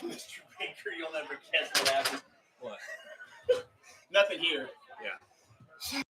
Mr. Baker, you'll never guess what happened. What? Nothing here. Yeah.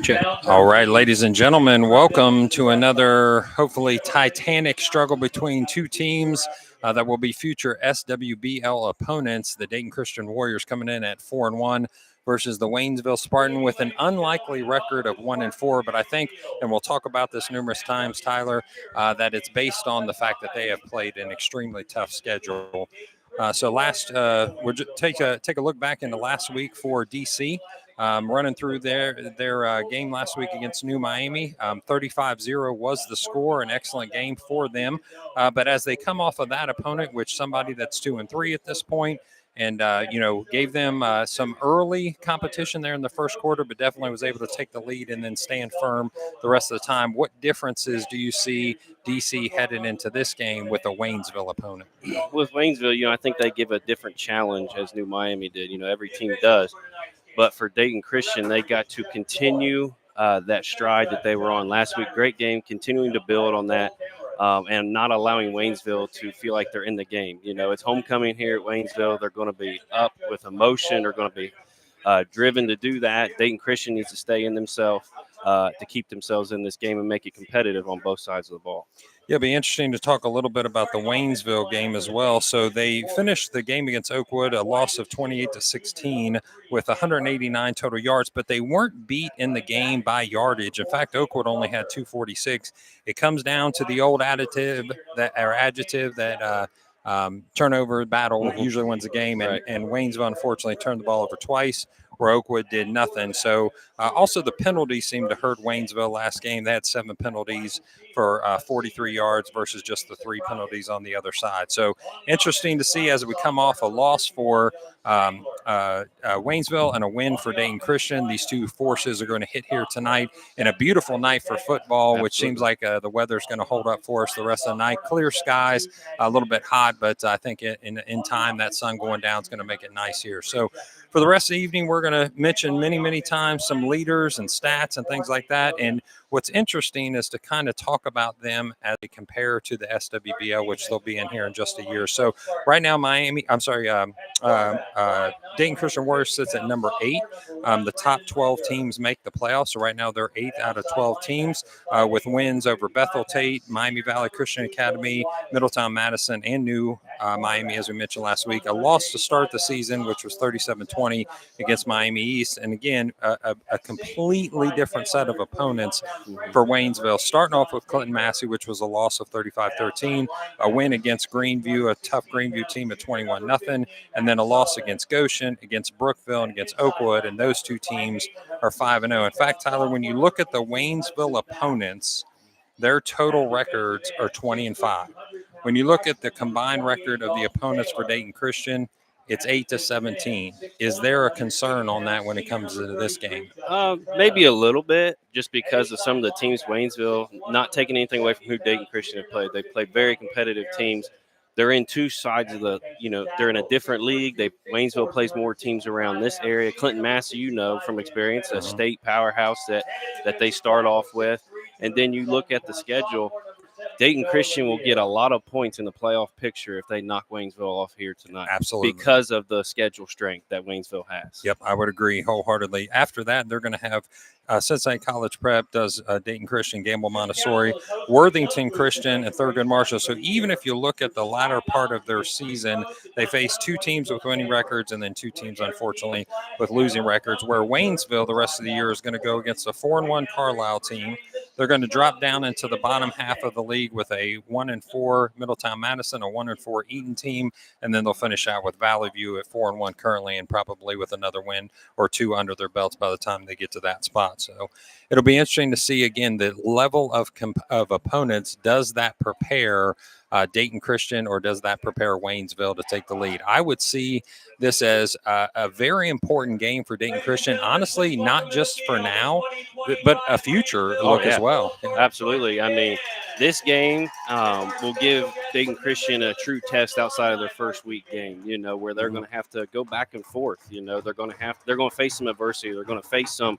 Check. All right, ladies and gentlemen, welcome to another hopefully titanic struggle between two teams that will be future SWBL opponents. The Dayton Christian Warriors coming in at 4-1 versus the Waynesville Spartan with an unlikely record of 1-4. But I think, and we'll talk about this numerous times, Tyler, that it's based on the fact that they have played an extremely tough schedule. So we'll just take a look back into last week for DC. Running through their game last week against New Miami. 35-0 was the score, an excellent game for them. But as they come off of that opponent, which somebody that's 2-3 at this point, and gave them some early competition there in the first quarter, but definitely was able to take the lead and then stand firm the rest of the time. What differences do you see DC headed into this game with a Waynesville opponent? With Waynesville, I think they give a different challenge as New Miami did. Every team does. But for Dayton Christian, they got to continue that stride that they were on last week. Great game, continuing to build on that and not allowing Waynesville to feel like they're in the game. It's homecoming here at Waynesville. They're going to be up with emotion. They're going to be driven to do that. Dayton Christian needs to stay in themselves to keep themselves in this game and make it competitive on both sides of the ball. Yeah, it'll be interesting to talk a little bit about the Waynesville game as well. So they finished the game against Oakwood, a loss of 28-16 with 189 total yards, but they weren't beat in the game by yardage. In fact, Oakwood only had 246. It comes down to the old adjective that turnover battle usually wins the game, and Waynesville unfortunately turned the ball over twice, where Oakwood did nothing. So also the penalties seemed to hurt Waynesville last game. They had 7 penalties for 43 yards versus just the 3 penalties on the other side. So interesting to see as we come off a loss for Waynesville and a win for Dayton Christian. These two forces are going to hit here tonight in a beautiful night for football. Absolutely. Which seems like the weather's going to hold up for us the rest of the night. Clear skies, a little bit hot, but I think in time that sun going down is going to make it nice here. So for the rest of the evening, we're going to mention many times some leaders and stats and things like that. And what's interesting is to kind of talk about them as they compare to the SWBL, which they'll be in here in just a year. So right now, Dayton Christian Warriors sits at number 8. The top 12 teams make the playoffs. So right now they're 8th out of 12 teams with wins over Bethel Tate, Miami Valley Christian Academy, Middletown Madison, and New Miami, as we mentioned last week. A loss to start the season, which was 37-20 against Miami East. And again, a completely different set of opponents for Waynesville, starting off with Clinton Massey, which was a loss of 35-13, a win against Greenview, a tough Greenview team at 21-0, and then a loss against Goshen, against Brookville, and against Oakwood, and those two teams are 5-0. In fact, Tyler, when you look at the Waynesville opponents, their total records are 20-5. When you look at the combined record of the opponents for Dayton Christian, it's 8-17. Is there a concern on that when it comes to this game? Maybe a little bit, just because of some of the teams, Waynesville, not taking anything away from who Dayton Christian have played. They played very competitive teams. They're in two sides of they're in a different league. Waynesville plays more teams around this area. Clinton Massey, from experience, a state powerhouse that they start off with. And then you look at the schedule. Dayton Christian will get a lot of points in the playoff picture if they knock Waynesville off here tonight. Absolutely. Because of the schedule strength that Waynesville has. Yep, I would agree wholeheartedly. After that, they're going to have Cincinnati College Prep does Dayton Christian, Gamble Montessori, Worthington Christian, and Thurgood Marshall. So even if you look at the latter part of their season, they face 2 teams with winning records and then 2 teams, unfortunately, with losing records, where Waynesville the rest of the year is going to go against a 4-1 Carlisle team. They're going to drop down into the bottom half of the league with a 1-4 Middletown Madison, a 1-4 Eaton team, and then they'll finish out with Valley View at 4-1 currently, and probably with another win or 2 under their belts by the time they get to that spot. So it'll be interesting to see again the level of opponents. Does that prepare Dayton Christian, or does that prepare Waynesville to take the lead? I would see this as a very important game for Dayton Christian, honestly, not just for now, but a future look as well. Absolutely. I mean, this game will give Dayton Christian a true test outside of their first week game, where they're going to have to go back and forth. They're going to face some adversity. They're going to face some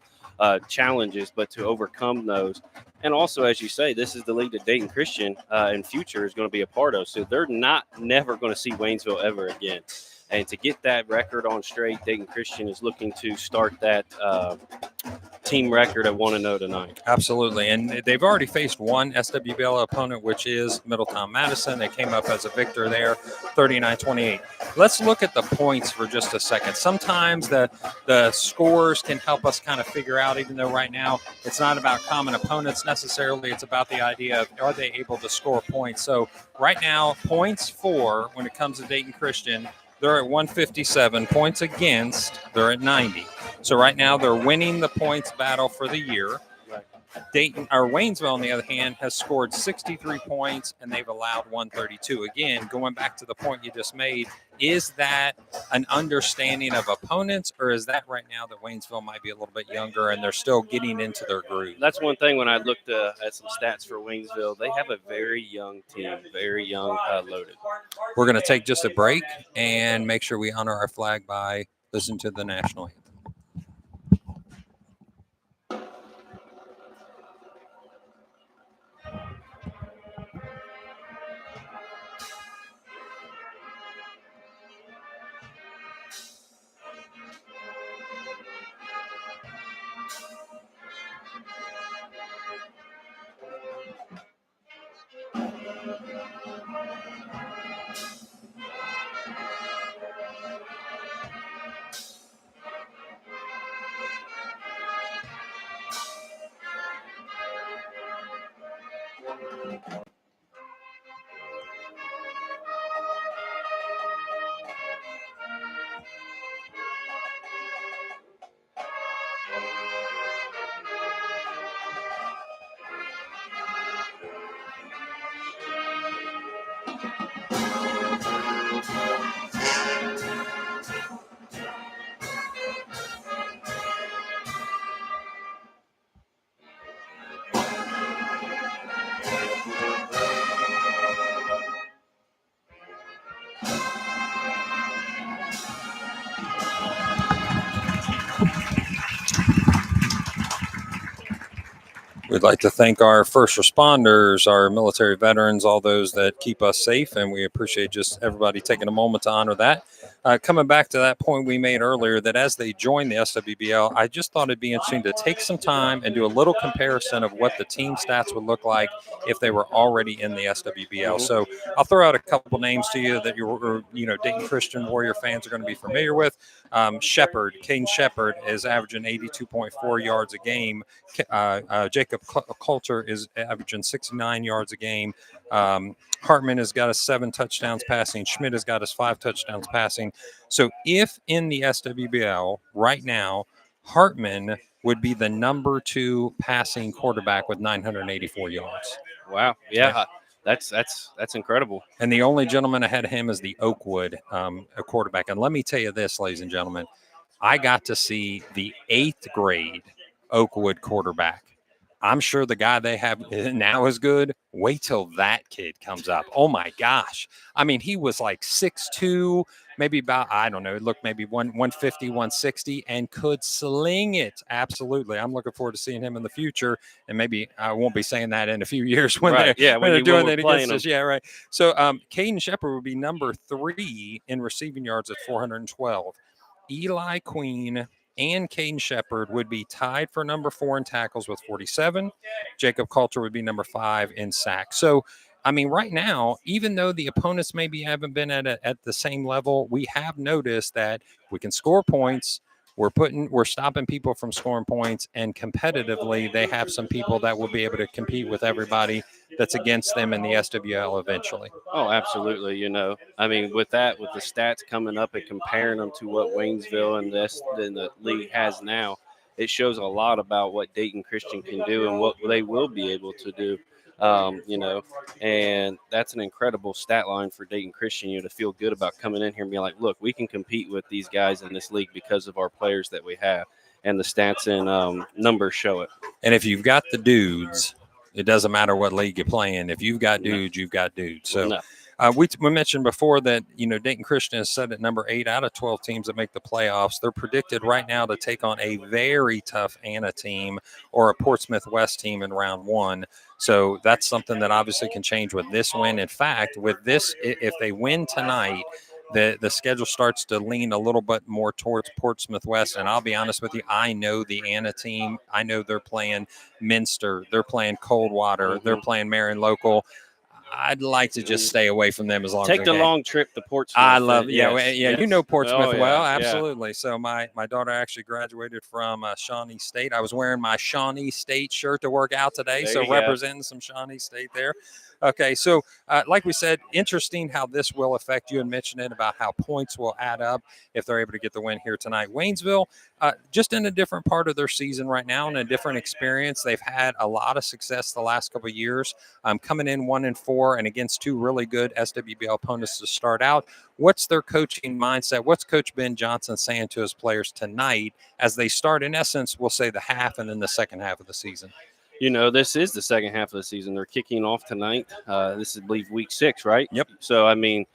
challenges, but to overcome those. And also, as you say, this is the league that Dayton Christian in future is going to be a part of. So they're never going to see Waynesville ever again. And to get that record on straight, Dayton Christian is looking to start that team record at 1-0 tonight. Absolutely. And they've already faced one SWBL opponent, which is Middletown Madison. They came up as a victor there, 39-28. Let's look at the points for just a second. Sometimes the scores can help us kind of figure out, even though right now it's not about common opponents necessarily, it's about the idea of are they able to score points. So right now, points for, when it comes to Dayton Christian, they're at 157. Points against, they're at 90. So right now they're winning the points battle for the year. Waynesville, on the other hand, has scored 63 points and they've allowed 132. Again, going back to the point you just made, is that an understanding of opponents, or is that right now that Waynesville might be a little bit younger and they're still getting into their groove? That's one thing when I looked at some stats for Waynesville. They have a very young team, very young, loaded. We're going to take just a break and make sure we honor our flag by listening to the national anthem. We'd like to thank our first responders, our military veterans, all those that keep us safe, and we appreciate just everybody taking a moment to honor that. Coming back to that point we made earlier, that as they join the SWBL, I just thought it'd be interesting to take some time and do a little comparison of what the team stats would look like if they were already in the SWBL. So I'll throw out a couple names to you that Dayton Christian Warrior fans are going to be familiar with. Caden Shepard is averaging 82.4 yards a game. Jacob Coulter is averaging 69 yards a game. Hartman has got us 7 touchdowns passing. Schmidt has got us 5 touchdowns passing. So if in the SWBL right now, Hartman would be the number 2 passing quarterback with 984 yards. Wow. Yeah. That's incredible. And the only gentleman ahead of him is the Oakwood a quarterback. And let me tell you this, ladies and gentlemen, I got to see the 8th grade Oakwood quarterback I'm sure the guy they have now is good. Wait till that kid comes up. Oh my gosh. I mean, he was like 6'2", maybe about, I don't know, it looked maybe 150, 160, and could sling it. Absolutely. I'm looking forward to seeing him in the future. And maybe I won't be saying that in a few years when Right. they're, Yeah, when they're doing that playing against us. Yeah, right. So Caden Shepard would be number 3 in receiving yards at 412. Eli Queen and Caden Shepard would be tied for number 4 in tackles with 47. Jacob Coulter would be number 5 in sacks. So, I mean, right now, even though the opponents maybe haven't been at the same level, we have noticed that we can score points. We're stopping people from scoring points, and competitively, they have some people that will be able to compete with everybody that's against them in the SWL eventually. Oh, absolutely. You know, I mean, with the stats coming up and comparing them to what Waynesville and the league has now, it shows a lot about what Dayton Christian can do and what they will be able to do. You know, and that's an incredible stat line for Dayton Christian, you know, to feel good about coming in here and being like, look, we can compete with these guys in this league because of our players that we have. And the stats and numbers show it. And if you've got the dudes, it doesn't matter what league you're playing. If you've got dudes, you've got dudes. So we mentioned before that, you know, Dayton Christian is set at number 8 out of 12 teams that make the playoffs. They're predicted right now to take on a very tough Anna team or a Portsmouth West team in round 1. So that's something that obviously can change with this win. In fact, with this, if they win tonight, the schedule starts to lean a little bit more towards Portsmouth West. And I'll be honest with you, I know the Anna team. I know they're playing Minster. They're playing Coldwater. They're playing Marion Local. I'd like to just stay away from them as long as take the long trip to Portsmouth. I love, yes. You know Portsmouth yeah, well, absolutely. So my daughter actually graduated from Shawnee State. I was wearing my Shawnee State shirt to work out today, so representing some Shawnee State there. Okay, so like we said, interesting how this will affect you, and mentioned it about how points will add up if they're able to get the win here tonight. Waynesville, just in a different part of their season right now and a different experience. They've had a lot of success the last couple of years, coming in 1-4 and against 2 really good SWBL opponents to start out. What's their coaching mindset? What's Coach Ben Johnson saying to his players tonight as they start, in essence, we'll say the half and then the second half of the season? You know, this is the second half of the season. They're kicking off tonight. This is, I believe, week 6, right? Yep. So, I mean,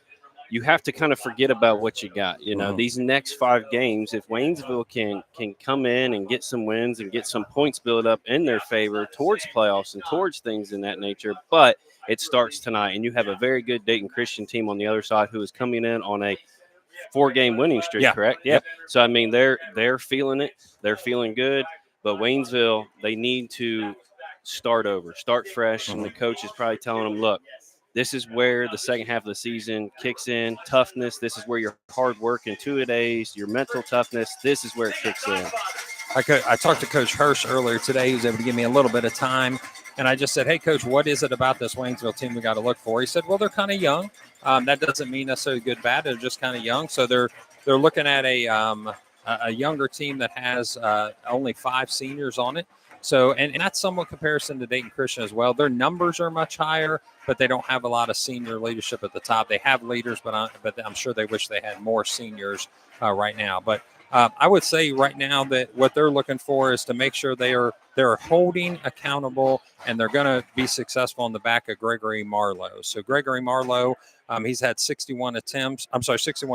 you have to kind of forget about what you got. You know, these next 5 games, if Waynesville can come in and get some wins and get some points built up in their favor towards playoffs and towards things in that nature, but it starts tonight. And you have a very good Dayton Christian team on the other side who is coming in on a 4-game winning streak, correct? Yeah. Yep. So, I mean, they're feeling it. They're feeling good. But Waynesville, they need to start over, start fresh. And the coach is probably telling them, look, this is where the second half of the season kicks in. Toughness. This is where your hard work and 2-a-days, your mental toughness. This is where it kicks in. I talked to Coach Hirsch earlier today. He was able to give me a little bit of time. And I just said, hey, Coach, what is it about this Waynesville team we got to look for? He said, well, they're kind of young. That doesn't mean necessarily good, bad. They're just kind of young. So they're looking at a younger team that has only 5 seniors on it. So, and that's somewhat comparison to Dayton Christian as well. Their numbers are much higher, but they don't have a lot of senior leadership at the top. They have leaders, but I'm sure they wish they had more seniors right now. But I would say right now that what they're looking for is to make sure they're holding accountable, and they're going to be successful in the back of Gregory Marlowe. So Gregory Marlowe, he's had 61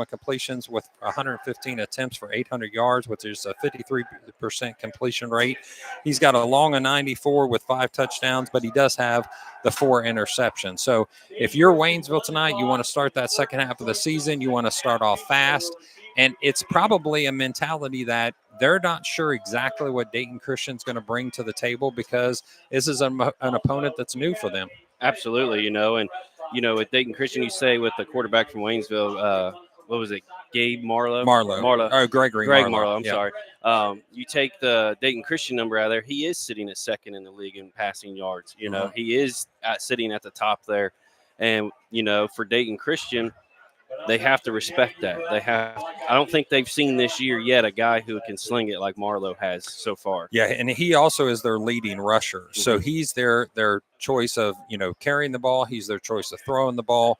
completions with 115 attempts for 800 yards, which is a 53% completion rate. He's got a long of 94 with 5 touchdowns, but he does have the 4 interceptions. So if you're Waynesville tonight, you want to start that second half of the season, you want to start off fast. And it's probably a mentality that they're not sure exactly what Dayton Christian's going to bring to the table, because this is an opponent that's new for them. Absolutely, you know. And, you know, with Dayton Christian, you say with the quarterback from Waynesville, what was it, Gabe Marlowe? Gregory Marlowe, I'm sorry. You take the Dayton Christian number out of there, he is sitting at second in the league in passing yards. You know, he is sitting at the top there. And, you know, for Dayton Christian, they have to respect that. I don't think they've seen this year yet a guy who can sling it like Marlowe has so far. Yeah, and he also is their leading rusher. So he's their choice of, carrying the ball. He's their choice of throwing the ball.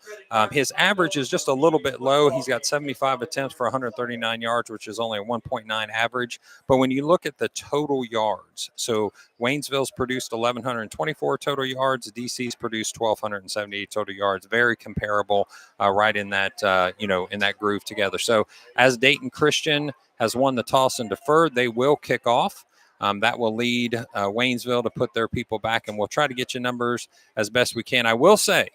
His average is just a little bit low. He's got 75 attempts for 139 yards, which is only a 1.9 average. But when you look at the total yards, so Waynesville's produced 1,124 total yards. DC's produced 1,278 total yards. Very comparable, right in that, in that groove together. So as Dayton Christian has won the toss and deferred, they will kick off. That will lead Waynesville to put their people back, and we'll try to get you numbers as best we can. I will say,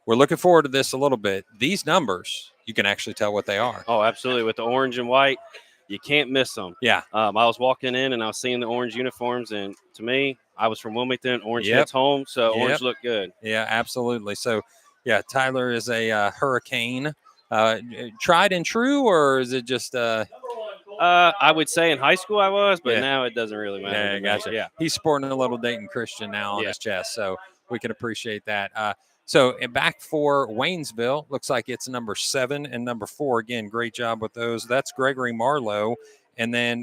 we're looking forward to this a little bit. These numbers, you can actually tell what they are. Oh, absolutely. With the orange and white, you can't miss them. Yeah. I was walking in and I was seeing the orange uniforms, and to me, I was from Wilmington. Orange hits home, so orange looked good. Yeah, absolutely. So, yeah, Tyler is a hurricane. Tried and true, or is it just I would say in high school I was, but now it doesn't really matter. Yeah, gotcha. Yeah. He's sporting a little Dayton Christian now on his chest, so we can appreciate that. So back for Waynesville, looks like it's number 7 and number 4. Again, great job with those. That's Gregory Marlowe, and then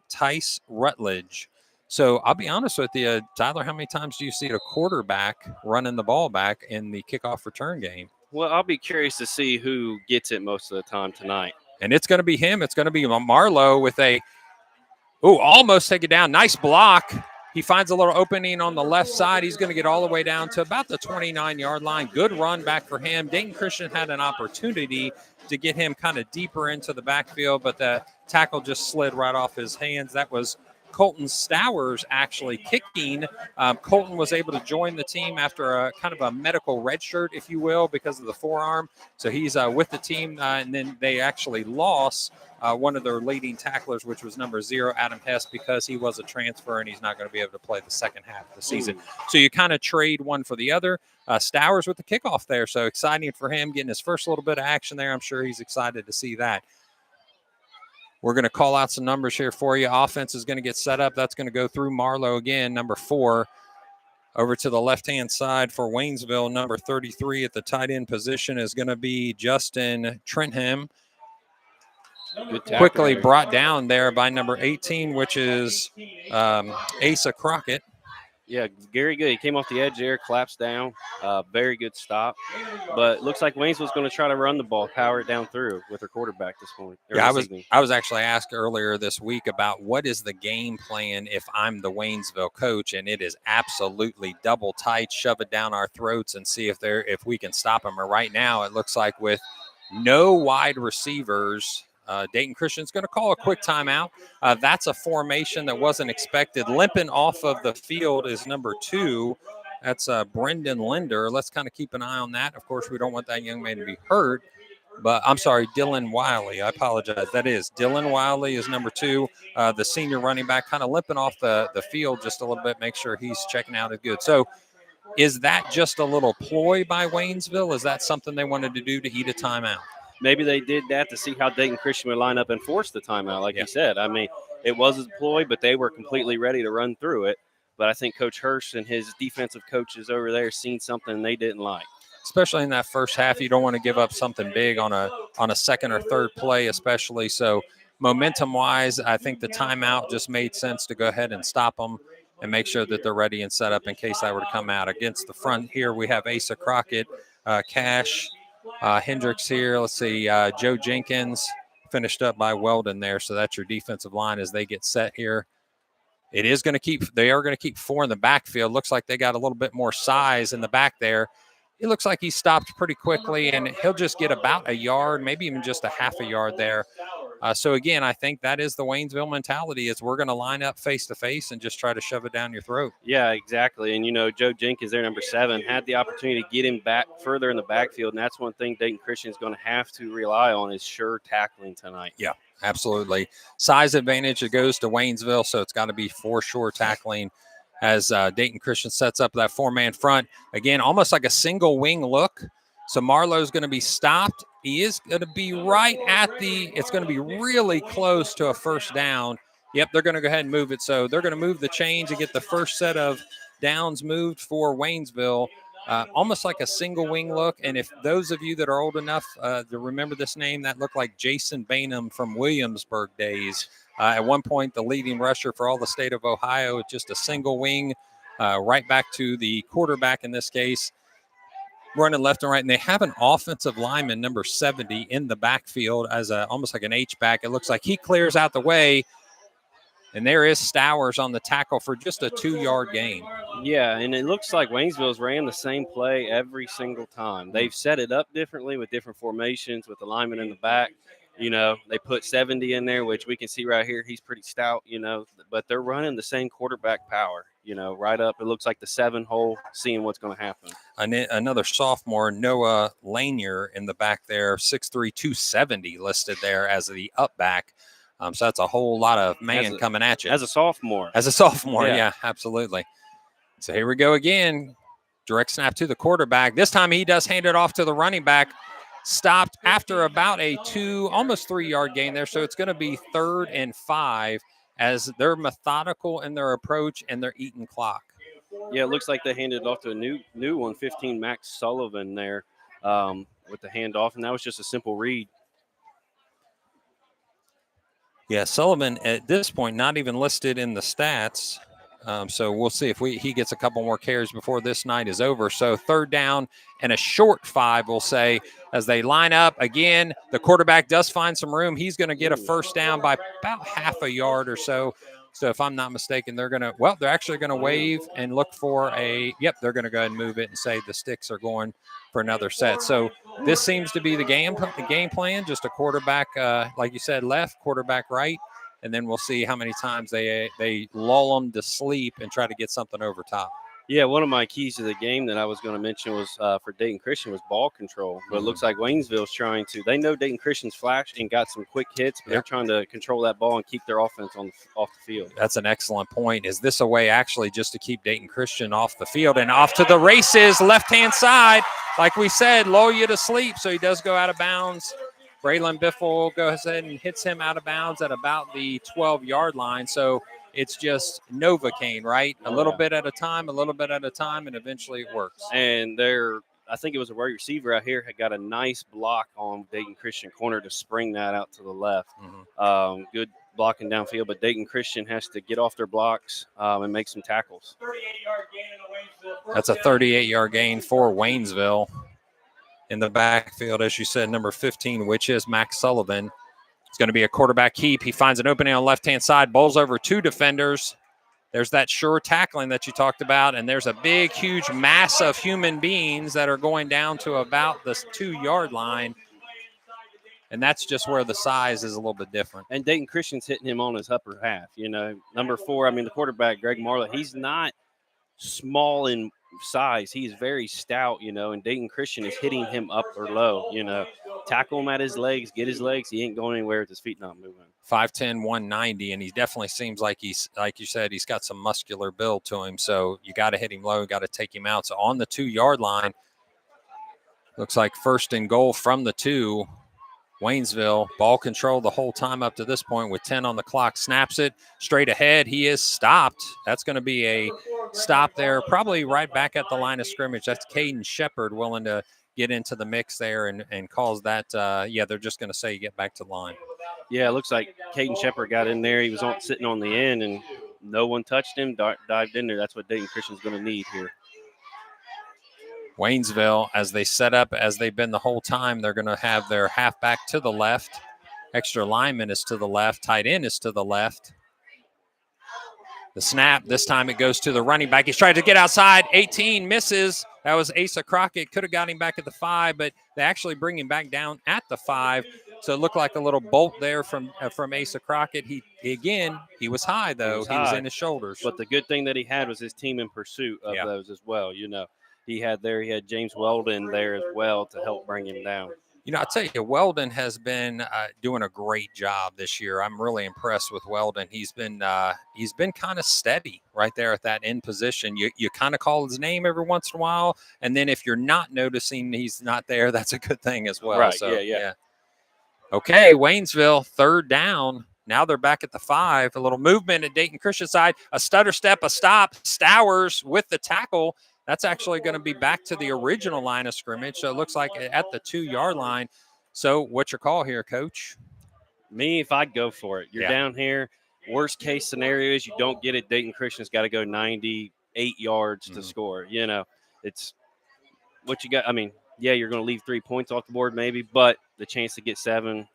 Tice Rutledge. So I'll be honest with you, Tyler, how many times do you see a quarterback running the ball back in the kickoff return game? Well, I'll be curious to see who gets it most of the time tonight. And it's going to be him. It's going to be Marlowe with almost take it down. Nice block. He finds a little opening on the left side. He's going to get all the way down to about the 29-yard line. Good run back for him. Dayton Christian had an opportunity to get him kind of deeper into the backfield, but the tackle just slid right off his hands. That was Colton Stowers actually kicking. Colton was able to join the team after a kind of a medical red shirt, if you will, because of the forearm. So he's with the team, and then they actually lost one of their leading tacklers, which was number 0, Adam Hess, because he was a transfer and he's not going to be able to play the second half of the season. So you kind of trade one for the other. Stowers with the kickoff there, so exciting for him, getting his first little bit of action there. I'm sure he's excited to see that. We're going to call out some numbers here for you. Offense is going to get set up. That's going to go through Marlowe again, number 4. Over to the left-hand side for Waynesville, number 33 at the tight end position is going to be Justin Trentham. Quickly brought down there by number 18, which is Asa Crockett. Yeah, very good. He came off the edge there, collapsed down. Very good stop. But looks like Waynesville's going to try to run the ball, power it down through with their quarterback this morning. Yeah, I was actually asked earlier this week about what is the game plan if I'm the Waynesville coach, and it is absolutely double tight, shove it down our throats and see if we can stop them. Or right now, it looks like with no wide receivers, Dayton Christian's going to call a quick timeout. That's a formation that wasn't expected. Limping off of the field is number 2. That's Brendan Linder. Let's kind of keep an eye on that. Of course, we don't want that young man to be hurt. But I'm sorry, Dylan Wiley. I apologize. That is Dylan Wiley is number 2. The senior running back kind of limping off the field just a little bit. Make sure he's checking out as good. So is that just a little ploy by Waynesville? Is that something they wanted to do to eat a timeout? Maybe they did that to see how Dayton Christian would line up and force the timeout, like you said. I mean, it was a ploy, but they were completely ready to run through it. But I think Coach Hurst and his defensive coaches over there seen something they didn't like. Especially in that first half, you don't want to give up something big on a second or third play, especially. So momentum-wise, I think the timeout just made sense to go ahead and stop them and make sure that they're ready and set up in case I were to come out. Against the front here, we have Asa Crockett, Cash, Hendricks here. Let's see, Joe Jenkins finished up by Weldon there. So that's your defensive line as they get set here. They are going to keep 4 in the backfield. Looks like they got a little bit more size in the back there. It looks like he stopped pretty quickly, and he'll just get about a yard, maybe even just a half a yard there. So, again, I think that is the Waynesville mentality is we're going to line up face-to-face and just try to shove it down your throat. Yeah, exactly. And, Joe Jenkins there, number 7, had the opportunity to get him back further in the backfield, and that's one thing Dayton Christian is going to have to rely on is sure tackling tonight. Yeah, absolutely. Size advantage, it goes to Waynesville, so it's got to be for sure tackling as Dayton Christian sets up that 4-man front. Again, almost like a single wing look. So Marlowe's going to be stopped. He is going to be it's going to be really close to a first down. Yep, they're going to go ahead and move it. So they're going to move the chains and get the first set of downs moved for Waynesville. Almost like a single wing look. And if those of you that are old enough to remember this name, that looked like Jason Bainham from Williamsburg days. At one point, the leading rusher for all the state of Ohio, just a single wing right back to the quarterback in this case, running left and right. And they have an offensive lineman, number 70, in the backfield as almost like an H-back. It looks like he clears out the way. And there is Stowers on the tackle for just a 2-yard gain. Yeah, and it looks like Waynesville's ran the same play every single time. They've set it up differently with different formations, with the lineman in the back. They put 70 in there, which we can see right here. He's pretty stout, but they're running the same quarterback power, right up. It looks like the 7 hole, seeing what's going to happen. Another sophomore, Noah Lanier, in the back there, 6'3", 270 listed there as the up back. So that's a whole lot of coming at you. As a sophomore. Yeah, absolutely. So here we go again. Direct snap to the quarterback. This time he does hand it off to the running back. Stopped after about a almost 3-yard gain there. So it's going to be 3rd and 5 as they're methodical in their approach and they're eating clock. Yeah, it looks like they handed it off to a new one, 15, Max Sullivan there with the handoff, and that was just a simple read. Yeah, Sullivan at this point not even listed in the stats. So we'll see if he gets a couple more carries before this night is over. So 3rd down and a short 5, we'll say, as they line up. Again, the quarterback does find some room. He's going to get a first down by about half a yard or so. So if I'm not mistaken, they're actually going to wave and look for they're going to go ahead and move it and say the sticks are going for another set. So this seems to be the game plan, just a quarterback, like you said, left, quarterback right. And then we'll see how many times they lull them to sleep and try to get something over top. Yeah, one of my keys to the game that I was going to mention was for Dayton Christian was ball control. But it looks like Waynesville's trying to. They know Dayton Christian's flashed and got some quick hits, but they're trying to control that ball and keep their offense off the field. That's an excellent point. Is this a way actually just to keep Dayton Christian off the field and off to the races, left-hand side? Like we said, lull you to sleep, so he does go out of bounds. Braylon Biffle goes ahead and hits him out of bounds at about the 12-yard line. So it's just Novocaine, right? A little bit at a time, and eventually it works. And I think it was a wide receiver out here had got a nice block on Dayton Christian corner to spring that out to the left. Mm-hmm. Good blocking downfield, but Dayton Christian has to get off their blocks and make some tackles. That's a 38-yard gain for Waynesville. In the backfield, as you said, number 15, which is Max Sullivan. It's going to be a quarterback keep. He finds an opening on the left-hand side, bowls over 2 defenders. There's that sure tackling that you talked about, and there's a big, huge mass of human beings that are going down to about the 2-yard line, and that's just where the size is a little bit different. And Dayton Christian's hitting him on his upper half. Number 4, the quarterback, Greg Marlett, he's not small in size. He's very stout, and Dayton Christian is hitting him up or low, tackle him at his legs, get his legs. He ain't going anywhere with his feet not moving. 5'10", 190, and he definitely seems like he's, like you said, he's got some muscular build to him. So you got to hit him low, got to take him out. So on the 2-yard line, looks like 1st and goal from the 2. Waynesville, ball control the whole time up to this point with 10 on the clock. Snaps it straight ahead. He is stopped. That's going to be a stop there, probably right back at the line of scrimmage. That's Caden Shepard willing to get into the mix there and calls that. They're just going to say get back to the line. Yeah, it looks like Caden Shepard got in there. He was sitting on the end, and no one touched him, dived in there. That's what Dayton Christian's going to need here. Waynesville, as they set up, as they've been the whole time, they're going to have their halfback to the left. Extra lineman is to the left. Tight end is to the left. The snap, this time it goes to the running back. He's trying to get outside. 18 misses. That was Asa Crockett. Could have got him back at the 5, but they actually bring him back down at the 5. So it looked like a little bolt there from Asa Crockett. He was high, though. He was in his shoulders. But the good thing that he had was his team in pursuit of those as well, He had James Weldon there as well to help bring him down. I'll tell you, Weldon has been doing a great job this year. I'm really impressed with Weldon. He's been kind of steady right there at that end position. You kind of call his name every once in a while, and then if you're not noticing he's not there, that's a good thing as well. Right, so, yeah. Okay, Waynesville, 3rd down. Now they're back at the 5. A little movement at Dayton Christian side. A stutter step, a stop. Stowers with the tackle. That's actually going to be back to the original line of scrimmage. So it looks like at the 2-yard line. So what's your call here, Coach? Me, if I'd go for it. You're down here. Worst case scenario is you don't get it. Dayton Christian's got to go 90, 8 yards to score. You know, it's what you got. I mean, yeah, you're going to leave 3 points off the board maybe, but the chance to get 7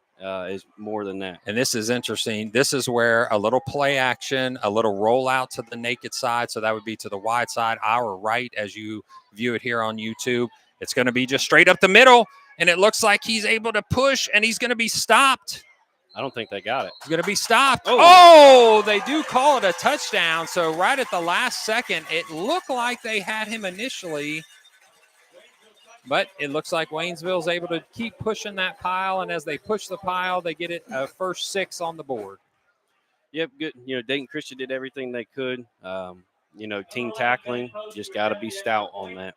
is more than that. And this is interesting. This is where a little play action, a little rollout to the naked side. So that would be to the wide side, our right, as you view it here on YouTube. It's going to be just straight up the middle, and it looks like he's able to push, and he's going to be stopped. I don't think they got it. He's going to be stopped. Oh. They do call it a touchdown. So right at the last second, it looked like they had him initially, but it looks like Waynesville's able to keep pushing that pile, and as they push the pile, they get it a first 6 on the board. Yep, good. You know, Dayton Christian did everything they could. You know, team tackling, just got to be stout on that.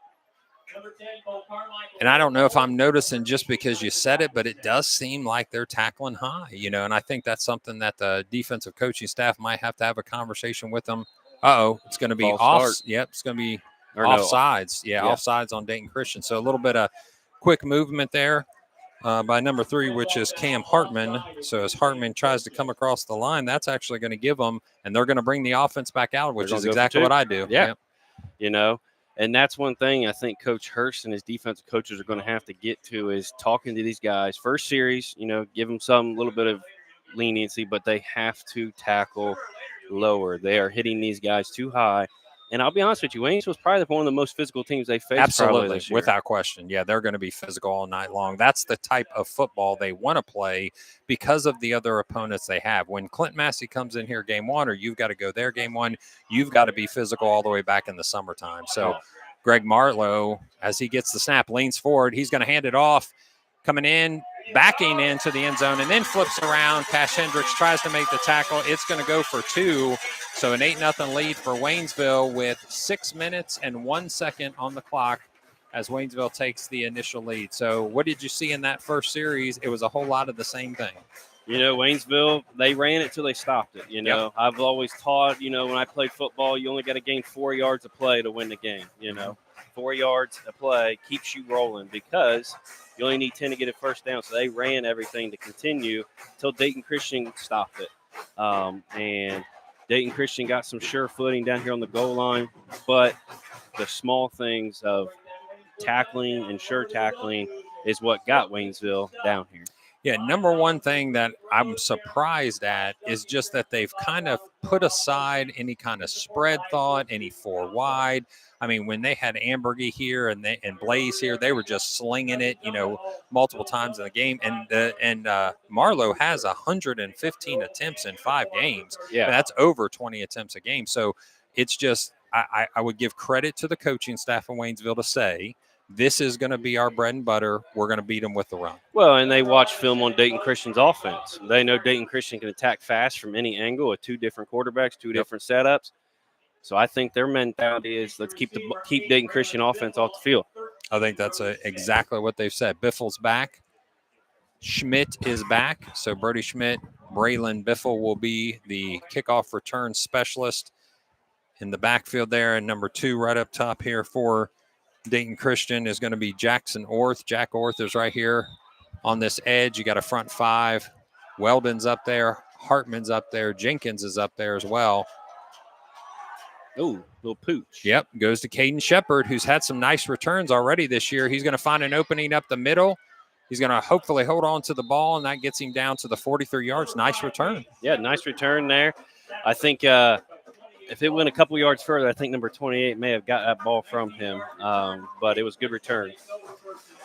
And I don't know if I'm noticing just because you said it, but it does seem like they're tackling high, you know, and I think that's something that the defensive coaching staff might have to have a conversation with them. It's going to be off. Yep, it's going to be offsides. Yeah, offsides on Dayton Christian. So a little bit of quick movement there by number 3, which is Cam Hartman. So as Hartman tries to come across the line, that's actually going to give them, and they're going to bring the offense back out, which is exactly what I do. Yeah. You know, and that's one thing I think Coach Hurst and his defensive coaches are going to have to get to is talking to these guys. First series, you know, give them some little bit of leniency, but they have to tackle lower. They are hitting these guys too high. And I'll be honest with you, Waynesville was probably one of the most physical teams they faced. Absolutely, this year. Without question. Yeah, they're going to be physical all night long. That's the type of football they want to play because of the other opponents they have. When Clint Massey comes in here game 1, or you've got to go there game 1, you've got to be physical all the way back in the summertime. So Greg Marlowe, as he gets the snap, leans forward. He's going to hand it off, coming in, backing into the end zone, and then flips around. Cash Hendricks tries to make the tackle. It's going to go for 2. So an 8-0 lead for Waynesville with 6 minutes and 1 second on the clock as Waynesville takes the initial lead. So what did you see in that first series? It was a whole lot of the same thing. You know, Waynesville, they ran it till they stopped it. You know, I've always taught, you know, when I played football, you only got to gain 4 yards of play to win the game. You know, 4 yards of play keeps you rolling because you only need 10 to get a first down. So they ran everything to continue until Dayton Christian stopped it. And Dayton Christian got some sure footing down here on the goal line, but the small things of tackling and sure tackling is what got Waynesville down here. Yeah, number one thing that I'm surprised at is just that they've kind of put aside any kind of spread thought, any 4 wide. I mean, when they had Ambergy here and Blaze here, they were just slinging it, you know, multiple times in the game. And Marlowe has 115 attempts in 5 games. Yeah, that's over 20 attempts a game. So it's just I would give credit to the coaching staff in Waynesville to say, this is going to be our bread and butter. We're going to beat them with the run. Well, and they watch film on Dayton Christian's offense. They know Dayton Christian can attack fast from any angle with 2 different quarterbacks, 2 different setups. So I think their mentality is let's keep Dayton Christian offense off the field. I think that's exactly what they've said. Biffle's back. Schmidt is back. So Brody Schmidt, Braylon Biffle will be the kickoff return specialist in the backfield there. And number 2 right up top here for Dayton Christian is going to be Jackson Orth. Jack Orth is right here on this edge. You got a front 5. Weldon's up there. Hartman's up there. Jenkins is up there as well. Oh, little pooch. Yep, goes to Caden Shepard, who's had some nice returns already this year. He's going to find an opening up the middle. He's going to hopefully hold on to the ball, and that gets him down to the 43 yards. Nice return. Yeah, nice return there. I think if it went a couple yards further, I think number 28 may have got that ball from him, but it was good return.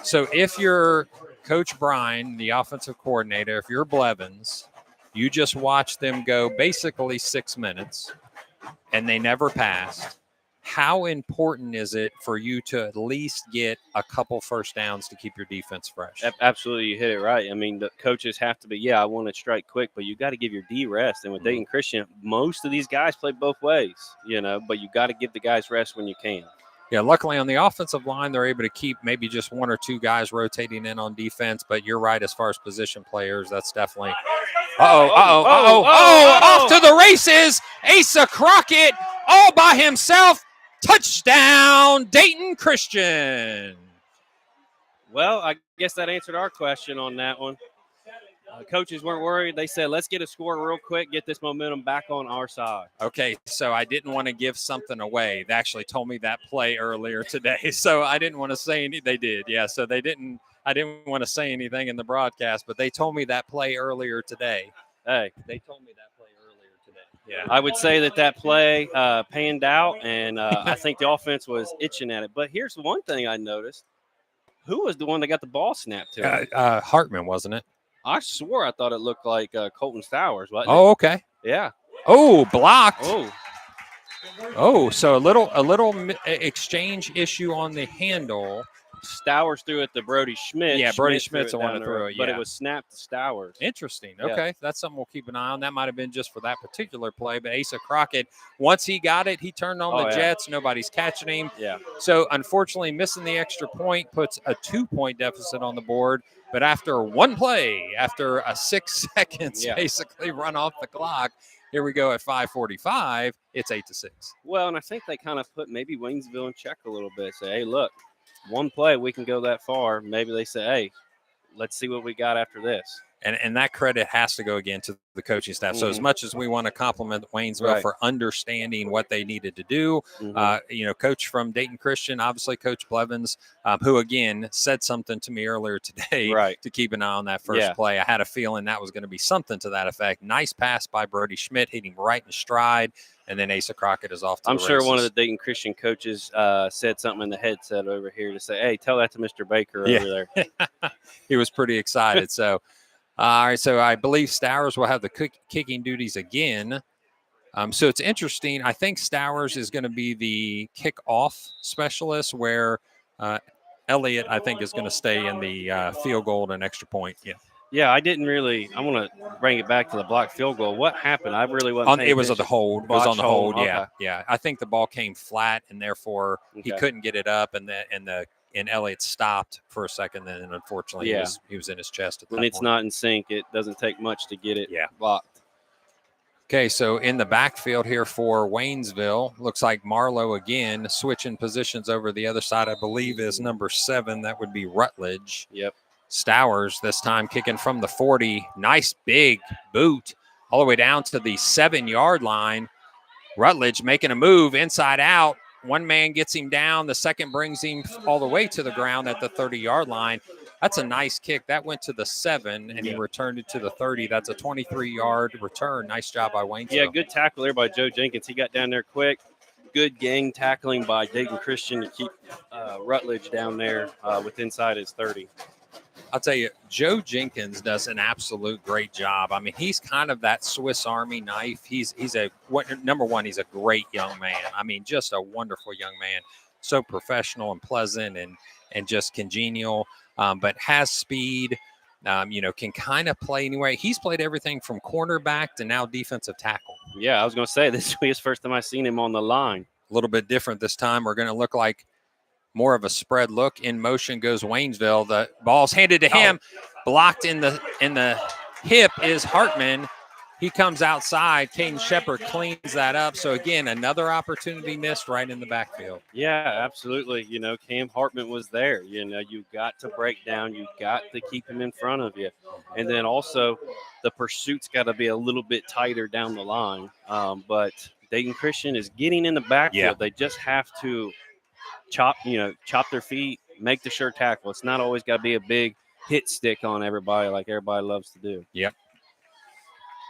So if you're Coach Bryan, the offensive coordinator, if you're Blevins, you just watch them go basically 6 minutes, and they never passed. How important is it for you to at least get a couple first downs to keep your defense fresh? Absolutely, you hit it right. I mean, the coaches have to be, I want to strike quick, but you got to give your D rest. And with Dayton Christian, most of these guys play both ways, you know, but you got to give the guys rest when you can. Yeah, luckily on the offensive line, they're able to keep maybe just 1 or 2 guys rotating in on defense. But you're right, as far as position players, that's definitely off to the races. Asa Crockett all by himself. Touchdown, Dayton Christian. Well, I guess that answered our question on that one. Coaches weren't worried. They said, let's get a score real quick, get this momentum back on our side. Okay, so I didn't want to give something away. They actually told me that play earlier today, so I didn't want to say anything. They did, yeah. So they didn't. I didn't want to say anything in the broadcast, but they told me that play earlier today. Hey, They told me that play earlier today. Yeah. I would say that play panned out, and I think the offense was itching at it. But here's one thing I noticed. Who was the one that got the ball snapped to him? Hartman, wasn't it? I swore I thought it looked like Colton Stowers. Wasn't Oh, okay. it? Yeah. Oh, blocked. Oh, So a little exchange issue on the handle. Stowers threw it to Brody Schmidt. Yeah, Brody Schmidt's threw the one down that the threw road, it, but yeah. it was snapped to Stowers. Interesting. Yeah. Okay, that's something we'll keep an eye on. That might have been just for that particular play. But Asa Crockett, once he got it, he turned on the Jets. Nobody's catching him. Yeah. So unfortunately, missing the extra point puts a 2-point deficit on the board. But after one play, after a 6 seconds basically run off the clock, here we go at 5:45. It's 8-6. Well, and I think they kind of put maybe Waynesville in check a little bit. Say, hey, look, one play, we can go that far. Maybe they say, hey, let's see what we got after this. And that credit has to go again to the coaching staff. So as much as we want to compliment Waynesville for understanding what they needed to do, coach from Dayton Christian, obviously Coach Blevins, who again said something to me earlier today to keep an eye on that first play. I had a feeling that was going to be something to that effect. Nice pass by Brody Schmidt, hitting right in stride. And then Asa Crockett is off to I'm the sure races. one of the Dayton Christian coaches said something in the headset over here to say, hey, tell that to Mr. Baker over there. He was pretty excited. So, all right, so I believe Stowers will have the kicking duties again. So it's interesting. I think Stowers is going to be the kickoff specialist where Elliott, I think, is going to stay in the field goal and extra point. Yeah. Yeah, I didn't really. I want to bring it back to the blocked field goal. What happened? I really wasn't. It was on the hold. It was on the hold. Okay. Yeah, yeah. I think the ball came flat, and therefore he couldn't get it up, and Elliott stopped for a second. Then unfortunately, he was in his chest at that when it's point. not in sync, it doesn't take much to get it blocked. Okay, so in the backfield here for Waynesville, looks like Marlowe again switching positions over the other side. I believe is number 7. That would be Rutledge. Yep. Stowers this time kicking from the 40. Nice big boot all the way down to the 7-yard line. Rutledge making a move inside out. One man gets him down. The second brings him all the way to the ground at the 30-yard line. That's a nice kick. That went to the 7, and he returned it to the 30. That's a 23-yard return. Nice job by Waynesville. Yeah, good tackle there by Joe Jenkins. He got down there quick. Good gang tackling by Dayton Christian to keep Rutledge down there with inside his 30. I'll tell you, Joe Jenkins does an absolute great job. I mean, he's kind of that Swiss Army knife. Number one, he's a great young man. I mean, just a wonderful young man. So professional and pleasant and just congenial, but has speed, can kind of play anywhere. He's played everything from cornerback to now defensive tackle. Yeah, I was going to say, this will be his first time I've seen him on the line. A little bit different this time. We're going to look like more of a spread look. In motion goes Waynesville. The ball's handed to him. Blocked in the hip is Hartman. He comes outside. Caden Shepard cleans that up. So, again, another opportunity missed right in the backfield. Yeah, absolutely. Cam Hartman was there. You've got to break down. You've got to keep him in front of you. And then also the pursuit's got to be a little bit tighter down the line. But Dayton Christian is getting in the backfield. Yeah. They just have to chop their feet, make the sure tackle. It's not always got to be a big hit stick on everybody like everybody loves to do. Yep.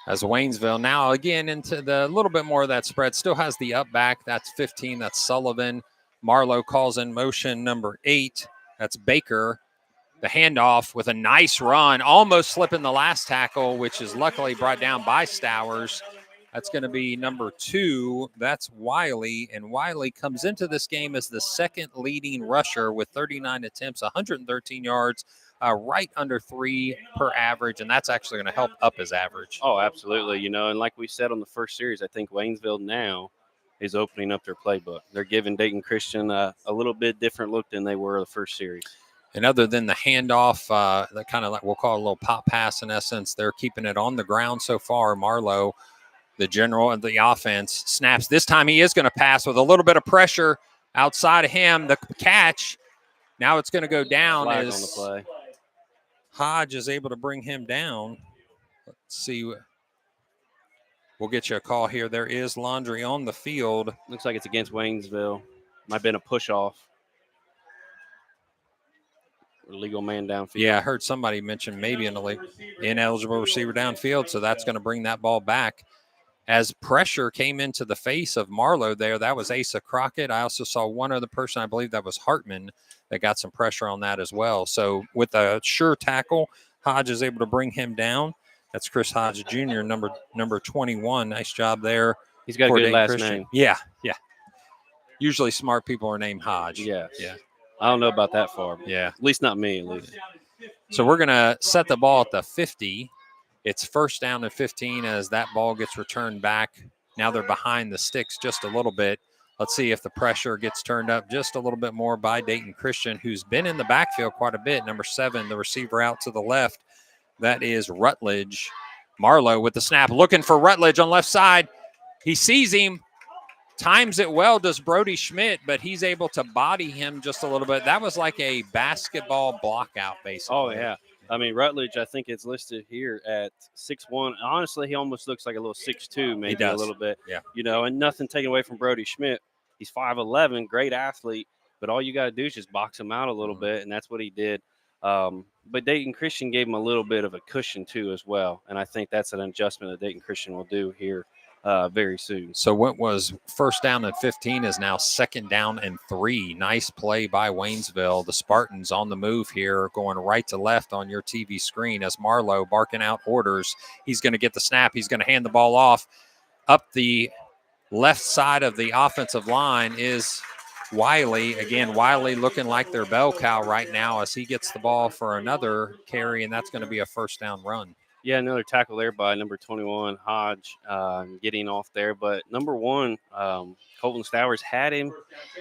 As Waynesville now again into the little bit more of that spread, still has the up back. That's 15. That's Sullivan. Marlowe calls in motion number 8. That's Baker. The handoff with a nice run, almost slipping the last tackle, which is luckily brought down by Stowers. That's going to be number 2. That's Wiley. And Wiley comes into this game as the second leading rusher with 39 attempts, 113 yards, right under 3 per average. And that's actually going to help up his average. Oh, absolutely. And like we said on the first series, I think Waynesville now is opening up their playbook. They're giving Dayton Christian a little bit different look than they were the first series. And other than the handoff, that kind of like we'll call it a little pop pass in essence, they're keeping it on the ground so far. Marlowe, the general of the offense, snaps. This time he is going to pass with a little bit of pressure outside of him. The catch, now it's going to go down Flag as on the play. Hodge is able to bring him down. Let's see. We'll get you a call here. There is laundry on the field. Looks like it's against Waynesville. Might have been a push-off. Illegal man downfield. Yeah, I heard somebody mention maybe an ineligible receiver downfield, so that's going to bring that ball back. As pressure came into the face of Marlowe there, that was Asa Crockett. I also saw one other person, I believe that was Hartman, that got some pressure on that as well. So with a sure tackle, Hodge is able to bring him down. That's Chris Hodge Jr., number 21. Nice job there. He's got a good last name. Yeah. Usually smart people are named Hodge. Yes. Yeah. I don't know about that far. Yeah. At least not me, at least. So we're going to set the ball at the 50. It's first down and 15 as that ball gets returned back. Now they're behind the sticks just a little bit. Let's see if the pressure gets turned up just a little bit more by Dayton Christian, who's been in the backfield quite a bit. Number 7, the receiver out to the left. That is Rutledge. Marlowe with the snap, looking for Rutledge on left side. He sees him. Times it well, does Brody Schmidt, but he's able to body him just a little bit. That was like a basketball block out, basically. Oh, yeah. I mean, Rutledge, I think it's listed here at 6'1". Honestly, he almost looks like a little 6'2", maybe a little bit. Yeah. And nothing taken away from Brody Schmidt. He's 5'11", great athlete, but all you got to do is just box him out a little bit, and that's what he did. But Dayton Christian gave him a little bit of a cushion, too, as well, and I think that's an adjustment that Dayton Christian will do here very soon. So what was first down and 15 is now second down and 3. Nice play by Waynesville. The Spartans on the move here, going right to left on your TV screen as Marlowe barking out orders. He's going to get the snap. He's going to hand the ball off. Up the left side of the offensive line is Wiley. Again, Wiley looking like their bell cow right now as he gets the ball for another carry, and that's going to be a first down run. Yeah, another tackle there by number 21, Hodge, getting off there. But number 1, Colton Stowers had him,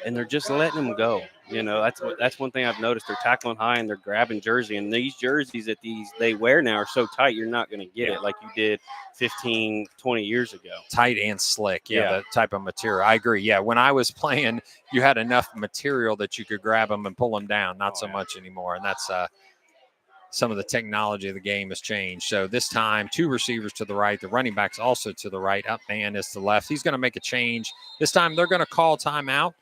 and they're just letting him go. That's one thing I've noticed. They're tackling high, and they're grabbing jersey. And these jerseys that they wear now are so tight, you're not going to get it like you did 15, 20 years ago. Tight and slick, the type of material. I agree. Yeah, when I was playing, you had enough material that you could grab them and pull them down. Not so much anymore, and that's some of the technology of the game has changed. So this time, 2 receivers to the right. The running back's also to the right. Up man is to the left. He's going to make a change. This time they're going to call timeout.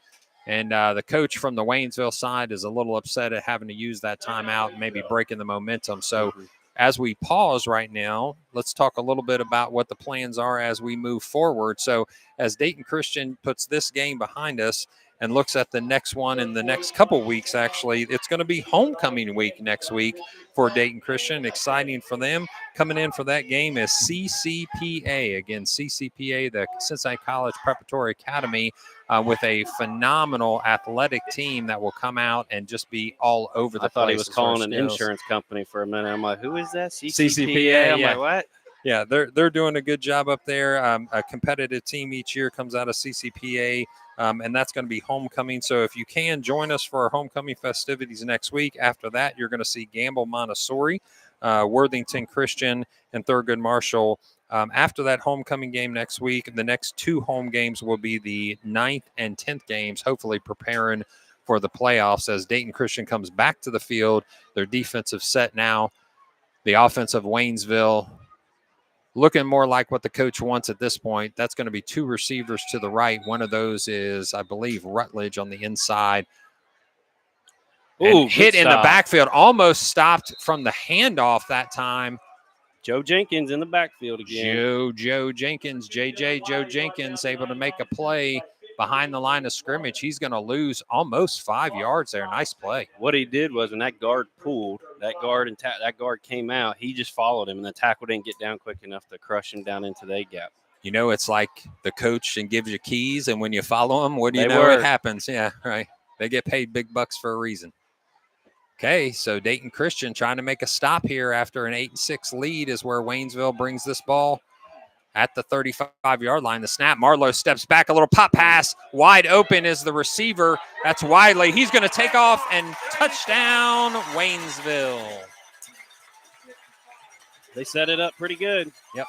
And the coach from the Waynesville side is a little upset at having to use that timeout, maybe breaking the momentum. So as we pause right now, let's talk a little bit about what the plans are as we move forward. So as Dayton Christian puts this game behind us and looks at the next one in the next couple weeks, actually, it's going to be homecoming week next week for Dayton Christian. Exciting for them. Coming in for that game is CCPA. Again, CCPA, the Cincinnati College Preparatory Academy, with a phenomenal athletic team that will come out and just be all over the place. I thought he was calling an insurance company for a minute. I'm like, who is that? CCPA? I'm like, what? Yeah, they're doing a good job up there. A competitive team each year comes out of CCPA, and that's going to be homecoming. So if you can, join us for our homecoming festivities next week. After that, you're going to see Gamble Montessori, Worthington Christian, and Thurgood Marshall. After that homecoming game next week, the next 2 home games will be the 9th and 10th games, hopefully preparing for the playoffs as Dayton Christian comes back to the field. Their defensive set now. The offense of Waynesville looking more like what the coach wants at this point. That's going to be 2 receivers to the right. One of those is, I believe, Rutledge on the inside. Ooh, hit in the backfield. Almost stopped from the handoff that time. Joe Jenkins in the backfield again. Joe Jenkins, Joe Jenkins able to make a play behind the line of scrimmage. He's going to lose almost 5 yards there. Nice play. What he did was when that guard pulled, that guard came out, he just followed him, and the tackle didn't get down quick enough to crush him down into the A-gap. It's like the coach and gives you keys, and when you follow them, what do you know? It happens. Yeah, right. They get paid big bucks for a reason. Okay, so Dayton Christian trying to make a stop here after an 8-6 lead is where Waynesville brings this ball at the 35-yard line. The snap, Marlowe steps back, a little pop pass. Wide open is the receiver. That's Wiley. He's going to take off and touchdown, Waynesville. They set it up pretty good. Yep.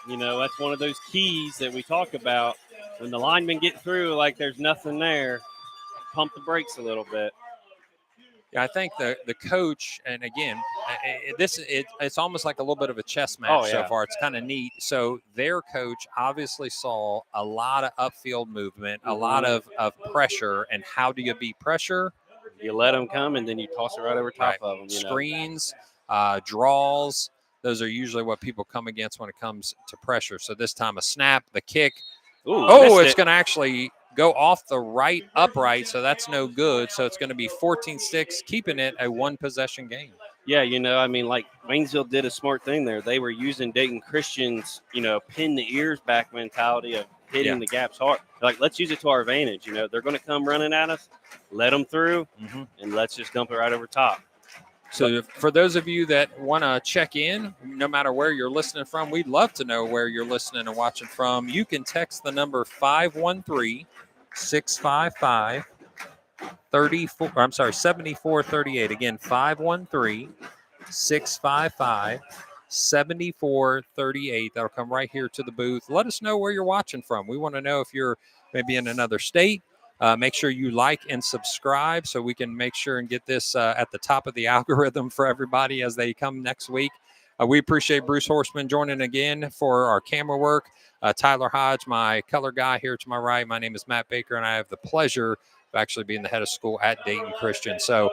That's one of those keys that we talk about. When the linemen get through like there's nothing there, pump the brakes a little bit. Yeah, I think the coach, and again, it's almost like a little bit of a chess match so far. It's kind of neat. So their coach obviously saw a lot of upfield movement, a lot of pressure, and how do you beat pressure? You let them come, and then you toss it right over top of them. Screens, draws. Those are usually what people come against when it comes to pressure. So this time a snap, the kick. Ooh, it's going to actually go off the right upright, so that's no good. So it's going to be 14-6, keeping it a one-possession game. Yeah, like Waynesville did a smart thing there. They were using Dayton Christian's, pin the ears back mentality of hitting the gaps hard. Like, let's use it to our advantage. They're going to come running at us, let them through, and let's just dump it right over top. So for those of you that want to check in, no matter where you're listening from, we'd love to know where you're listening and watching from. You can text the number 513-655-7438. Again, 513-655-7438. That'll come right here to the booth. Let us know where you're watching from. We want to know if you're maybe in another state. Make sure you like and subscribe so we can make sure and get this at the top of the algorithm for everybody as they come next week. We appreciate Bruce Horseman joining again for our camera work. Tyler Hodge, my color guy here to my right. My name is Matt Baker, and I have the pleasure of actually being the head of school at Dayton Christian. So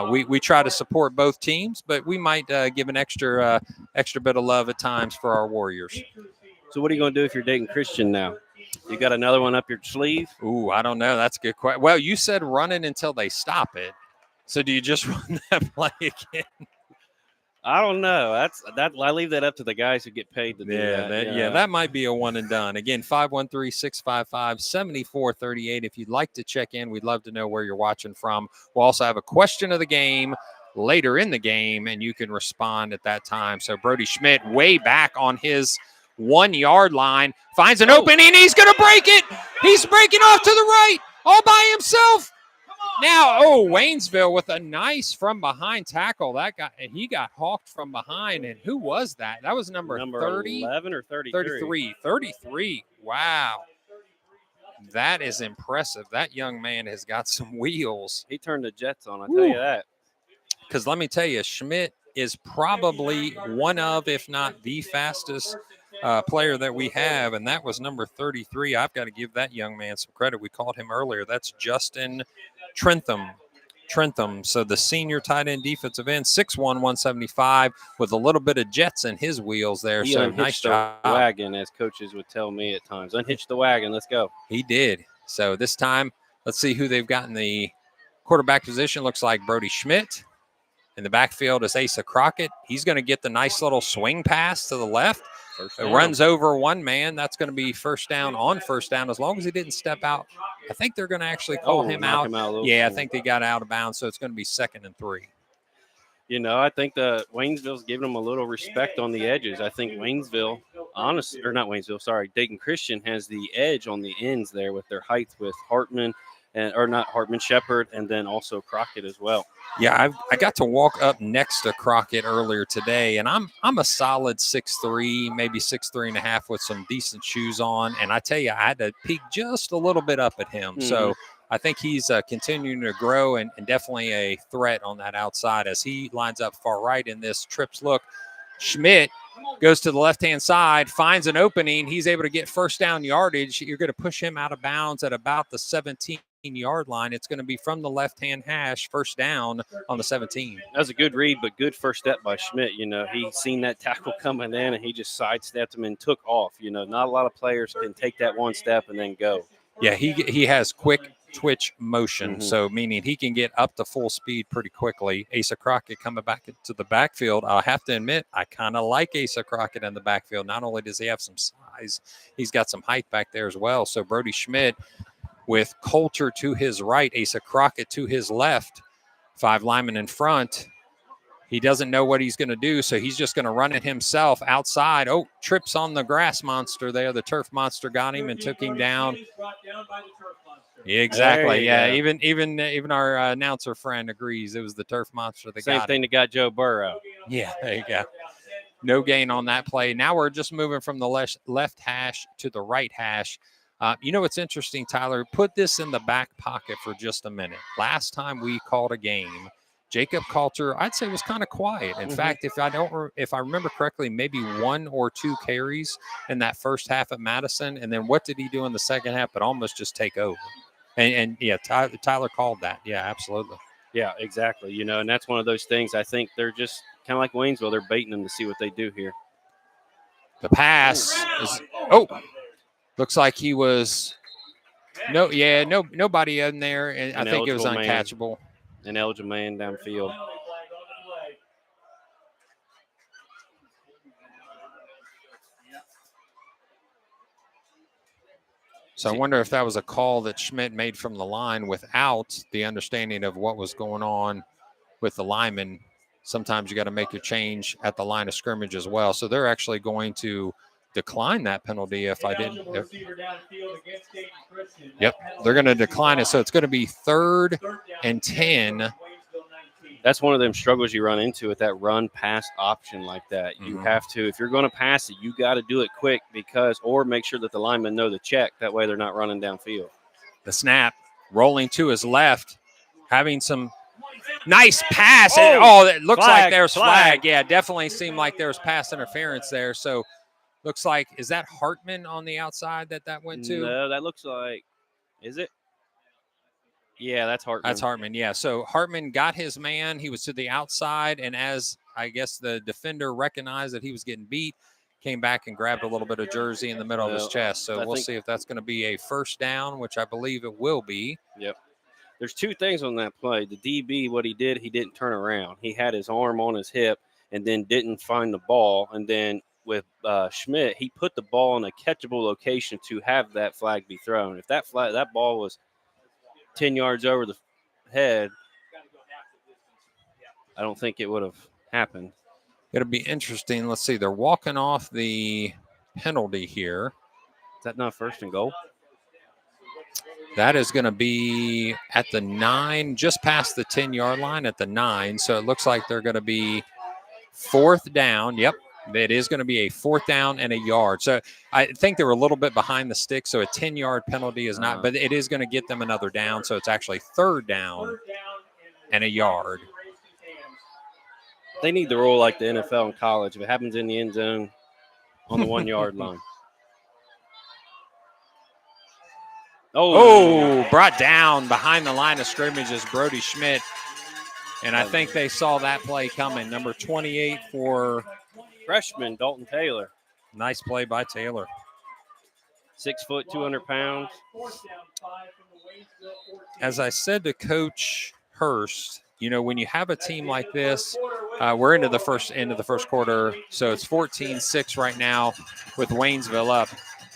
we try to support both teams, but we might give an extra bit of love at times for our Warriors. So what are you going to do if you're Dayton Christian now? You got another one up your sleeve? Ooh, I don't know. That's a good question. Well, you said running until they stop it. So do you just run that play again? I don't know. I leave that up to the guys who get paid to do that. That might be a one and done. Again, 513-655-7438. If you'd like to check in, we'd love to know where you're watching from. We'll also have a question of the game later in the game, and you can respond at that time. So Brody Schmidt way back on his 1 yard line, finds an opening. He's going to break it. He's breaking off to the right all by himself. Now, Waynesville with a nice from behind tackle. He got hawked from behind. And who was that? That was number 30, 11 or 33. 33. Wow. That is impressive. That young man has got some wheels. He turned the Jets on, I'll tell you that. Because let me tell you, Schmidt is probably one of, if not the fastest player that we have, and that was number 33. I've got to give that young man some credit. We called him earlier. That's Justin Trentham. So the senior tight end defensive end, 6'1", 175, with a little bit of jets in his wheels there. He so nice job. The wagon, as coaches would tell me at times. Unhitch the wagon. Let's go. He did. So this time, let's see who they've got in the quarterback position. Looks like Brody Schmidt. In the backfield is Asa Crockett. He's going to get the nice little swing pass to the left. It runs over one man. That's going to be first down on first down as long as he didn't step out. I think they're going to actually call him out. I think they got out of bounds, so it's going to be 2nd and 3. I think the Waynesville's giving them a little respect on the edges. I think Dayton Christian has the edge on the ends there with their height with Hartman. Shepard, and then also Crockett as well. Yeah, I got to walk up next to Crockett earlier today, and I'm a solid 6'3", maybe 6'3.5" with some decent shoes on. And I tell you, I had to peek just a little bit up at him. So I think he's continuing to grow and definitely a threat on that outside as he lines up far right in this trips look. Schmidt goes to the left-hand side, finds an opening. He's able to get first down yardage. You're going to push him out of bounds at about the 17-yard line. It's going to be from the left-hand hash, first down on the 17. That was a good read, but good first step by Schmidt. He seen that tackle coming in, and he just sidestepped him and took off. Not a lot of players can take that one step and then go. Yeah, he has quick twitch motion, so meaning he can get up to full speed pretty quickly. Asa Crockett coming back into the backfield. I'll have to admit, I kind of like Asa Crockett in the backfield. Not only does he have some size, he's got some height back there as well. So Brody Schmidt with Coulter to his right, Asa Crockett to his left, 5 linemen in front. He doesn't know what he's going to do, so he's just going to run it himself outside. Trips on the grass monster there. The turf monster got him and took him down. Yeah, exactly. Yeah, even our announcer friend agrees it was the turf monster that got him. Same thing that got Joe Burrow. Yeah, there you go. No gain on that play. Now we're just moving from the left hash to the right hash. What's interesting, Tyler? Put this in the back pocket for just a minute. Last time we called a game, Jacob Coulter, I'd say, was kind of quiet. In fact, if I remember correctly, maybe 1 or 2 carries in that first half at Madison. And then what did he do in the second half? But almost just take over. And yeah, Tyler called that. Yeah, absolutely. Yeah, exactly. And that's one of those things. I think they're just kind of like Waynesville. They're baiting them to see what they do here. The pass is looks like he was nobody in there, and I think it was uncatchable. An eligible man downfield. So I wonder if that was a call that Schmidt made from the line without the understanding of what was going on with the lineman. Sometimes you got to make your change at the line of scrimmage as well. So they're actually going to decline that penalty if I didn't. Yep, they're going to decline it. So it's going to be 3rd and 10. That's one of them struggles you run into with that run pass option like that. You have to, if you're going to pass it, you got to do it quick or make sure that the linemen know the check. That way they're not running downfield. The snap rolling to his left, having some nice pass. It looks like there's flag. Yeah, definitely seemed like there was pass interference there. So looks like, is that Hartman on the outside that went to? No, that looks like, is it? Yeah, that's Hartman. That's Hartman, yeah. So Hartman got his man. He was to the outside, and as I guess the defender recognized that he was getting beat, came back and grabbed a little bit of jersey in the middle of his chest. So we'll see if that's going to be a first down, which I believe it will be. Yep. There's 2 things on that play. The DB, what he did, he didn't turn around. He had his arm on his hip and then didn't find the ball. And then with Schmidt, he put the ball in a catchable location to have that flag be thrown. If that ball was 10 yards over the head, I don't think it would have happened. It'll be interesting. Let's see. They're walking off the penalty here. Is that not 1st and goal? That is going to be at the 9, just past the 10-yard line at the 9. So it looks like they're going to be 4th down. Yep. It is going to be a 4th down and a yard. So I think they were a little bit behind the stick. So a 10-yard penalty is not, but it is going to get them another down. So it's actually 3rd down and a yard. They need the rule like the NFL and college. If it happens in the end zone on the 1-yard line. Brought down behind the line of scrimmage is Brody Schmidt. And I think they saw that play coming. Number 28 for freshman Dalton Taylor. Nice play by Taylor. 6 foot, 200 pounds. As I said to Coach Hurst, when you have a team like this, we're into the first quarter, so it's 14-6 right now with Waynesville up.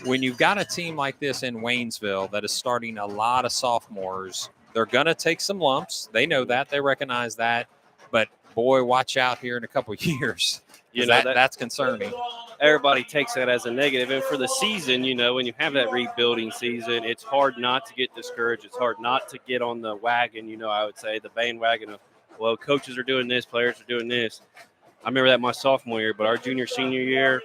When you've got a team like this in Waynesville that is starting a lot of sophomores, they're going to take some lumps. They know that. They recognize that. But, boy, watch out here in a couple of years. That's concerning. Everybody takes that as a negative. And for the season, when you have that rebuilding season, it's hard not to get discouraged. It's hard not to get on the wagon, I would say, the bandwagon of, well, coaches are doing this, players are doing this. I remember that my sophomore year, but our junior, senior year,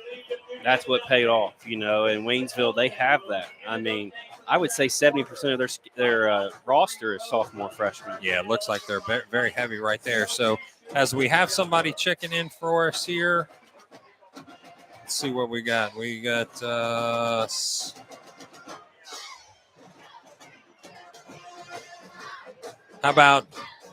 that's what paid off, In Waynesville, they have that. I mean, I would say 70% of their roster is sophomore, freshmen. Yeah, it looks like they're very heavy right there. So as we have somebody checking in for us here, let's see what we got. We got how about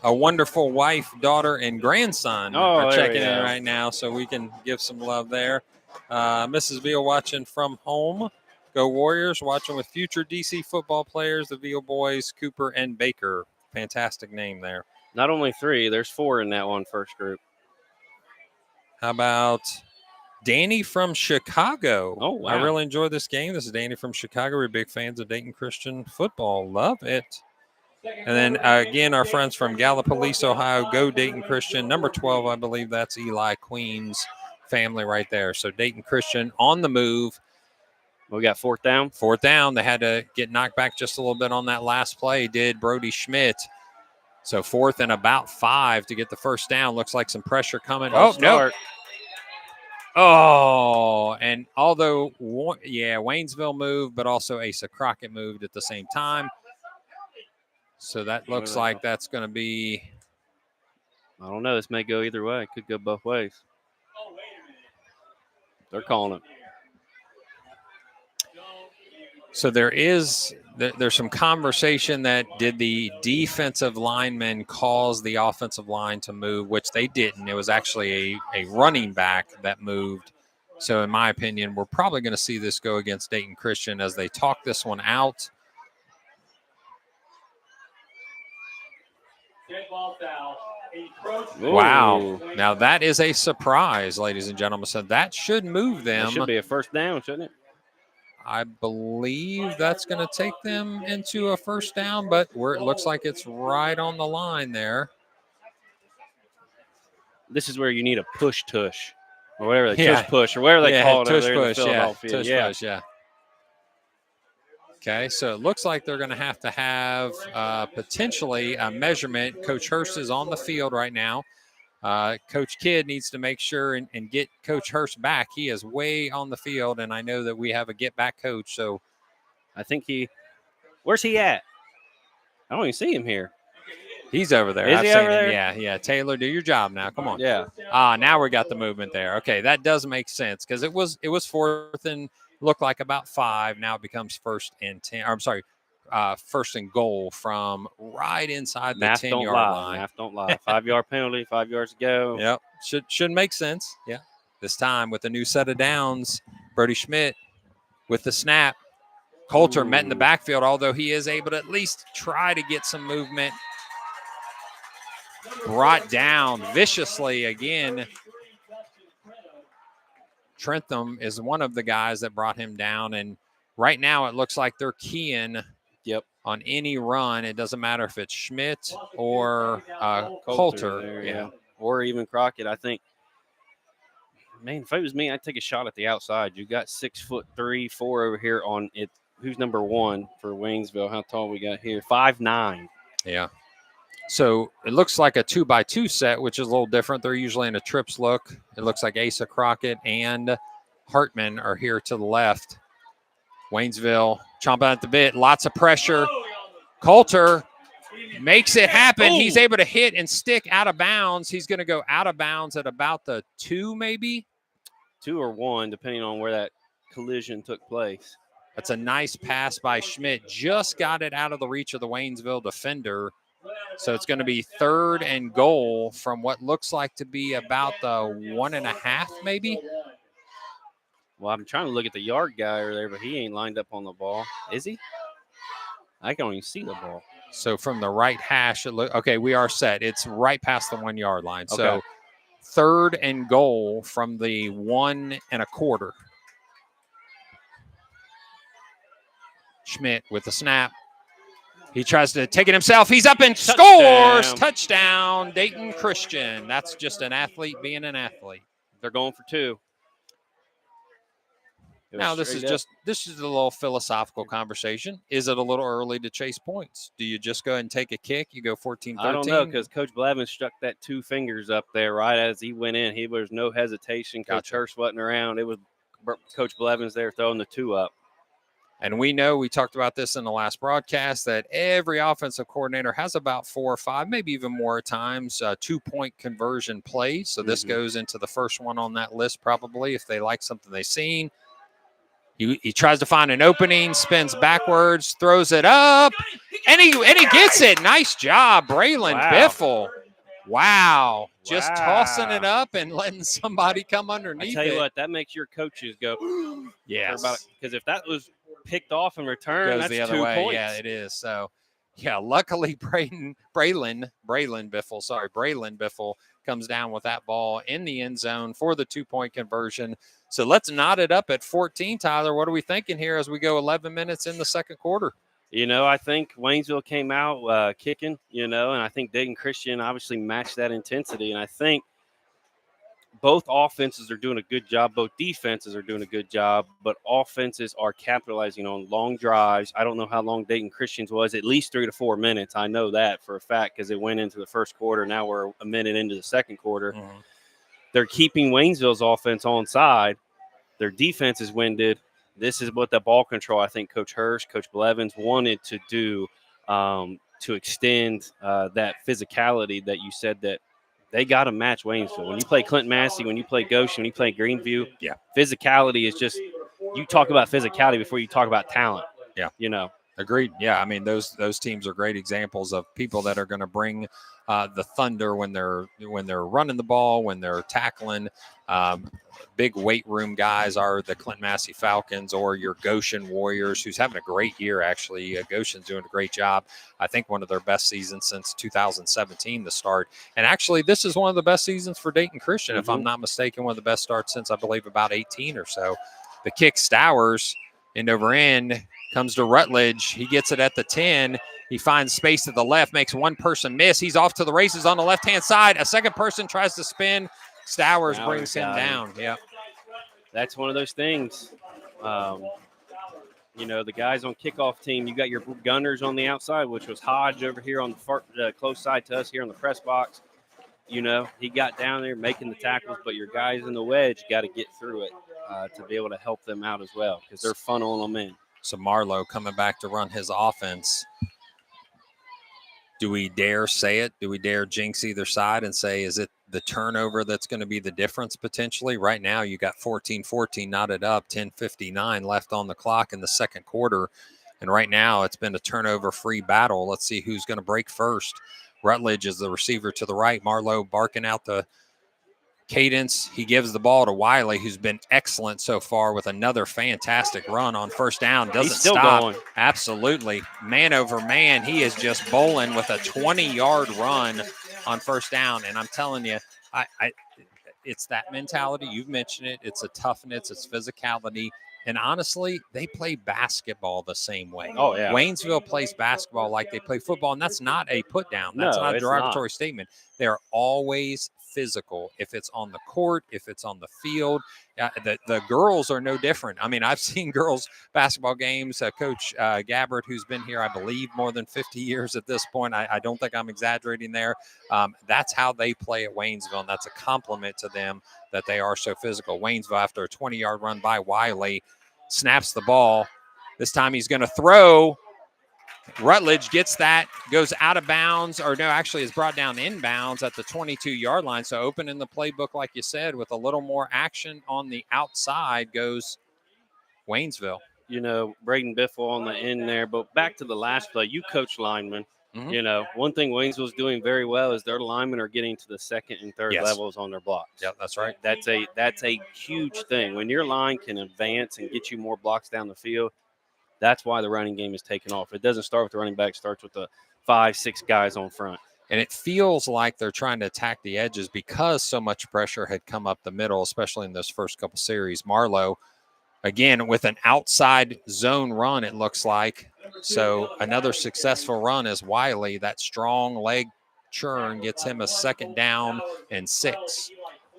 a wonderful wife, daughter, and grandson are checking in right now, so we can give some love there. Mrs. Veal watching from home. Go Warriors, watching with future DC football players, the Veal boys, Cooper and Baker. Fantastic name there. Not only 3, there's 4 in that one first group. How about Danny from Chicago? Oh, wow. I really enjoyed this game. This is Danny from Chicago. We're big fans of Dayton Christian football. Love it. And then, again, our friends from Gallipolis, Ohio, go Dayton Christian. Number 12, I believe that's Eli Queen's family right there. So Dayton Christian on the move. We got 4th down. 4th down. They had to get knocked back just a little bit on that last play, did Brody Schmidt. So 4th and about 5 to get the first down. Looks like some pressure coming. No. Oh, and although, Waynesville moved, but also Asa Crockett moved at the same time. So that looks like that's going to be I don't know. This may go either way. It could go both ways. They're calling it. So there's some conversation that did the defensive linemen cause the offensive line to move, which they didn't. It was actually a running back that moved. So in my opinion, we're probably going to see this go against Dayton Christian as they talk this one out. Wow. Now that is a surprise, ladies and gentlemen. So that should move them. That should be a first down, shouldn't it? I believe that's going to take them into a first down, but where it looks like it's right on the line there. This is where you need a push-tush or whatever, tush push or whatever they call it. Tush push, push, yeah. Okay, so it looks like they're going to have potentially a measurement. Coach Hurst is on the field right now. Coach Kidd needs to make sure and get Coach Hurst back. He is way on the field, and I know that we have a get-back coach. So I think where's he at? I don't even see him here. He's over there. Is he over there? Yeah. Taylor, do your job now. Come on. Yeah. Now we got the movement there. Okay, that does make sense because it was fourth and looked like about 5. Now it becomes first and 10. Or, I'm sorry, first and goal from right inside the 10-yard line. Math don't lie. 5-yard penalty, 5 yards to go. Yep. Should make sense. Yeah. This time with a new set of downs, Brody Schmidt with the snap. Coulter met in the backfield, although he is able to at least try to get some movement. Brought down viciously again. Trentham is one of the guys that brought him down, and right now it looks like they're keying on any run. It doesn't matter if it's Schmidt or Coulter. There, yeah. Or even Crockett. I think, man, if it was me, I'd take a shot at the outside. You got 6'3", 4 over here on it. Who's number 1 for Waynesville? How tall we got here? 5'9". Yeah. So it looks like a 2x2 set, which is a little different. They're usually in a trips look. It looks like Asa Crockett and Hartman are here to the left. Waynesville chomping at the bit. Lots of pressure. Coulter makes it happen. He's able to hit and stick out of bounds. He's going to go out of bounds at about the 2, maybe? 2 or 1, depending on where that collision took place. That's a nice pass by Schmidt. Just got it out of the reach of the Waynesville defender. So it's going to be 3rd and goal from what looks like to be about the 1.5, maybe. Well, I'm trying to look at the yard guy over there, but he ain't lined up on the ball. Is he? I can't even see the ball. So from the right hash, okay, we are set. It's right past the 1 yard line. Okay. So 3rd and goal from the 1.25. Schmidt with the snap. He tries to take it himself. He's up and scores. Touchdown, Dayton Christian. That's just an athlete being an athlete. They're going for 2. Now, this is a little philosophical conversation. Is it a little early to chase points? Do you just go ahead and take a kick? You go 14-13? I don't know, because Coach Blevins struck that 2 fingers up there right as he went in. There was no hesitation. Coach Hurst wasn't around. It was Coach Blevins there throwing the 2 up. And we talked about this in the last broadcast, that every offensive coordinator has about 4 or 5, maybe even more times, 2-point conversion plays. So this goes into the first one on that list probably if they like something they've seen. He tries to find an opening, spins backwards, throws it up, and he gets it. Nice job, Braylon Biffle. Wow. Just tossing it up and letting somebody come underneath it. I tell you what, that makes your coaches go, yes. Because if that was picked off and returned, that's the other 2 way. points. Yeah, it is. So, yeah, luckily Braylon Biffle comes down with that ball in the end zone for the 2-point conversion. So let's knot it up at 14, Tyler. What are we thinking here as we go 11 minutes in the second quarter? I think Waynesville came out kicking, and I think Dayton Christian obviously matched that intensity. And I think both offenses are doing a good job. Both defenses are doing a good job, but offenses are capitalizing on long drives. I don't know how long Dayton Christian's was, at least 3 to 4 minutes. I know that for a fact because it went into the first quarter. Now we're a minute into the second quarter. Mm-hmm. They're keeping Waynesville's offense on side. Their defense is winded. This is what the ball control I think Coach Hurst, Coach Blevins wanted to do to extend that physicality that you said that they got to match Waynesville. When you play Clinton Massey, when you play Goshen, when you play Greenview, Yeah. physicality is just – you talk about physicality before you talk about talent. Yeah. You know. Agreed. Yeah, I mean those teams are great examples of people that are going to bring the thunder when they're running the ball, when they're tackling. Big weight room guys are the Clinton Massey Falcons or your Goshen Warriors, who's having a great year actually. Goshen's doing a great job. I think one of their best seasons since 2017 to start. And actually, this is one of the best seasons for Dayton Christian, if I'm not mistaken. One of the best starts since I believe about 18 or so. The kick Stowers end over end. Comes to Rutledge. He gets it at the 10. He finds space to the left, makes one person miss. He's off to the races on the left-hand side. A second person tries to spin. Stowers brings him down. Yeah. That's one of those things. You know, the guys on kickoff team, you got your gunners on the outside, which was Hodge over here on the far, close side to us here on the press box. You know, he got down there making the tackles, but your guys in the wedge got to get through it to be able to help them out as well because they're funneling them in. So Marlowe coming back to run his offense. Do we dare say it? Do we dare jinx either side and say, is it the turnover that's going to be the difference potentially? Right now, you got 14-14 knotted up, 10:59 left on the clock in the second quarter. And right now, it's been a turnover-free battle. Let's see who's going to break first. Rutledge is the receiver to the right. Marlowe barking out the cadence. He gives the ball to Wiley, who's been excellent so far with another fantastic run on first down. Doesn't He's still stop. going. Absolutely. Man over man. He is just bowling with a 20-yard run on first down. And I'm telling you, it's that mentality. You've mentioned it. It's a toughness. It's physicality. And honestly, they play basketball the same way. Oh, yeah. Waynesville plays basketball like they play football, and that's not a put down. That's No, not a it's derogatory not. statement. They are always physical. If it's on the court, if it's on the field, the girls are no different. I mean, I've seen girls basketball games. Coach Gabbard, who's been here, I believe, more than 50 years at this point. I don't think I'm exaggerating there. That's how they play at Waynesville, and that's a compliment to them that they are so physical. Waynesville, after a 20-yard run by Wiley, snaps the ball. This time he's going to throw. Rutledge gets that, goes out of bounds, or no, actually is brought down inbounds at the 22-yard line. So open in the playbook, like you said, with a little more action on the outside goes Waynesville. You know, Braden Biffle on the end there. But back to the last play, you coach linemen. Mm-hmm. You know, one thing Waynesville's doing very well is their linemen are getting to the second and third levels on their blocks. Yep, that's right. That's a huge thing. When your line can advance and get you more blocks down the field, that's why the running game is taking off. It doesn't start with the running back. It starts with the 5-6 guys on front. And it feels like they're trying to attack the edges because so much pressure had come up the middle, especially in those first couple series. Marlowe, again, with an outside zone run, it looks like. So another successful run is Wiley. That strong leg churn gets him a second down and 6.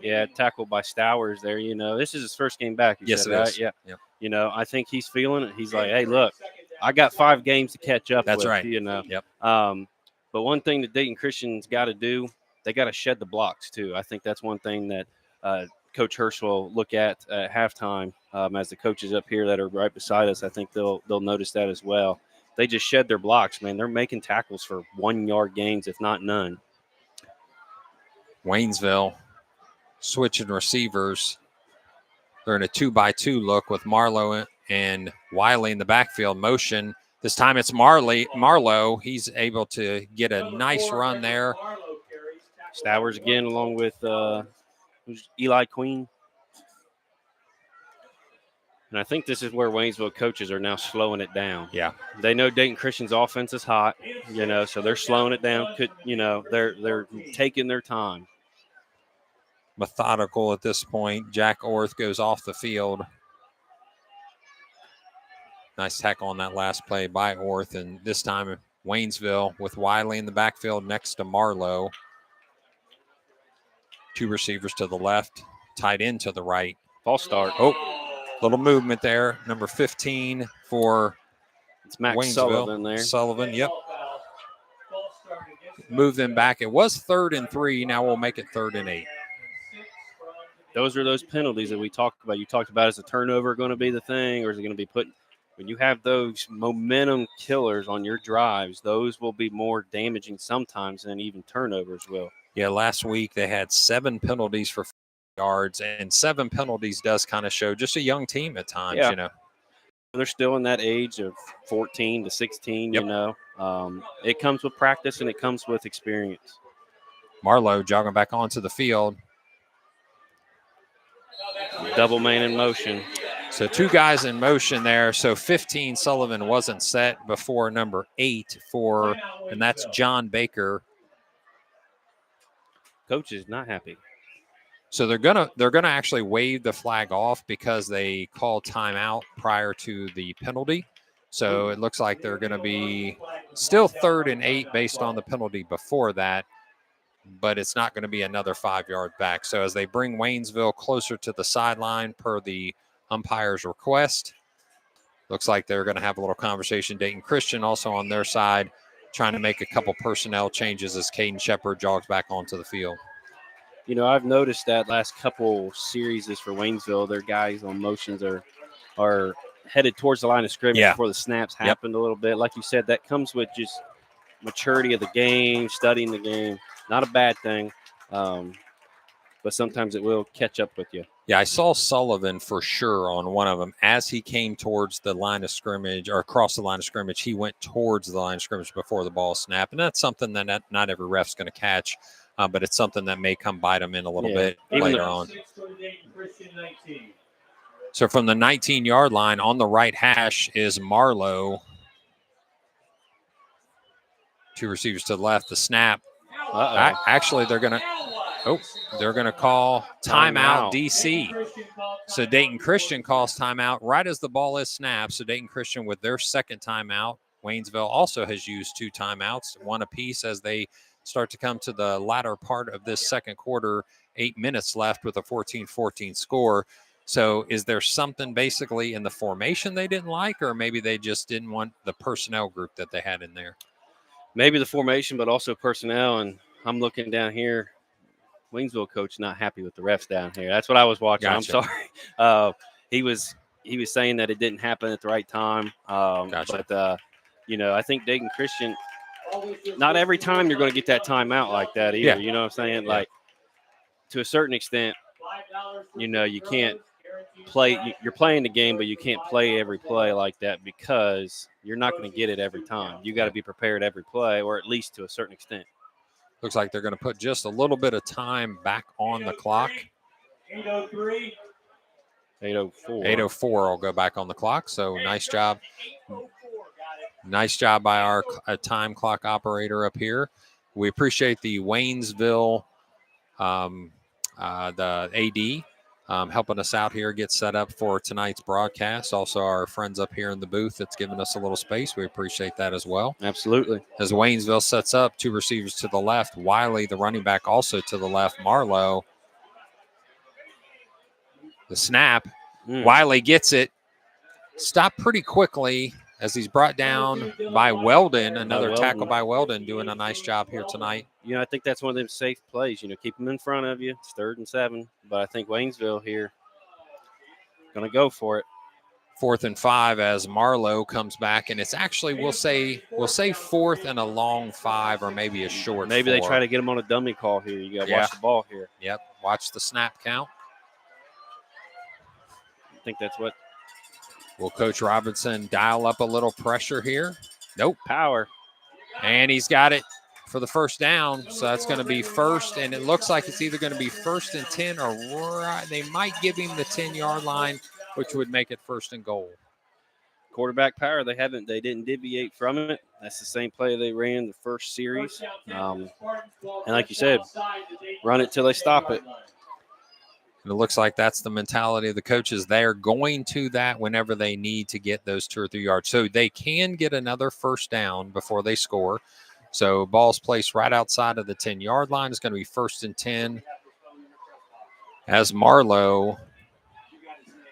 Yeah, tackled by Stowers there. You know, this is his first game back. Yes, it is. Yeah. Yep. You know, I think he's feeling it. He's like, hey, look, I got 5 games to catch up with. That's right. You know. Yep. But one thing that Dayton Christian's got to do, they got to shed the blocks too. I think that's one thing that Coach Hirsch will look at halftime as the coaches up here that are right beside us. I think they'll notice that as well. They just shed their blocks, man. They're making tackles for 1-yard gains, if not none. Waynesville switching receivers. They're in a 2-by-2 look with Marlowe and Wiley in the backfield motion. This time it's Marlowe. He's able to get a nice run there. Stowers again, along with Eli Queen. And I think this is where Waynesville coaches are now slowing it down. Yeah. They know Dayton Christian's offense is hot, you know, so they're slowing it down. They're taking their time. Methodical at this point. Jack Orth goes off the field. Nice tackle on that last play by Orth. And this time Waynesville with Wiley in the backfield next to Marlowe. 2 receivers to the left, tight end to the right. False start. Oh, little movement there. Number 15 for it's Max Waynesville. Sullivan there. Sullivan, yep. Move them back. It was 3rd and 3. Now we'll make it 3rd and 8. Those are those penalties that we talked about. You talked about, is a turnover going to be the thing, or is it going to be put – when you have those momentum killers on your drives, those will be more damaging sometimes than even turnovers will. Yeah, last week they had 7 penalties for 5 yards, and 7 penalties does kind of show just a young team at times, Yeah. They're still in that age of 14 to 16, Yep. It comes with practice and it comes with experience. Marlowe jogging back onto the field. Double man in motion. So 2 guys in motion there. So 15, Sullivan wasn't set before number 8 and that's John Baker. Coach is not happy. So they're gonna actually wave the flag off because they called timeout prior to the penalty. So it looks like they're going to be still 3rd and 8 based on the penalty before that, but it's not going to be another 5-yard back. So as they bring Waynesville closer to the sideline per the umpire's request, looks like they're going to have a little conversation. Dayton Christian also on their side trying to make a couple personnel changes as Caden Shepard jogs back onto the field. I've noticed that last couple series for Waynesville, their guys on motions are headed towards the line of scrimmage before the snaps happened a little bit. Like you said, that comes with just maturity of the game, studying the game. Not a bad thing, but sometimes it will catch up with you. Yeah, I saw Sullivan for sure on one of them. As he came towards the line of scrimmage or across the line of scrimmage, he went towards the line of scrimmage before the ball snapped. And that's something that not every ref's going to catch, but it's something that may come bite them in a little bit later on. So from the 19-yard line on the right hash is Marlowe. 2 receivers to the left. The snap. Actually, they're going to call timeout DC. So Dayton Christian calls timeout right as the ball is snapped. So Dayton Christian with their second timeout. Waynesville also has used 2 timeouts, 1 apiece as they start to come to the latter part of this second quarter. 8 minutes left with a 14-14 score. So is there something basically in the formation they didn't like, or maybe they just didn't want the personnel group that they had in there? Maybe the formation, but also personnel. And I'm looking down here. Waynesville coach not happy with the refs down here. That's what I was watching. Gotcha. I'm sorry. He was saying that it didn't happen at the right time. Gotcha. But I think Dayton Christian, not every time you're going to get that timeout like that either. Yeah. You know what I'm saying? Yeah. Like, to a certain extent, you can't play. You're playing the game, but you can't play every play like that because you're not going to get it every time. You got to be prepared every play, or at least to a certain extent. Looks like they're going to put just a little bit of time back on the clock. 8:03. 8:04. 8:04 will go back on the clock. So nice job. Nice job by our time clock operator up here. We appreciate the Waynesville, the AD, helping us out here, get set up for tonight's broadcast. Also, our friends up here in the booth that's giving us a little space. We appreciate that as well. Absolutely. As Waynesville sets up, 2 receivers to the left. Wiley, the running back, also to the left. Marlowe. The snap. Wiley gets it. Stopped pretty quickly as he's brought down by Weldon. Another tackle by Weldon, doing a nice job here tonight. I think that's one of them safe plays. Keep them in front of you. It's 3rd and 7. But I think Waynesville here going to go for it. 4th and 5 as Marlowe comes back, and it's actually we'll say 4th and a long 5 or maybe a short. Maybe 4. they try to get him on a dummy call here. You got to watch the ball here. Yep, watch the snap count. I think that's what. Will Coach Robinson dial up a little pressure here? Nope. Power. And he's got it for the first down. So that's going to be first, and it looks like it's either going to be 1st and 10 or they might give him the 10-yard line, which would make it 1st and goal. Quarterback power. They didn't deviate from it. That's the same play they ran the first series. And like you said, run it till they stop it. And it looks like that's the mentality of the coaches. They're going to that whenever they need to get those 2 or 3 yards. So they can get another first down before they score. So ball's placed right outside of the 10-yard line. It's going to be 1st and 10 as Marlowe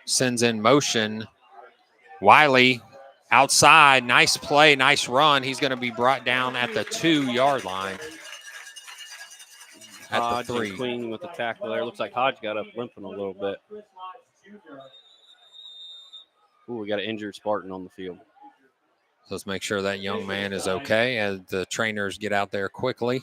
sends in motion. Wiley outside. Nice play, nice run. He's going to be brought down at the 2-yard line. At Hodge the 3. and Queen with the tackle there. Looks like Hodge got up limping a little bit. Ooh, we got an injured Spartan on the field. Let's make sure that young man is okay as the trainers get out there quickly.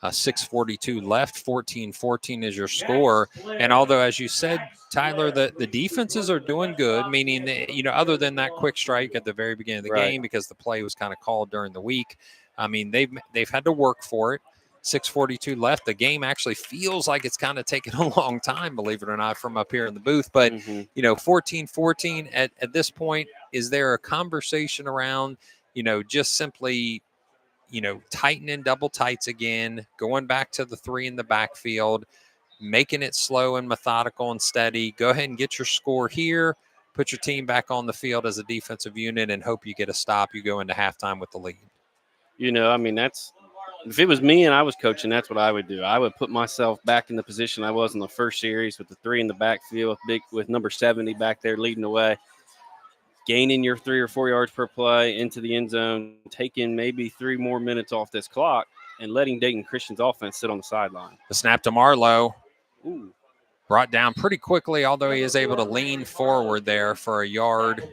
6:42 left, 14-14 is your score. And although, as you said, Tyler, the defenses are doing good, meaning that, other than that quick strike at the very beginning of the game, because the play was kind of called during the week, I mean, they've had to work for it. 6:42 left. The game actually feels like it's kind of taken a long time, believe it or not, from up here in the booth. But, 14-14 at this point, is there a conversation around, just simply – tightening double tights again, going back to the 3 in the backfield, making it slow and methodical and steady. Go ahead and get your score here, put your team back on the field as a defensive unit, and hope you get a stop. You go into halftime with the lead. If it was me and I was coaching, that's what I would do. I would put myself back in the position I was in the first series with the 3 in the backfield, with number 70 back there leading the way. Gaining your 3 or 4 yards per play into the end zone, taking maybe 3 more minutes off this clock, and letting Dayton Christian's offense sit on the sideline. The snap to Marlowe. Ooh. Brought down pretty quickly, although he is able to lean forward there for a yard.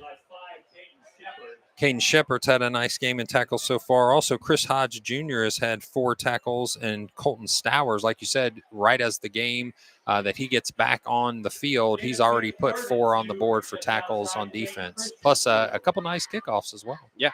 Caden Shepard's had a nice game in tackles so far. Also, Chris Hodge Jr. has had 4 tackles, and Colton Stowers, like you said, right as the game that he gets back on the field, he's already put 4 on the board for tackles on defense, plus a couple nice kickoffs as well. Yeah.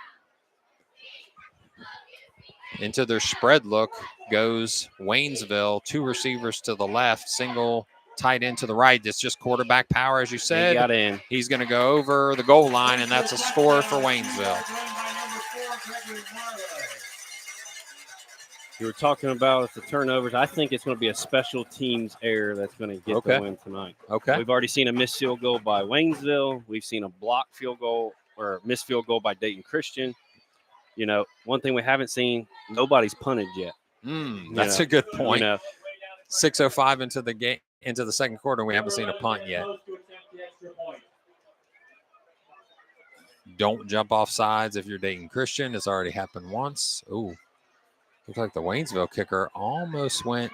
Into their spread look goes Waynesville, 2 receivers to the left, single tight end to the right. It's just quarterback power, as you said. He got in. He's going to go over the goal line, and that's a score for Waynesville. You were talking about the turnovers. I think it's going to be a special teams error that's going to get the win tonight. Okay. We've already seen a missed field goal by Waynesville. We've seen a blocked field goal or missed field goal by Dayton Christian. One thing we haven't seen, nobody's punted yet. That's a good point. 6:05 into the game, into the second quarter, and we haven't seen a punt yet. Don't jump off sides if you're Dayton Christian. It's already happened once. Ooh. Looks like the Waynesville kicker almost went.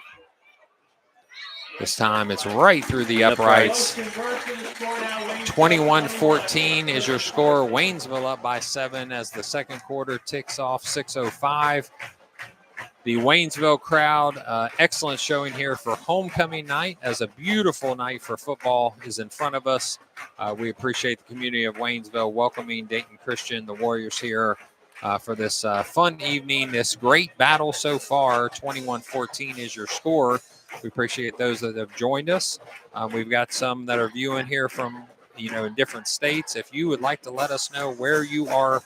This time it's right through the uprights. 21-14 is your score. Waynesville up by 7 as the second quarter ticks off. 6:05. The Waynesville crowd, excellent showing here for homecoming night, as a beautiful night for football is in front of us. We appreciate the community of Waynesville welcoming Dayton Christian, the Warriors, here for this fun evening, this great battle so far. 21-14 is your score. We appreciate those that have joined us. We've got some that are viewing here from, in different states. If you would like to let us know where you are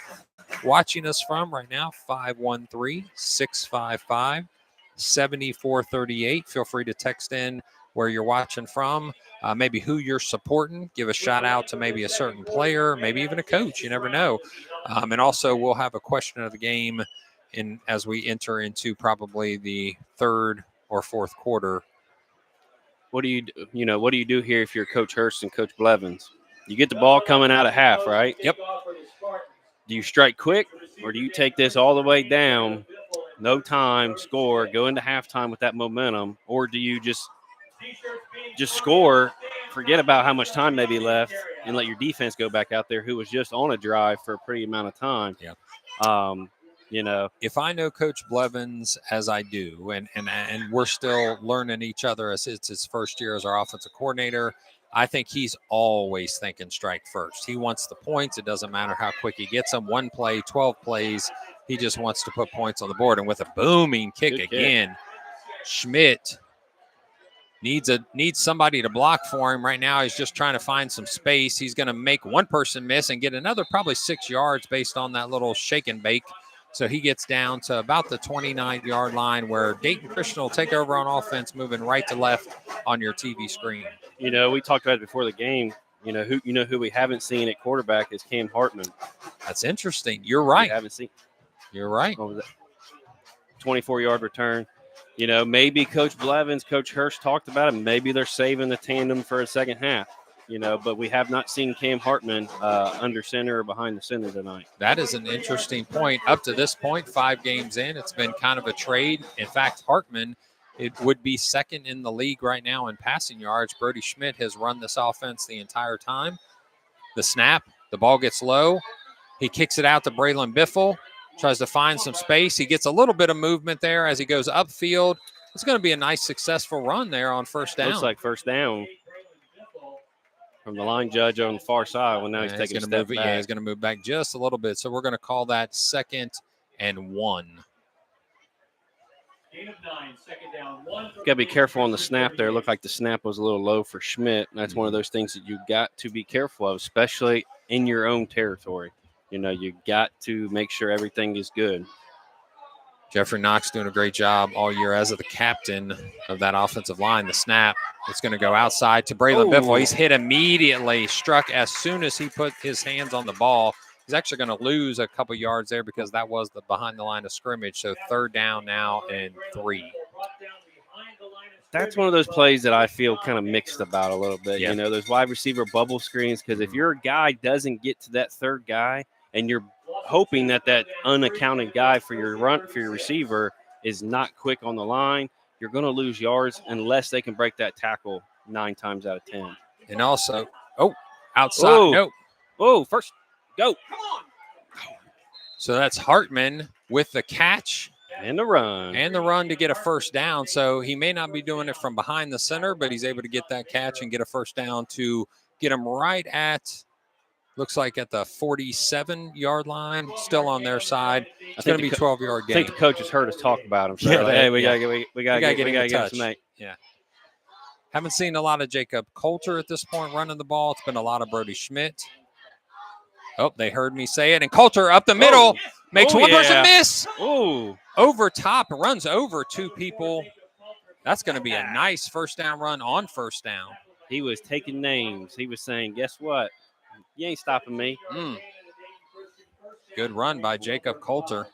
watching us from right now, 513-655-7438. Feel free to text in where you're watching from, maybe who you're supporting. Give a shout out to maybe a certain player, maybe even a coach. You never know. And also, we'll have a question of the game as we enter into probably the third or fourth quarter. What do you do here if you're Coach Hurst and Coach Blevins? You get the ball coming out of half, right? Yep. Do you strike quick, or do you take this all the way down, no time, score, go into halftime with that momentum, or do you just score, forget about how much time may be left, and let your defense go back out there, who was just on a drive for a pretty amount of time? Yeah. If I know Coach Blevins as I do, and we're still learning each other as it's his first year as our offensive coordinator, I think he's always thinking strike first. He wants the points. It doesn't matter how quick he gets them. 1 play, 12 plays. He just wants to put points on the board. And with a booming kick again, Schmidt needs somebody to block for him. Right now, he's just trying to find some space. He's going to make one person miss and get another probably 6 yards based on that little shake and bake. So he gets down to about the 29-yard line, where Dayton Christian will take over on offense, moving right to left on your TV screen. We talked about it before the game. Who we haven't seen at quarterback is Cam Hartman. That's interesting. You're right. We haven't seen. You're right. What was that? 24-yard return. Maybe Coach Blevins, Coach Hurst talked about it. Maybe they're saving the tandem for a second half. But we have not seen Cam Hartman under center or behind the center tonight. That is an interesting point. Up to this point, 5 games in, it's been kind of a trade. In fact, Hartman, it would be second in the league right now in passing yards. Brody Schmidt has run this offense the entire time. The snap, the ball gets low. He kicks it out to Braylon Biffle. Tries to find some space. He gets a little bit of movement there as he goes upfield. It's going to be a nice, successful run there on first down. Looks like first down from the line judge on the far side. Well, now he's taking a step back. Yeah, he's going to move back just a little bit. So we're going to call that 2nd and 1. Got to be careful on the snap there. It looked like the snap was a little low for Schmidt. That's one of those things that you got to be careful of, especially in your own territory. You know, you got to make sure everything is good. Jeffrey Knox doing a great job all year as the captain of that offensive line. The snap, it's going to go outside to Braylon Biffle. He's hit immediately, struck as soon as he put his hands on the ball. He's actually going to lose a couple yards there because that was the behind the line of scrimmage. So 3rd down now and 3. That's one of those plays that I feel kind of mixed about a little bit. Yeah. You know, those wide receiver bubble screens, because if your guy doesn't get to that third guy and you're hoping that unaccounted guy for your receiver is not quick on the line, you're going to lose yards unless they can break that tackle 9 times out of 10. And also, outside. Nope. First, go. So that's Hartman with the catch. And the run. To get a first down. So he may not be doing it from behind the center, but he's able to get that catch and get a first down to get him right at, looks like at the 47-yard line, still on their side. It's going to be a 12-yard game. I think the coaches heard us talk about him. So we got to get him some. Yeah. Haven't seen a lot of Jacob Coulter at this point running the ball. It's been a lot of Brody Schmidt. Oh, they heard me say it. And Coulter up the middle. Makes one person miss. Over top, runs over 2 people. That's going to be a nice first down run on first down. He was taking names. He was saying, guess what? You ain't stopping me. Good run by Jacob Coulter.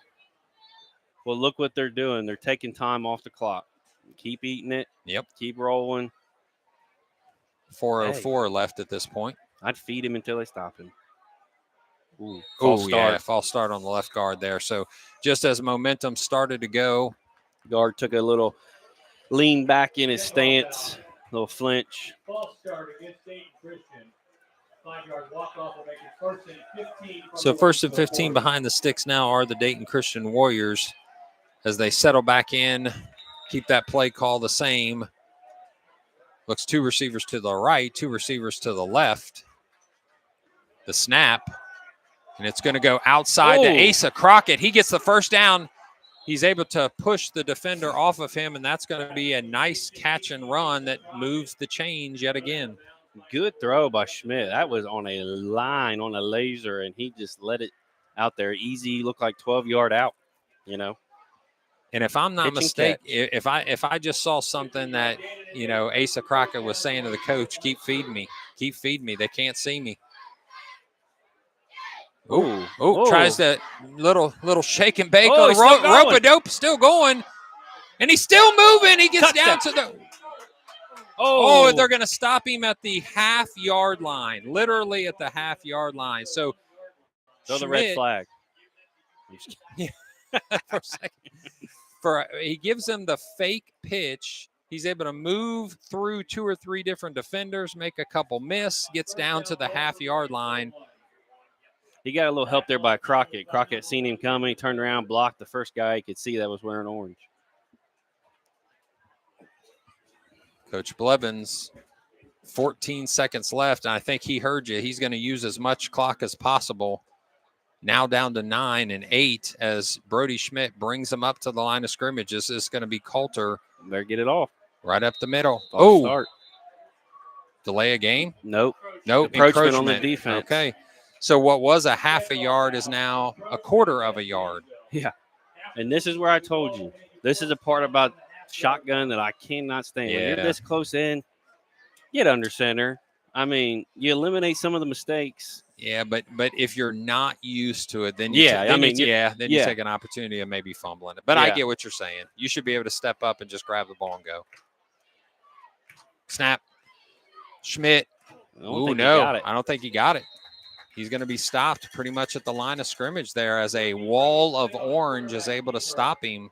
Well, look what they're doing. They're taking time off the clock. Keep eating it. Yep. Keep rolling. 4:04 left at this point. I'd feed him until they stop him. False start on the left guard there. So just as momentum started to go, guard took a little lean back in his stance, a little flinch. False start against Dayton Christian. 5-yard walk-off will make it 1st and 15. So 1st and 15 behind the sticks now are the Dayton Christian Warriors as they settle back in, keep that play call the same. Looks 2 receivers to the right, 2 receivers to the left. The snap. And it's going to go outside to Asa Crockett. He gets the first down. He's able to push the defender off of him, and that's going to be a nice catch and run that moves the chains yet again. Good throw by Schmidt. That was on a line, on a laser, and he just let it out there. Easy, looked like 12-yard out, you know. And if I'm not mistaken, if I just saw something that, you know, Asa Crockett was saying to the coach, keep feeding me. Keep feeding me. They can't see me. Tries to little shake and bake. Rope-a-dope still going. And he's still moving. He gets down to the they're going to stop him at the half-yard line, literally at the half-yard line. So throw the red flag. For a second. He gives him the fake pitch. He's able to move through 2 or 3 different defenders, make a couple miss, gets down to the half-yard line. He got a little help there by Crockett. Crockett seen him coming. He turned around, blocked the first guy he could see that was wearing orange. Coach Blevins, 14 seconds left, and I think he heard you. He's going to use as much clock as possible. Now down to 9 and 8 as Brody Schmidt brings him up to the line of scrimmage. This is going to be Coulter. Better get it off. Right up the middle. Start. Delay a game? Nope. Encroachment on the defense. Okay. So what was a half a yard is now a 1/4 of a yard. Yeah. And this is where I told you. This is a part about shotgun that I cannot stand. Yeah. When you're this close in, get under center. I mean, you eliminate some of the mistakes. Yeah, but if you're not used to it, then you take an opportunity of maybe fumbling it. But I get what you're saying. You should be able to step up and just grab the ball and go. Snap. Schmidt. I don't think he got it. He's going to be stopped pretty much at the line of scrimmage there as a wall of orange is able to stop him.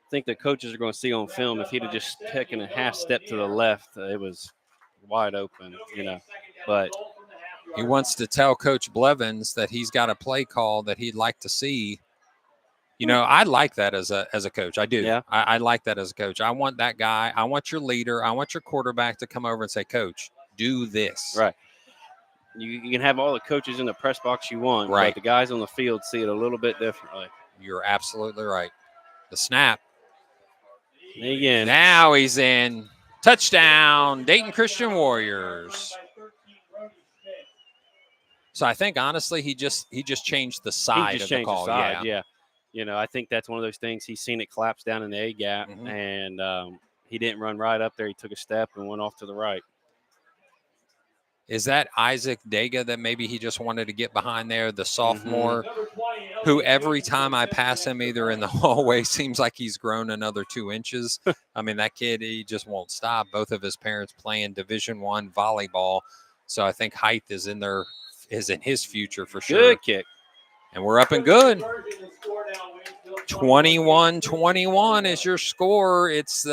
I think the coaches are going to see on film if he'd have just taken a half step to the left, it was wide open, you know. But he wants to tell Coach Blevins that he's got a play call that he'd like to see. You know, I like that as a coach. I do. Yeah. I like that as a coach. I want that guy. I want your leader. I want your quarterback to come over and say, Coach, do this. Right. You can have all the coaches in the press box you want, Right. but the guys on the field see it a little bit differently. You're absolutely right. The snap. And again, Now he's in. Touchdown, Dayton Christian Warriors. So I think honestly he just changed the side of the call. Yeah. You know, I think that's one of those things. He's seen it collapse down in the A gap, and he didn't run right up there. He took a step and went off to the right. Is that Isaac Dega that maybe he just wanted to get behind there, the sophomore, who every time I pass him either in the hallway seems like he's grown another 2 inches. I mean, that kid, he just won't stop. Both of his parents playing Division I volleyball. So I think height is in his future for sure. Good kick. And we're up and good. 21-21 is your score. It's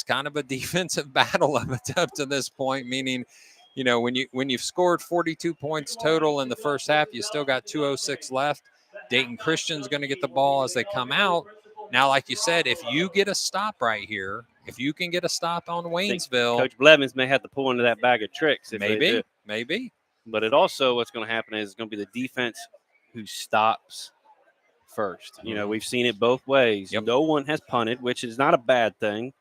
kind of a defensive battle up to this point, meaning, you know, when you've scored 42 points total in the first half, you still got 2:06 left. Dayton Christian's going to get the ball as they come out. Now, like you said, if you get a stop right here, if you can get a stop on Waynesville, Coach Blevins may have to pull into that bag of tricks. Maybe. But it also, what's going to happen is it's going to be the defense who stops first. You know, we've seen it both ways. Yep. No one has punted, which is not a bad thing,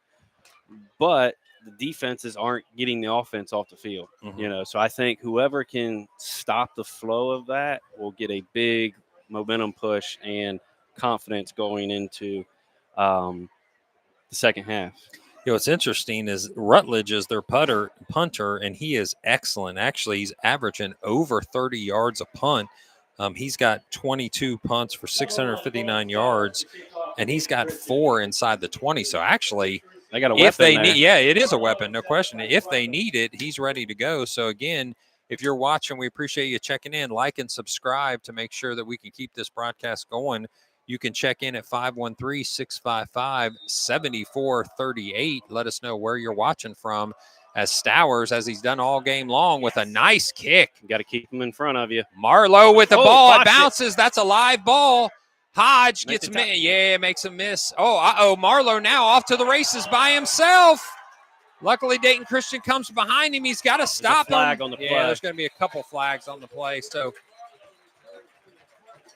but the defenses aren't getting the offense off the field. You know, so I think whoever can stop the flow of that will get a big momentum push and confidence going into the second half. You know, what's interesting is Rutledge is their punter, and he is excellent. Actually, he's averaging over 30 yards a punt. He's got 22 punts for 659 yards, and he's got 4 inside the 20. So actually, they got a weapon. If they need, it is a weapon, no question. If they need it, he's ready to go. So again, if you're watching, we appreciate you checking in. Like and subscribe to make sure that we can keep this broadcast going. You can check in at 513-655-7438. Let us know where you're watching from. As Stowers, as he's done all game long, with a nice kick. You got to keep him in front of you. Marlowe with the ball. It bounces. That's a live ball. Hodge makes a miss. Marlowe now off to the races by himself. Luckily, Dayton Christian comes behind him. He's got to stop him. On the play. There's going to be a couple flags on the play. So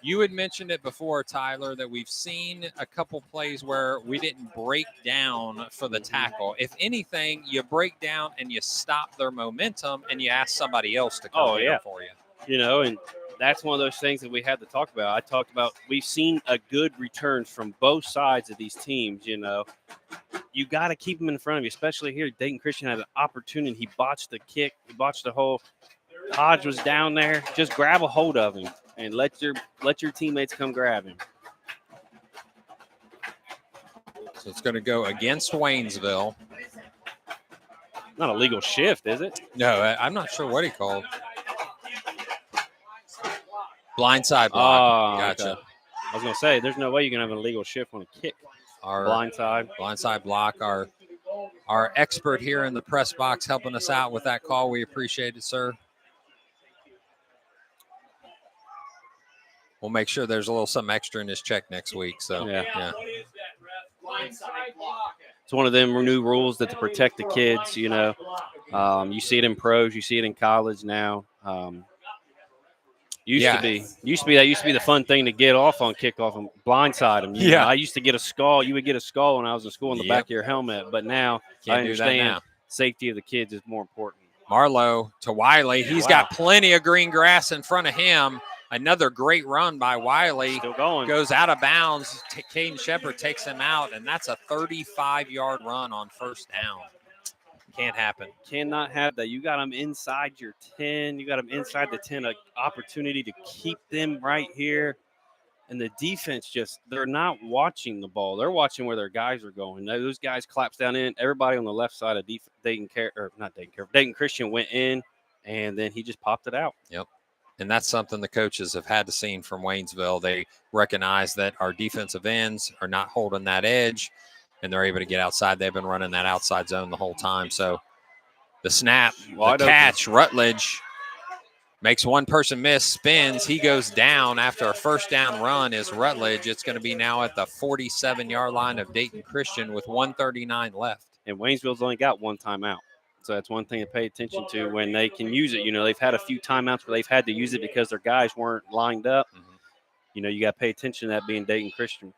you had mentioned it before, Tyler, that we've seen a couple plays where we didn't break down for the tackle. If anything, you break down and you stop their momentum and you ask somebody else to come in for you. You know, and that's one of those things that we had to talk about. I talked about we've seen a good returns from both sides of these teams, you know. You got to keep them in front of you, especially here. Dayton Christian had an opportunity. He botched the kick. He botched the hole. Hodge was down there. Just grab a hold of him and let your teammates come grab him. So it's going to go against Waynesville. Not a legal shift, is it? No, I'm not sure what he called. Blindside block. Gotcha. Okay. I was going to say, there's no way you can have an illegal shift on a kick. Blindside block. Our expert here in the press box helping us out with that call. We appreciate it, sir. We'll make sure there's a little something extra in this check next week. So, yeah. It's one of them new rules that to protect the kids, you know. You see it in pros. You see it in college now. Used to be the fun thing to get off on kickoff and blindside them. You know, I used to get a skull. You would get a skull when I was in school in the back of your helmet. But now I understand safety of the kids is more important. Marlowe to Wiley. He's got plenty of green grass in front of him. Another great run by Wiley. Still going. Goes out of bounds. Caden Shepard takes him out, and that's a 35-yard run on first down. Can't happen. Cannot have that. You got them inside your 10. You got them inside the 10. An opportunity to keep them right here. And the defense they're not watching the ball. They're watching where their guys are going. Those guys collapse down in. Everybody on the left side of Dayton Christian went in, and then he just popped it out. Yep. And that's something the coaches have had to see from Waynesville. They recognize that our defensive ends are not holding that edge, and they're able to get outside. They've been running that outside zone the whole time. So the snap, the catch, Rutledge Makes one person miss, spins. He goes down after a first down run is Rutledge. It's going to be now at the 47-yard line of Dayton Christian with 1:39 left. And Waynesville's only got one timeout. So that's one thing to pay attention to when they can use it. You know, they've had a few timeouts where they've had to use it because their guys weren't lined up. Mm-hmm. You know, you got to pay attention to that being Dayton Christian.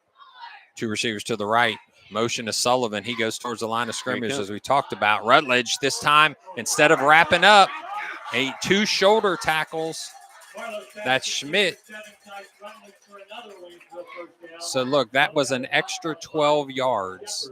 Two receivers to the right. Motion to Sullivan. He goes towards the line of scrimmage as we talked about. Rutledge this time, instead of wrapping up, two shoulder tackles. That's Schmidt. So, look, that was an extra 12 yards.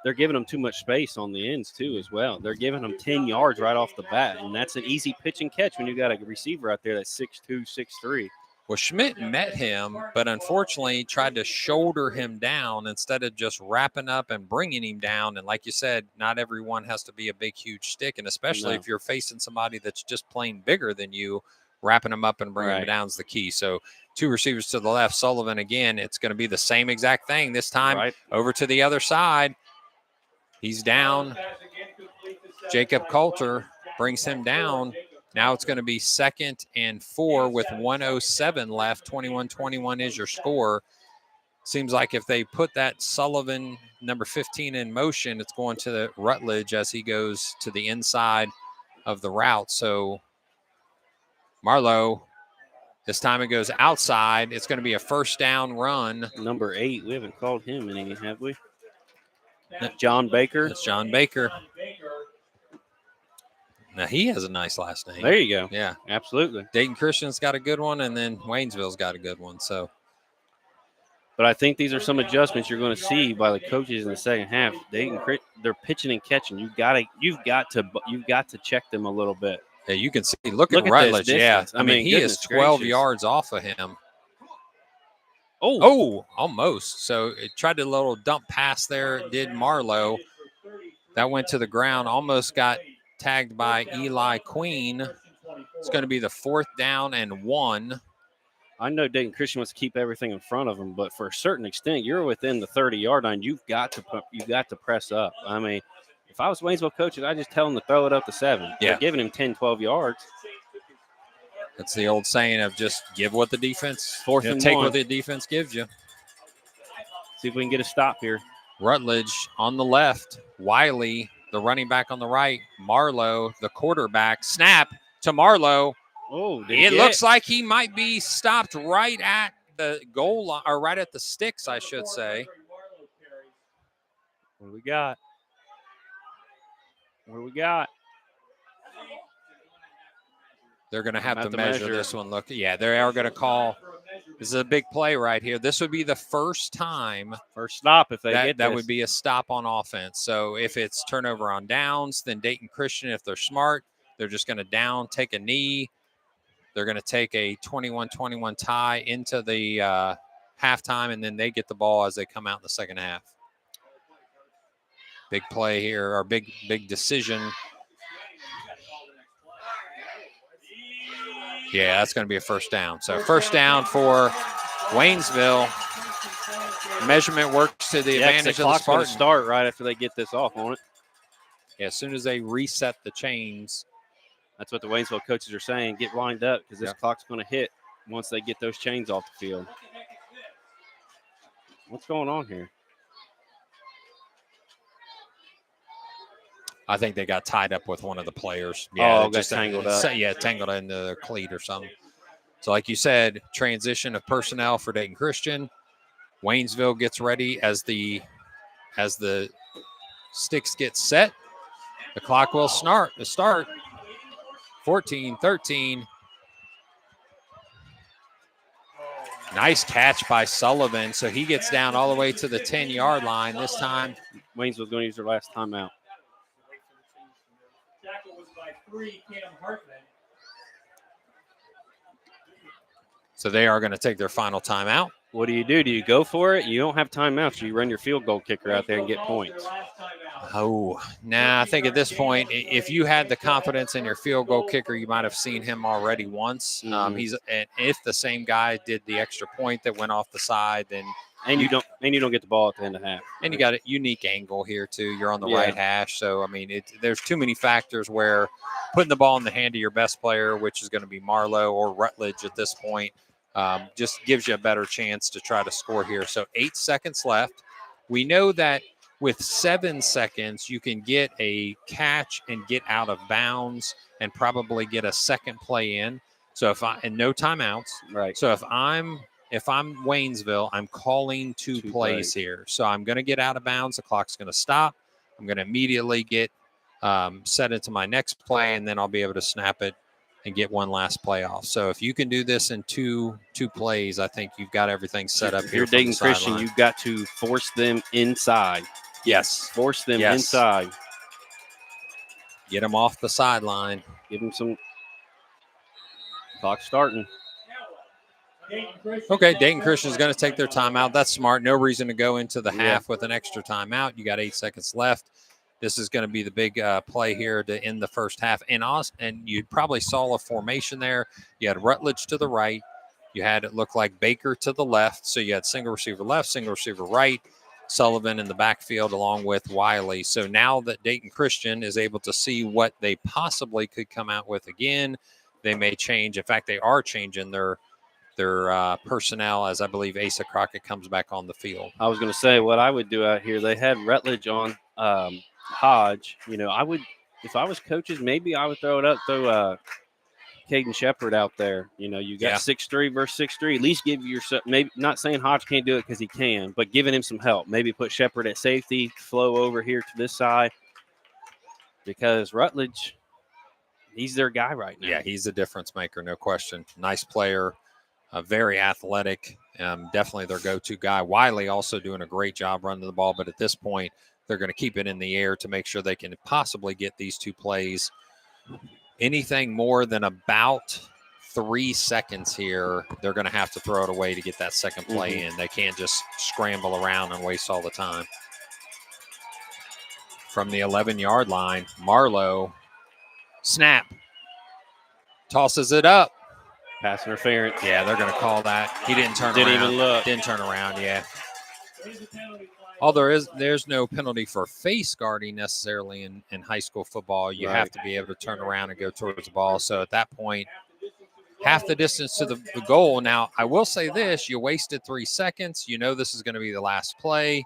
They're giving them too much space on the ends, too, as well. They're giving them 10 yards right off the bat, and that's an easy pitch and catch when you got a receiver out there that's 6'2", 6'3". Well, Schmidt met him, but unfortunately tried to shoulder him down instead of just wrapping up and bringing him down. And like you said, not everyone has to be a big, huge stick, and especially if you're facing somebody that's just plain bigger than you, wrapping them up and bringing them down is the key. So two receivers to the left. Sullivan, again, it's going to be the same exact thing this time. Over to the other side. He's down. Jacob Coulter brings him down. Now it's going to be 2nd and 4 with 1:07 left. 21-21 is your score. Seems like if they put that Sullivan, number 15, in motion, it's going to the Rutledge as he goes to the inside of the route. So Marlowe, this time it goes outside. It's going to be a first down run. Number 8, we haven't called him any, have we? John Baker. That's John Baker. Now, he has a nice last name. There you go. Yeah. Absolutely. Dayton Christian's got a good one, and then Waynesville's got a good one. So, but I think these are some adjustments you're going to see by the coaches in the second half. They're pitching and catching. You've got to check them a little bit. Yeah, you can see. Look at Rutledge. Yeah. I mean, he is 12 yards off of him. Oh, almost. So it tried a little dump pass there. Did Marlowe. That went to the ground. Almost got tagged by Eli Queen. It's going to be the 4th down and 1. I know Dayton Christian wants to keep everything in front of them, but for a certain extent, you're within the 30-yard line. You've got to press up. I mean, if I was Waynesville coaches, I'd just tell them to throw it up to 7. Yeah. They're giving him 10, 12 yards. That's the old saying of just give what the defense, take what the defense gives you. See if we can get a stop here. Rutledge on the left. Wiley, the running back on the right. Marlowe, the quarterback. Snap to Marlowe. Oh, it looks like he might be stopped right at the goal line, or right at the sticks, I should say. What do we got? They're going to have to measure this one. Look, yeah, they are going to call. This is a big play right here. This would be the first time. First stop if they get this. That would be a stop on offense. So if it's turnover on downs, then Dayton Christian, if they're smart, they're just going to take a knee. They're going to take a 21-21 tie into the halftime, and then they get the ball as they come out in the second half. Big play here, or big decision. Yeah, that's going to be a first down. So first down for Waynesville. Measurement works to the advantage of the Spartans. Going to start right after they get this off on it. Yeah, as soon as they reset the chains. That's what the Waynesville coaches are saying. Get lined up because this clock's going to hit once they get those chains off the field. What's going on here? I think they got tied up with one of the players. Yeah, got tangled up. Yeah, tangled into the cleat or something. So like you said, transition of personnel for Dayton Christian. Waynesville gets ready as the sticks get set. The clock will start. 14-13. Nice catch by Sullivan. So he gets down all the way to the 10-yard line. This time, Waynesville's going to use their last timeout. So they are going to take their final timeout. What do? Do you go for it? You don't have timeouts. You run your field goal kicker out there and get points. Oh, nah, I think at this point, if you had the confidence in your field goal kicker, you might have seen him already once. And if the same guy did the extra point that went off the side, then you don't get the ball at the end of half. and you got a unique angle here too. You're on the Yeah. right hash, so I mean, there's too many factors where putting the ball in the hand of your best player, which is going to be Marlowe or Rutledge at this point, just gives you a better chance to try to score here. So 8 seconds left. We know that with 7 seconds, you can get a catch and get out of bounds and probably get a second play in. So and no timeouts. Right. So if I'm Waynesville, I'm calling two plays here. So I'm going to get out of bounds. The clock's going to stop. I'm going to immediately get set into my next play, and then I'll be able to snap it and get one last play off. So if you can do this in two plays, I think you've got everything set up if here. You're Dayton Christian, you've got to force them inside. Yes. Force them inside. Get them off the sideline. Give them some clock starting. Okay, Dayton Christian is going to take their timeout. That's smart. No reason to go into the half with an extra timeout. You got 8 seconds left. This is going to be the big play here to end the first half. And you probably saw a formation there. You had Rutledge to the right. You had it look like Baker to the left. So you had single receiver left, single receiver right, Sullivan in the backfield along with Wiley. So now that Dayton Christian is able to see what they possibly could come out with again, they may change. In fact, they are changing their personnel as I believe Asa Crockett comes back on the field. I was going to say what I would do out here. They had Rutledge on Hodge. I would, if I was coaches, maybe I would throw Caden Shepard out there. You got 6'3" versus 6'3". At least give yourself, maybe not saying Hodge can't do it because he can, but giving him some help. Maybe put Shepard at safety, flow over here to this side because Rutledge, he's their guy right now. Yeah, he's a difference maker, no question. Nice player, very athletic, definitely their go-to guy. Wiley also doing a great job running the ball, but at this point, they're going to keep it in the air to make sure they can possibly get these two plays. Anything more than about 3 seconds here, they're going to have to throw it away to get that second play in. They can't just scramble around and waste all the time. From the 11-yard line, Marlowe, snap, tosses it up. Pass interference. Yeah, they're going to call that. He didn't turn around. Didn't even look. Didn't turn around, yeah. There's no penalty for face guarding necessarily in high school football. You have to be able to turn around and go towards the ball. So at that point, half the distance to the goal. Now, I will say this. You wasted 3 seconds. You know this is going to be the last play.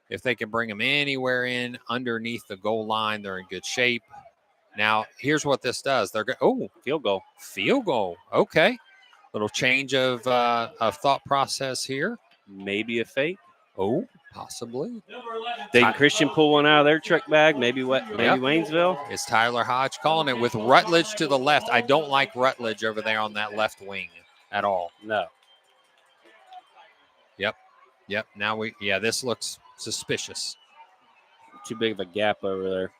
If they can bring them anywhere in underneath the goal line, they're in good shape. Now, here's what this does. They're going, field goal. Field goal. Okay. Little change of thought process here. Maybe a fake. Oh, possibly. Dayton Christian pull one out of their trick bag. Maybe Waynesville. It's Tyler Hodge calling it with Rutledge to the left. I don't like Rutledge over there on that left wing at all. No. Yep. Now this looks suspicious. Too big of a gap over there.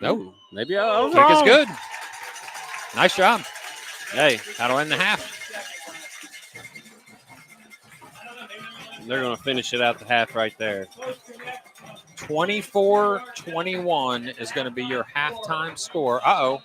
No. Maybe I was wrong. Kick is good. Nice job. Hey. That'll end the half. They're going to finish it out the half right there. 24-21 is going to be your halftime score. Uh-oh.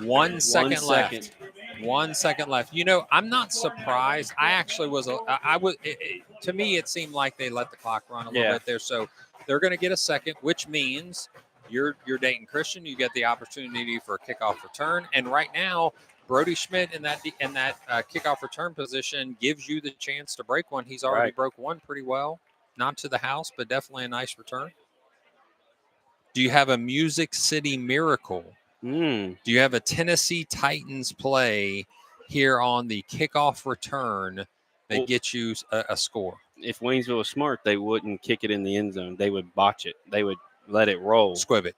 1 second left. 1 second left. I'm not surprised. I actually was. To me, it seemed like they let the clock run a little bit there. So they're going to get a second, which means you're Dayton Christian. You get the opportunity for a kickoff return. And right now, Brody Schmidt in that kickoff return position gives you the chance to break one. He's already broke one pretty well. Not to the house, but definitely a nice return. Do you have a Music City Miracle? Do you have a Tennessee Titans play here on the kickoff return that gets you a score? If Waynesville was smart, they wouldn't kick it in the end zone. They would botch it. They would let it roll. Squib it,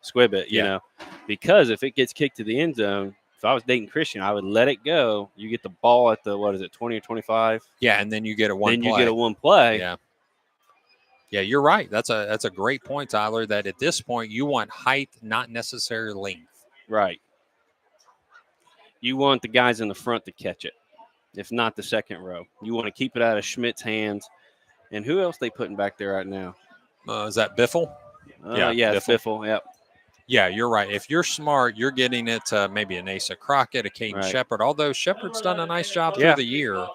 you know. Because if it gets kicked to the end zone, if I was Dayton Christian, I would let it go. You get the ball at the, 20 or 25? Yeah, and then you get a one play. Then you get a one play. Yeah. Yeah, you're right. That's a great point, Tyler, that at this point you want height, not necessarily length. Right. you want the guys in the front to catch it, if not the second row. You want to keep it out of Schmidt's hands. And who else they putting back there right now? Is that Biffle? Yeah, it's Biffle. Yep. Yeah, you're right. If you're smart, you're getting it to maybe an Asa Crockett, a Caden Right. Shepard, although Shepard's done a nice job Yeah. through the year.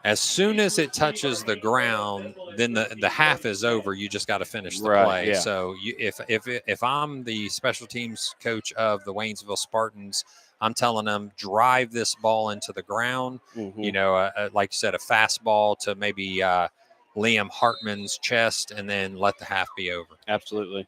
As soon as it touches the ground, then the half is over. You just got to finish the Right, play. yeah. So if I'm the special teams coach of the Waynesville Spartans, I'm telling them drive this ball into the ground. Mhm. You know, like you said, a fastball to maybe Liam Hartman's chest, and then let the half be over. Absolutely.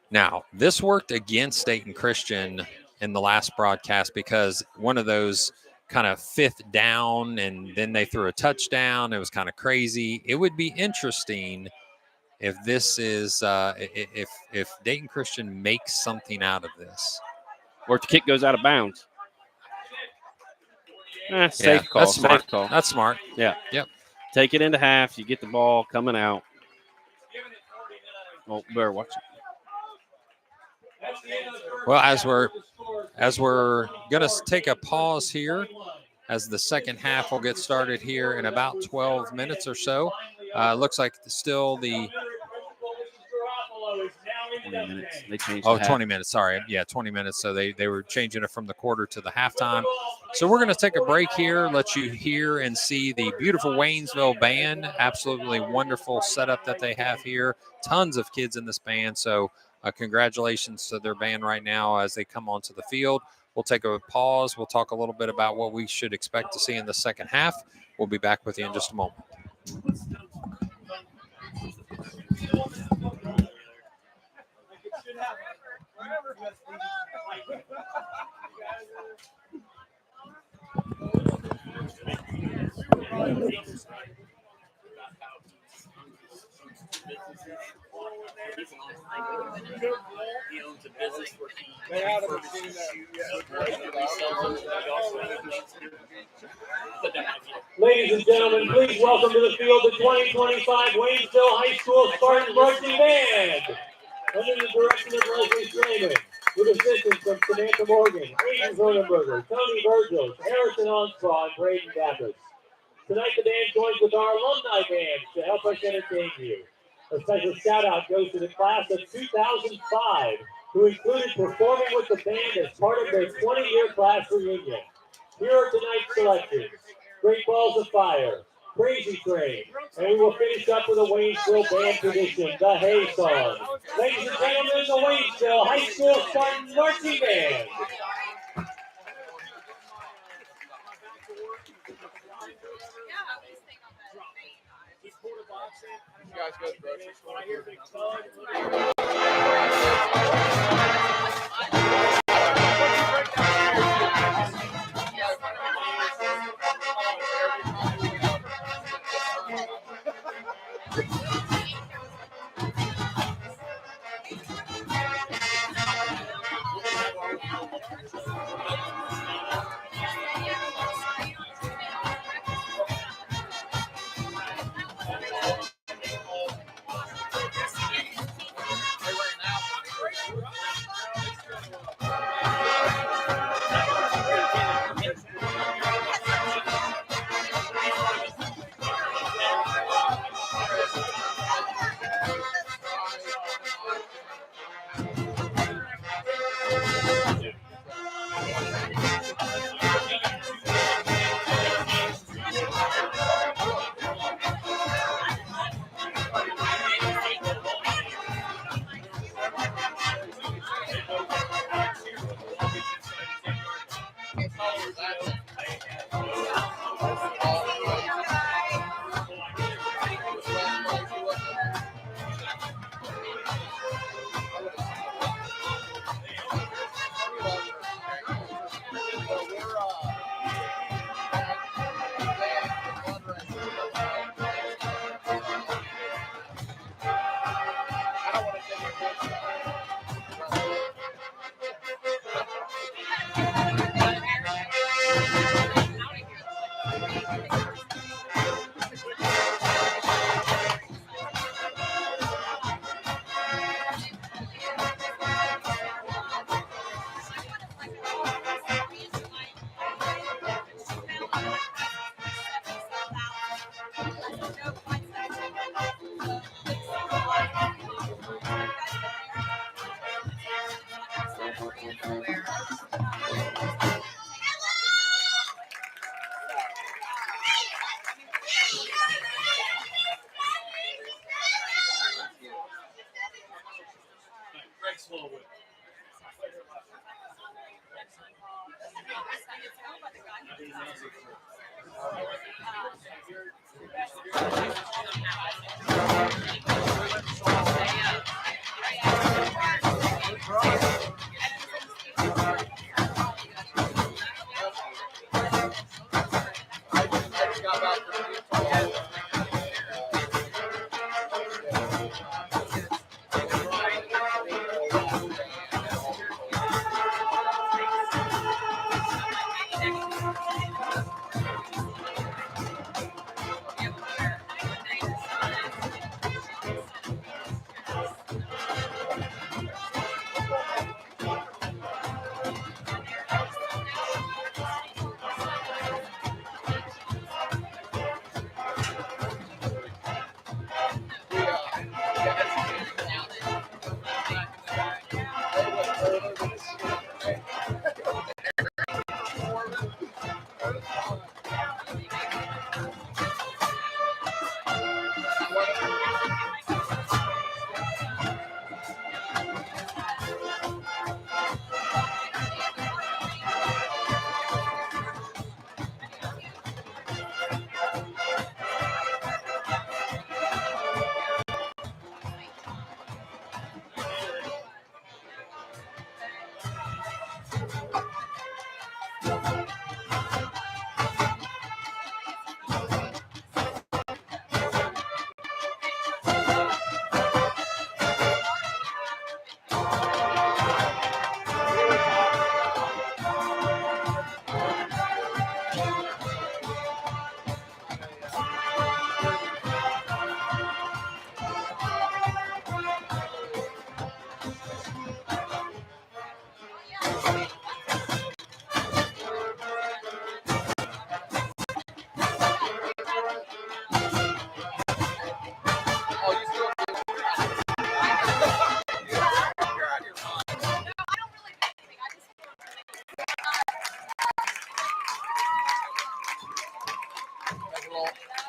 Now, this worked against Dayton Christian in the last broadcast because one of those kind of 5th down, and then they threw a touchdown. It was kind of crazy. It would be interesting if this is if Dayton Christian makes something out of this. Or if the kick goes out of bounds. Safe call. That's smart. Safe call. That's smart. Yeah. Yep. Take it into half. You get the ball coming out. Oh, better watch it. Well, as we're gonna take a pause here, as the second half will get started here in about 12 minutes or so. Looks like still the 20 minutes. They changed. 20 minutes. Sorry, yeah, 20 minutes. So they were changing it from the quarter to the halftime. So we're going to take a break here, let you hear and see the beautiful Waynesville band. Absolutely wonderful setup that they have here. Tons of kids in this band. So congratulations to their band right now as they come onto the field. We'll take a pause. We'll talk a little bit about what we should expect to see in the second half. We'll be back with you in just a moment. He owns a business where he refurbishes shoes. Ladies and gentlemen, please welcome to the field the 2025 Waynesville High School Spartans marching band. Under the direction of Leslie Strayman, with assistance from Samantha Morgan, Aiden Cronenberger, Tony Virgils, Harrison Onspaw, and Braden Gappis. Tonight the band joins with our alumni band to help us entertain you. A special shout out goes to the class of 2005, who included performing with the band as part of their 20-year class reunion. Here are tonight's selections: Great Balls of Fire, Crazy Train, and we will finish up with a Waynesville band tradition, the Hay Song. Ladies and gentlemen, the Waynesville High School Spartan Marching Band. You guys go to the grocery store.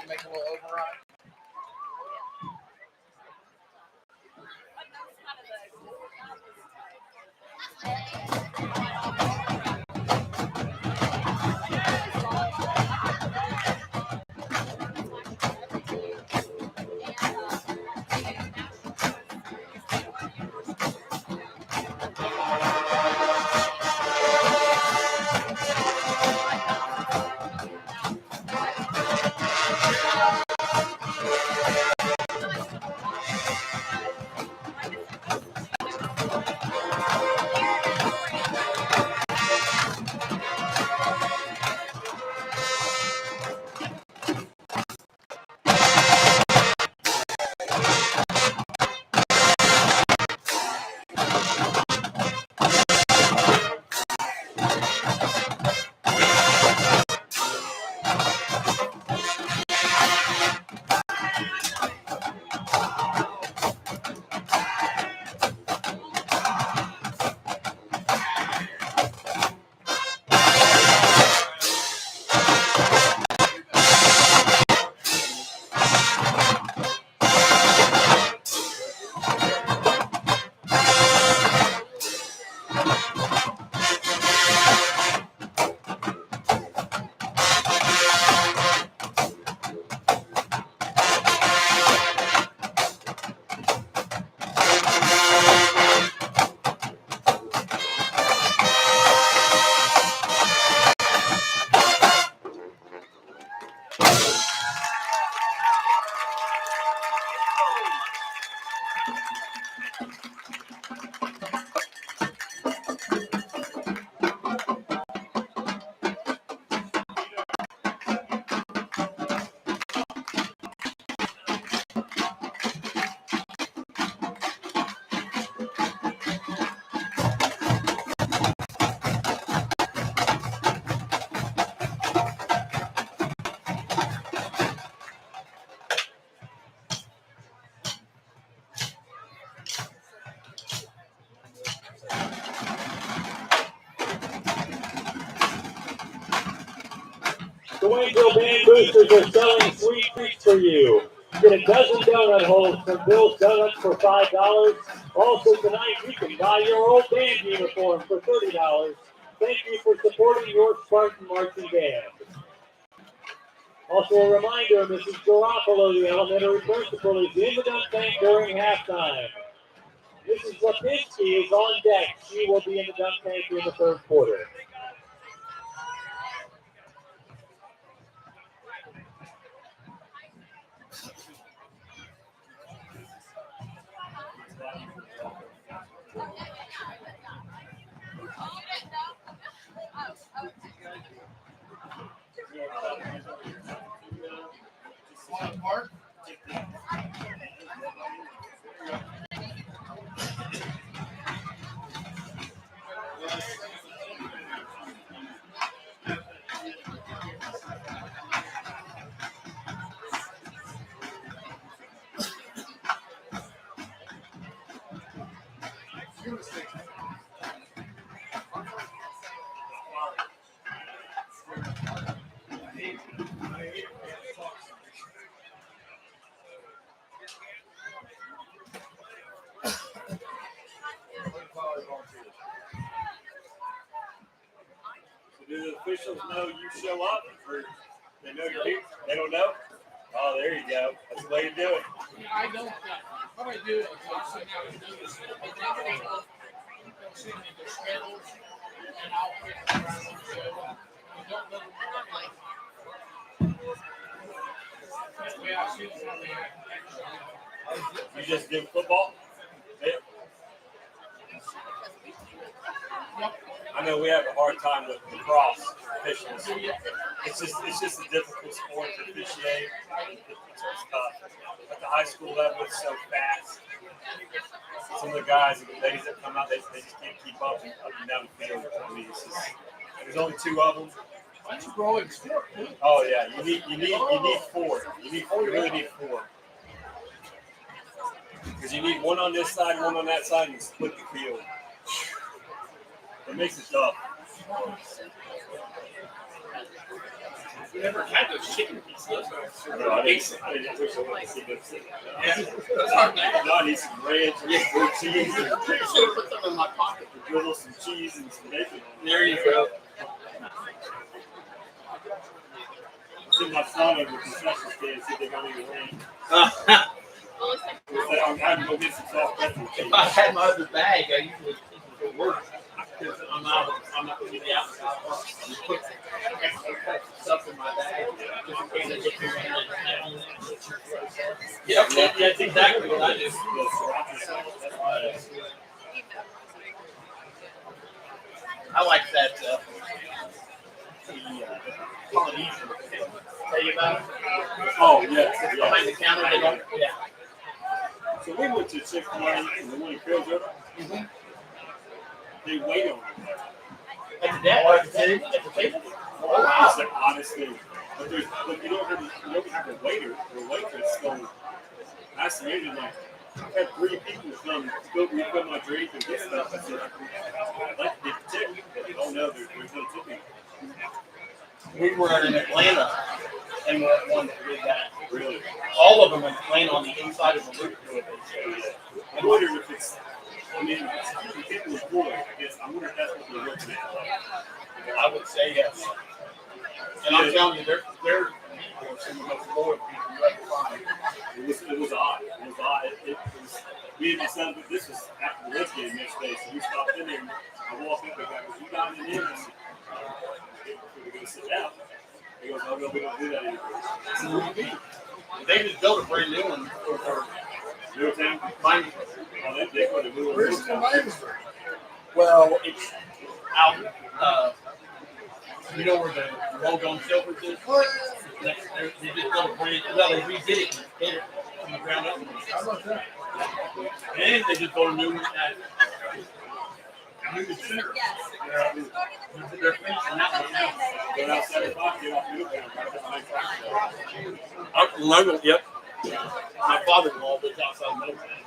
Make a little override. Waynesville Band Boosters are selling sweet treats for you. Get a dozen donut holes from Bill's Donuts for $5. Also tonight, you can buy your old band uniform for $30. Thank you for supporting your Spartan marching band. Also a reminder, Mrs. Garoppolo, the elementary principal, is in the dunk tank during halftime. Mrs. Lipinski is on deck. She will be in the dunk tank in the third quarter. Mark? Do the officials know you show up, or they know you're here? They don't know? Oh, there you go. That's the way to do it. I don't know. What I do is I'll send out a notice. They'll send me their schedules, and I'll pick them around the show. I don't know the way I see it, You just do football? Yeah. I know we have a hard time with lacrosse officials. It's just a difficult sport to officiate. It's tough. At the high school level, it's so fast. Some of the guys and the ladies that come out, they just can't keep up and down the field. I mean, there's only 2 of them. That's a growing sport, too. Oh yeah, you need 4. You really need 4. Because you need one on this side, one on that side, and you split the field. It makes it tough. We never had those chicken pieces. No, I wish I wanted to see them. Yeah. No, I need some ranch and some cheese. I should have put some in my pocket. Drizzle some cheese and some bacon. There you go. Send my son over to the concession stand and see if they got any ranch. I'm going to go get some soft pretzel cheese. If I had my other bag, I usually would work. Because I'm not going to be out. I'm put extra stuff in my bag just in case I get too many. Yep, that's exactly what I do. I like that. The Polynesian. Tell you about it? Oh, yeah. Behind the counter, they don't. Yeah. So we went to Chick-fil-A and the one in Crow's They wait on them. At the desk? At the table? Oh, wow. It's the oddest thing. But you don't have a waiter or waitress going. That's amazing. Like, I've had 3 people come go refill my drink and get stuff. I said, I'd like to get the tip. But oh no, there's no tipping. We were in Atlanta, and we're at one that did that. Really? All of them in Atlanta on the inside of the loop do it. I wonder if it's, I mean, it's keeping people employed. I guess I wonder if that's what they're looking at. I would say yes. And I'm telling you, they're some of the most loyal people you ever find. It was odd. It was odd. We had decided that this was after the Reds game next day, so we stopped in there. And I walked up and I was, you got in there? I said, we're going to sit down. He goes, oh, no, we don't do that anymore. I said, what do you mean? They just built a brand new one for Middletown? Miami. Oh, they put a new one. Where's the Waynesville? Well, it's out. You know where the logo on Silvers is? They just built a brand. Well, they redid it and did it from the ground up. How about that? And they just built a new one at Newton Center. They're finishing that one now. Go down 7 o'clock, get off Middletown, right behind Taco. Up in London, yep. My father-in-law lives outside of Middletown.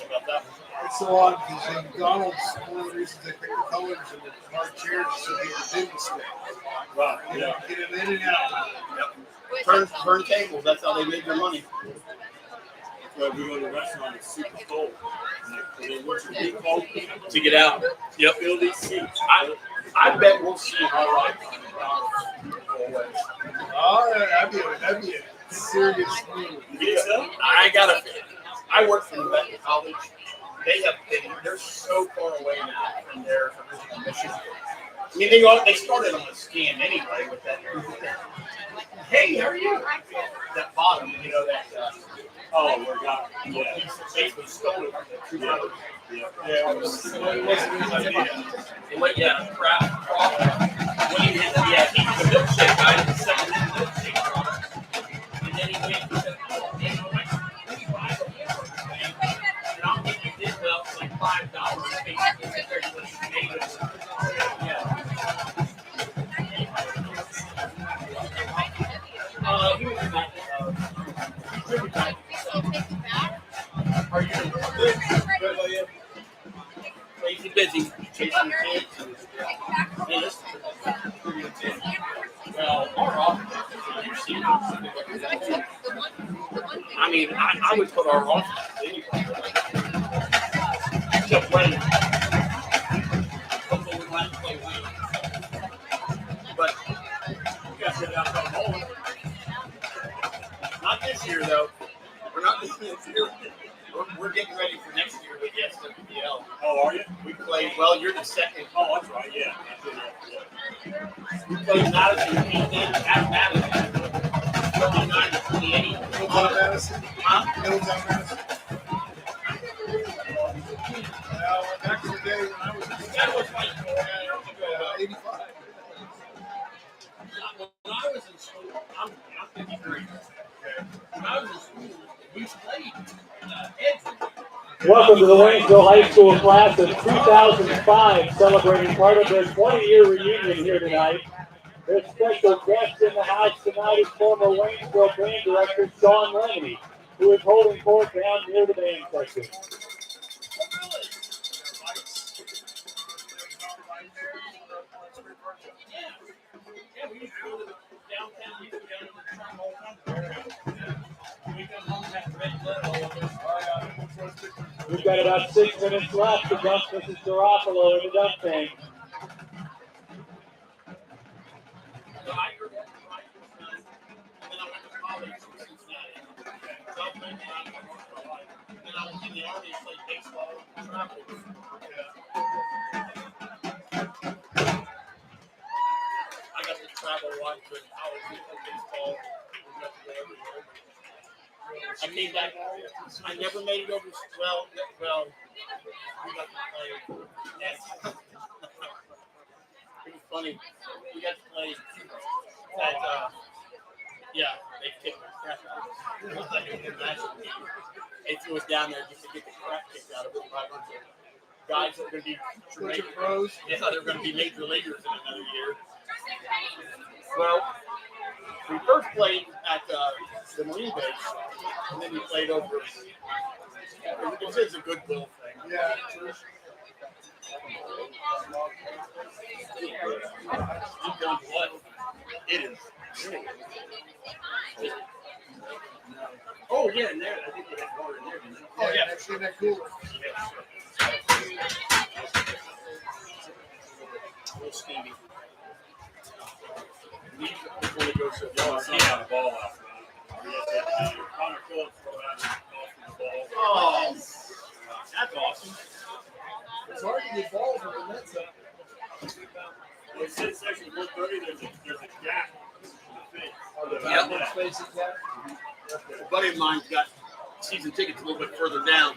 about that. It's a lot because McDonald's, one of the reasons they pick the colors and the hard chairs is so they can do this. Right. You Yeah. know, get it in and out. Turn tables. That's how they made their money. But we go to the restaurant, it's super cold. And then once you get cold, To get out. Yep. fill these seats. I bet we'll see our life on McDonald's. Oh, that'd be a serious move. You think so? I work for the Veteran College. They're so far away now from their original mission. I mean, they started on a scam anyway with that. Hey, how are you? That bottom, you know that. We're got. Yeah. He basically stole it from the two brothers. Yeah. Yeah, it wasn't his idea. It went, crap. When he hit, he was a milkshake guy that selling milkshake products. And then he went and said, let me buy the thing. And I'll give you this, well, it's like $5 basically compared to what you made it. He was about Are you good? Crazy busy, chasing kids. This. Well, our office, you see, I mean, I would put our office anywhere. Except when hopefully we want to play Wayne. But you guys get out the hole. Not this year, though. We're not this year. We're getting ready for next year with the SWBL. Oh, are you? We played, well, you're the second. Oh, that's right. Yeah. We played Madison at Madison. 29 to 28. Middletown, Madison. Huh? Middletown, Madison. Well, back in the day when I was That was like 85. when I was in school, I'm 53. When I was in school, we played every. Welcome to the Waynesville High School class of 2005, celebrating part of their 20-year reunion here tonight. Their special guest in the house tonight is former Waynesville band director Sean Lemony, who is holding court down near the band section. Yeah, we used to go to the downtown, we used to go to the track all the time. We come home and have red blood all over us. We've got about 6 minutes left to dump Mrs. Garofalo in the dump tank. So I grew up in Washington, and then I went to college in Cincinnati. So I played for life. Then I was in the Army and played baseball and traveled. I got to travel a lot with college and play baseball. We got to go everywhere. I came back. I never made it over. Well, we got to play. Yes. It was funny. We got to play at, they kicked the crap out of us. It was like an international game. They threw us down there just to get the crap kicked out of us by a bunch of guys that are going to be major pros. Yeah, they're going to be major leaguers in another year. Well, we first played at the Marine base, and then we played over. This is a goodwill thing. Yeah. I'm going to what? It is. Oh, yeah, in there. I think they had water in there, didn't they? Oh, yeah. That's in that cooler. A little steamy. We want to go so Y'all far. saw the ball last night. Connor Phillips off the ball. Oh, that's awesome. It's hard to get balls with the nets up. When it says section 130, there's a gap in the fence. Yep. Space is that. A buddy of mine's got season tickets a little bit further down.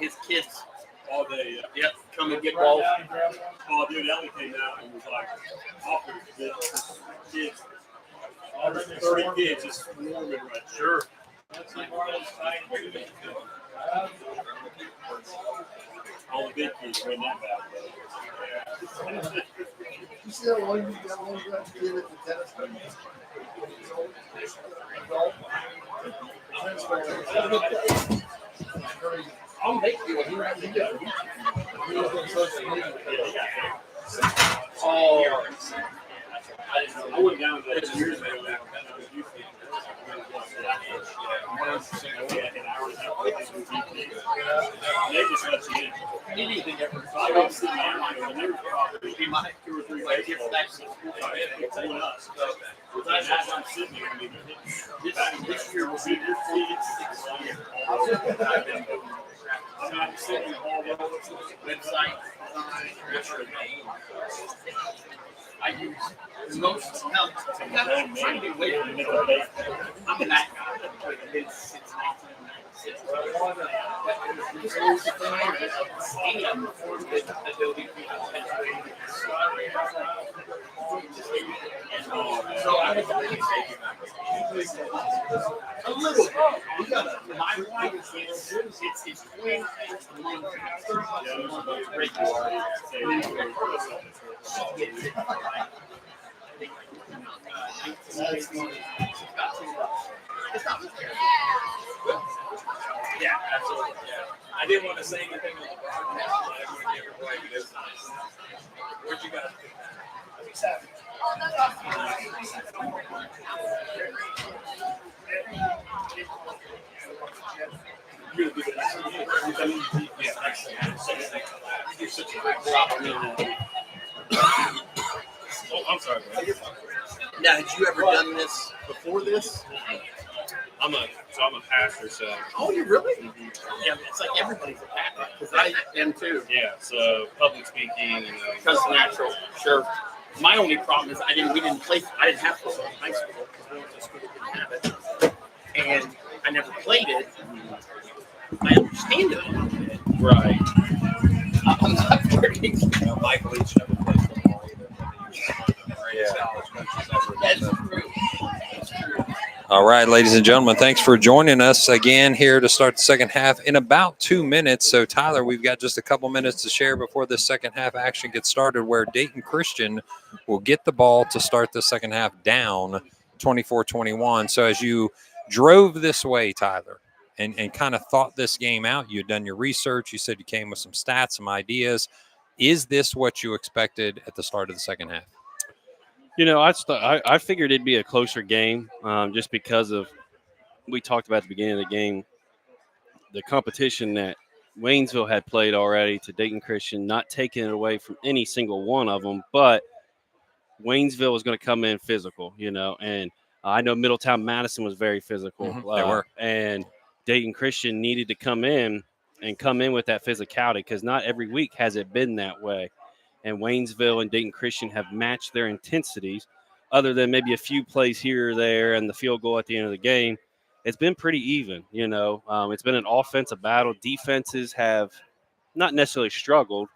His kids, All day. yep, come and get balls. Oh, dude, Ellie came out and was like, offered the kids. 30 kids just swarming right there. Sure. All the big kids win that battle. You see that one you got one guy to give it to tennis players? Crazy. I'll make you one. Oh, I went down to that years ago. They just let you in. anything ever. I don't see and they were probably Be my 2 or 3 like if that's telling us. As I'm sitting here, I mean, this year will be their 46th year. I'm sitting all the Website. I use most. Now, I'm trying to do way I'm that guy. It's 1960. A little. We got my wife. It's twin. Yeah, absolutely. Yeah. I didn't want to say anything on the broadcast, but I want to give it away because it's nice. Where'd you guys get that? You do such a great job. Oh, I'm sorry, bro. Now, had you ever done this before this? I'm a pastor, so Oh, you really? Yeah, it's like everybody's a pastor because I am too. yeah. So public speaking, Because natural, sure. My only problem is I didn't have football in high school because we went to school that didn't have it, and I never played it. I understand it a little bit. right. I'm not kidding. Michael Leach never played football either. Yeah. That's true. All right, ladies and gentlemen, thanks for joining us again here to start the second half in about 2 minutes. So, Tyler, we've got just a couple minutes to share before the second half action gets started, where Dayton Christian will get the ball to start the second half down 24-21. So as you drove this way, Tyler, and kind of thought this game out, you had done your research, you said you came with some stats, some ideas. Is this what you expected at the start of the second half? You know, I figured it'd be a closer game just because of we talked about at the beginning of the game, the competition that Waynesville had played already to Dayton Christian, not taking it away from any single one of them, but Waynesville was going to come in physical, you know, and I know Middletown Madison was very physical. They were. And Dayton Christian needed to come in with that physicality because not every week has it been that way. And Waynesville and Dayton Christian have matched their intensities other than maybe a few plays here or there and the field goal at the end of the game. It's been pretty even, you know. It's been an offensive battle. Defenses have not necessarily struggled,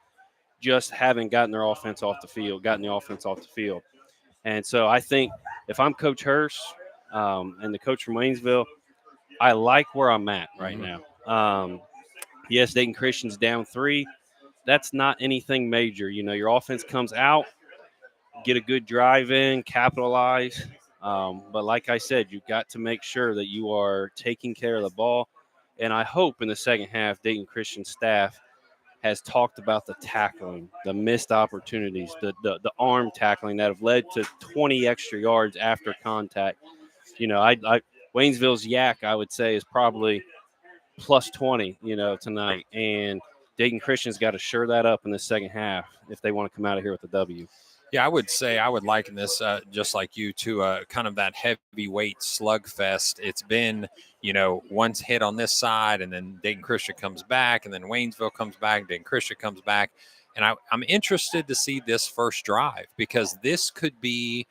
just haven't gotten the offense off the field. And so I think if I'm Coach Hurst and the coach from Waynesville, I like where I'm at right now. Yes, Dayton Christian's down 3. That's not anything major. You know, your offense comes out, get a good drive in, capitalize. But like I said, you've got to make sure that you are taking care of the ball. And I hope in the second half, Dayton Christian staff has talked about the tackling, the missed opportunities, the arm tackling that have led to 20 extra yards after contact. You know, Waynesville's yak, I would say, is probably plus 20, you know, tonight. And Dayton Christian's got to shore that up in the second half if they want to come out of here with a W. Yeah, I would say I would liken this, just like you, to kind of that heavyweight slugfest. It's been, you know, once hit on this side, and then Dayton Christian comes back, and then Waynesville comes back, Dayton Christian comes back. And I'm interested to see this first drive because this could be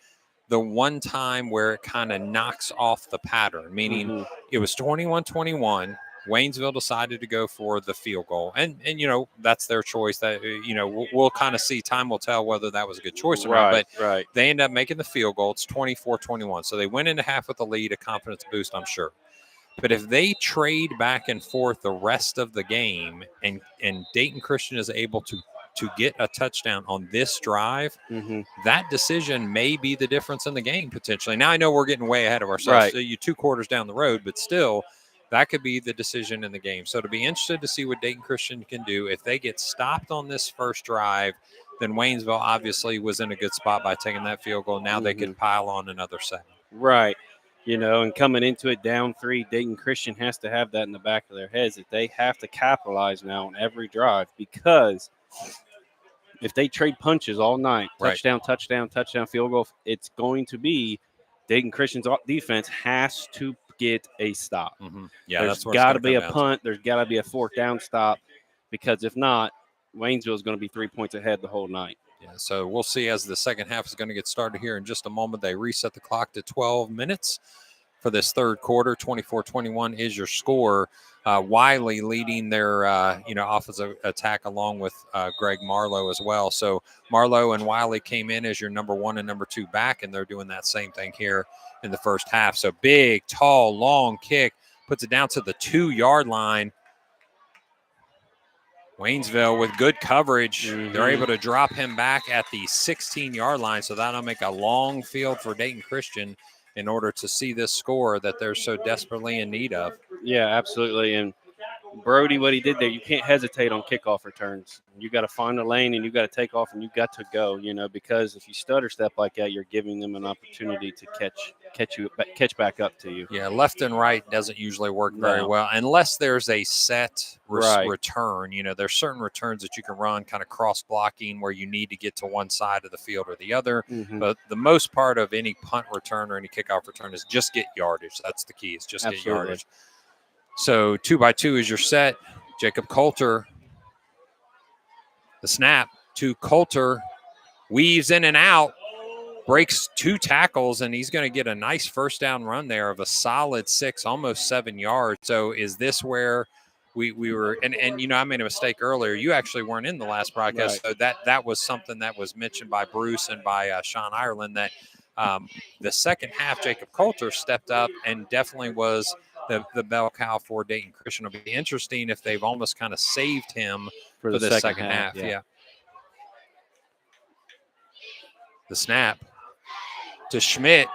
the one time where it kind of knocks off the pattern, meaning it was 21-21. Waynesville decided to go for the field goal. And you know, that's their choice. That, you know, we'll kind of see. Time will tell whether that was a good choice or not. But they end up making the field goal. It's 24-21. So they went into half with a lead, a confidence boost, I'm sure. But if they trade back and forth the rest of the game and Dayton Christian is able to get a touchdown on this drive, that decision may be the difference in the game potentially. Now, I know we're getting way ahead of ourselves. So you 2 quarters down the road, but still – that could be the decision in the game. So to be interested to see what Dayton Christian can do. If they get stopped on this first drive, then Waynesville obviously was in a good spot by taking that field goal. Now they could pile on another 7. Right. And coming into it down 3, Dayton Christian has to have that in the back of their heads that they have to capitalize now on every drive, because if they trade punches all night, touchdown, touchdown, touchdown, field goal, it's going to be Dayton Christian's defense has to get a stop. Yeah, there's got to be a punt. There's got to be a 4th down stop, because if not, Waynesville is going to be 3 points ahead the whole night. Yeah, so we'll see as the second half is going to get started here in just a moment. They reset the clock to 12 minutes for this third quarter. 24-21 is your score. Wiley leading their offensive attack along with Greg Marlowe as well. So Marlowe and Wiley came in as your number 1 and number 2 back, and they're doing that same thing here in the first half. So big, tall, long kick puts it down to the 2-yard line. Waynesville with good coverage. They're able to drop him back at the 16-yard line, so that'll make a long field for Dayton Christian in order to see this score that they're so desperately in need of. Yeah, absolutely. And Brody, what he did there, you can't hesitate on kickoff returns. You got to find a lane and you got to take off and you got to go, because if you stutter step like that, you're giving them an opportunity to catch back up to you. Yeah, left and right doesn't usually work very well unless there's a set return. There's certain returns that you can run kind of cross blocking where you need to get to one side of the field or the other. But the most part of any punt return or any kickoff return is just get yardage. That's the key, is just get yardage. So 2x2 is your set. Jacob Coulter, the snap to Coulter, weaves in and out, breaks 2 tackles, and he's going to get a nice first down run there of a solid 6, almost 7 yards. So is this where we were – and I made a mistake earlier. You actually weren't in the last broadcast. So that was something that was mentioned by Bruce and by Sean Ireland, that the second half Jacob Coulter stepped up and definitely was – the bell cow for Dayton Christian. It'll be interesting if they've almost kind of saved him for the second half. Yeah. The snap to Schmidt.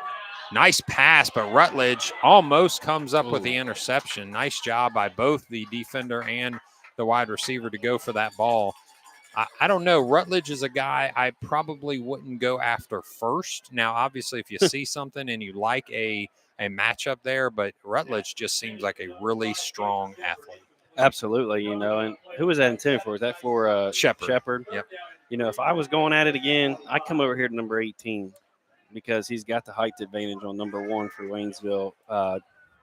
Nice pass, but Rutledge almost comes up with the interception. Nice job by both the defender and the wide receiver to go for that ball. I don't know. Rutledge is a guy I probably wouldn't go after first. Now, obviously, if you see something and you like a matchup there, but Rutledge just seems like a really strong athlete. Absolutely, and who was that intended for? Is that for Shepard? Yep. If I was going at it again, I'd come over here to number 18 because he's got the height advantage on number 1 for Waynesville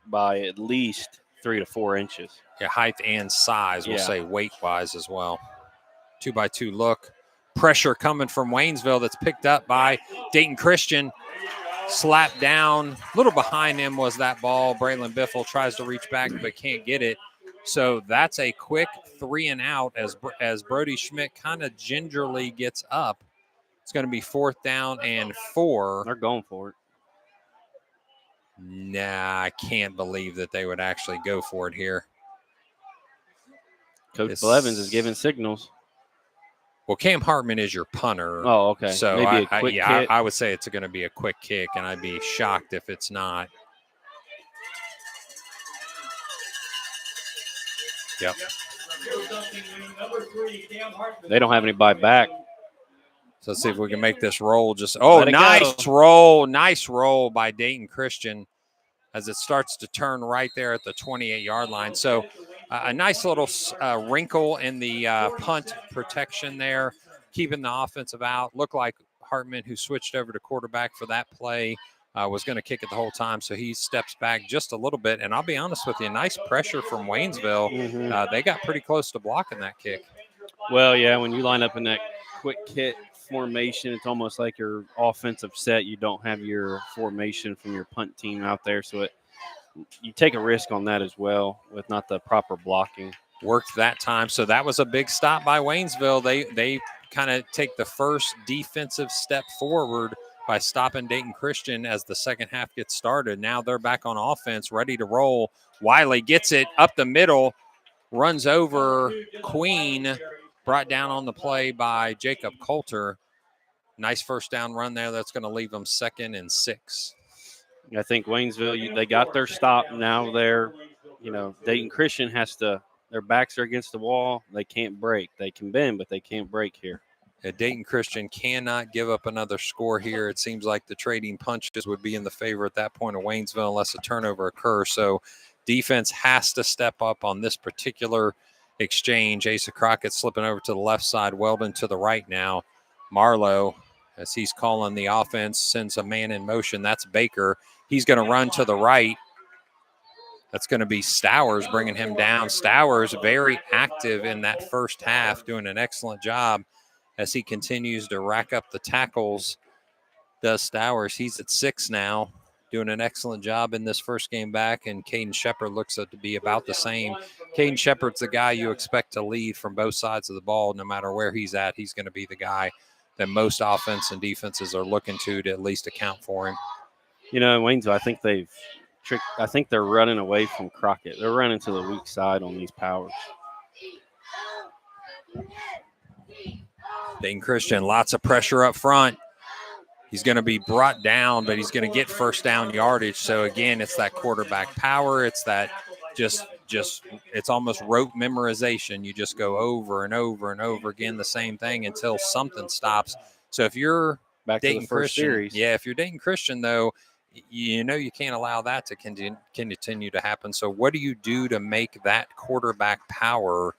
by at least 3 to 4 inches. Yeah, height and size, we'll say weight-wise as well. 2x2 look. Pressure coming from Waynesville that's picked up by Dayton Christian. Slapped down. A little behind him was that ball. Braylon Biffle tries to reach back but can't get it. So that's a quick 3 and out as Brody Schmidt kind of gingerly gets up. It's going to be 4th down and 4. They're going for it. Nah, I can't believe that they would actually go for it here. Coach Blevins is giving signals. Well, Cam Hartman is your punter. Oh, okay. So maybe a quick kick. I would say it's going to be a quick kick, and I'd be shocked if it's not. Yep. They don't have anybody back. So let's see if we can make this roll. Nice roll. Nice roll by Dayton Christian as it starts to turn right there at the 28-yard line. So a nice little wrinkle in the punt protection there, keeping the offensive out. Looked like Hartman, who switched over to quarterback for that play, was going to kick it the whole time. So he steps back just a little bit. And I'll be honest with you, nice pressure from Waynesville. They got pretty close to blocking that kick. Well, yeah, when you line up in that quick kick formation, it's almost like your offensive set. You don't have your formation from your punt team out there. So you take a risk on that as well with not the proper blocking. Worked that time. So that was a big stop by Waynesville. They kind of take the first defensive step forward by stopping Dayton Christian as the second half gets started. Now they're back on offense, ready to roll. Wiley gets it up the middle, runs over Queen, brought down on the play by Jacob Coulter. Nice first down run there. That's going to leave them 2nd and 6. I think Waynesville, they got their stop. Now they're Dayton Christian has to. Their backs are against the wall. They can't break. They can bend, but they can't break here. Dayton Christian cannot give up another score here. It seems like the trading punches would be in the favor at that point of Waynesville unless a turnover occurs. So defense has to step up on this particular exchange. Asa Crockett slipping over to the left side, Weldon to the right now. Marlowe, as he's calling the offense, sends a man in motion. That's Baker. He's going to run to the right. That's going to be Stowers bringing him down. Stowers very active in that first half, doing an excellent job as he continues to rack up the tackles. Does Stowers. He's at 6 now, doing an excellent job in this first game back, and Caden Shepard looks to be about the same. Caden Shepard's the guy you expect to lead from both sides of the ball. No matter where he's at, he's going to be the guy that most offense and defenses are looking to at least account for him. In Waynesville, I think they're running away from Crockett. They're running to the weak side on these powers. Dayton Christian, lots of pressure up front. He's going to be brought down, but he's going to get first down yardage. So, again, it's that quarterback power. It's that just it's almost rote memorization. You just go over and over and over again the same thing until something stops. So, if you're Dayton Christian, if you're Dayton Christian, though, you can't allow that to continue to happen. So what do you do to make that quarterback power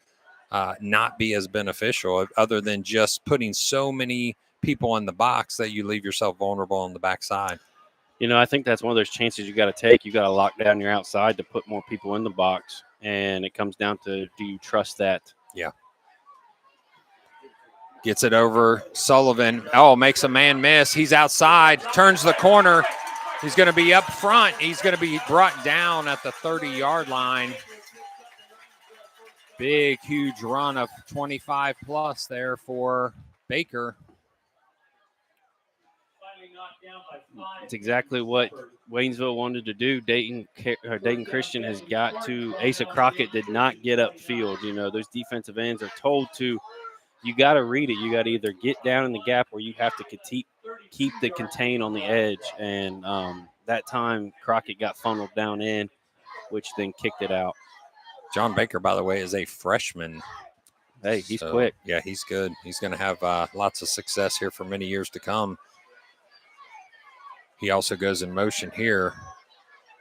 not be as beneficial other than just putting so many people in the box that you leave yourself vulnerable on the backside? I think that's one of those chances you got to take. You got to lock down your outside to put more people in the box. And it comes down to, do you trust that? Yeah. Gets it over. Sullivan. Oh, makes a man miss. He's outside, turns the corner. He's going to be up front. He's going to be brought down at the 30-yard line. Big, huge run of 25-plus there for Baker. It's exactly what Waynesville wanted to do. Dayton Christian has got to. Asa Crockett did not get upfield. Those defensive ends are told to. You got to read it. You got to either get down in the gap or you have to keep the contain on the edge. And that time, Crockett got funneled down in, which then kicked it out. John Baker, by the way, is a freshman. Hey, he's quick. Yeah, he's good. He's going to have lots of success here for many years to come. He also goes in motion here.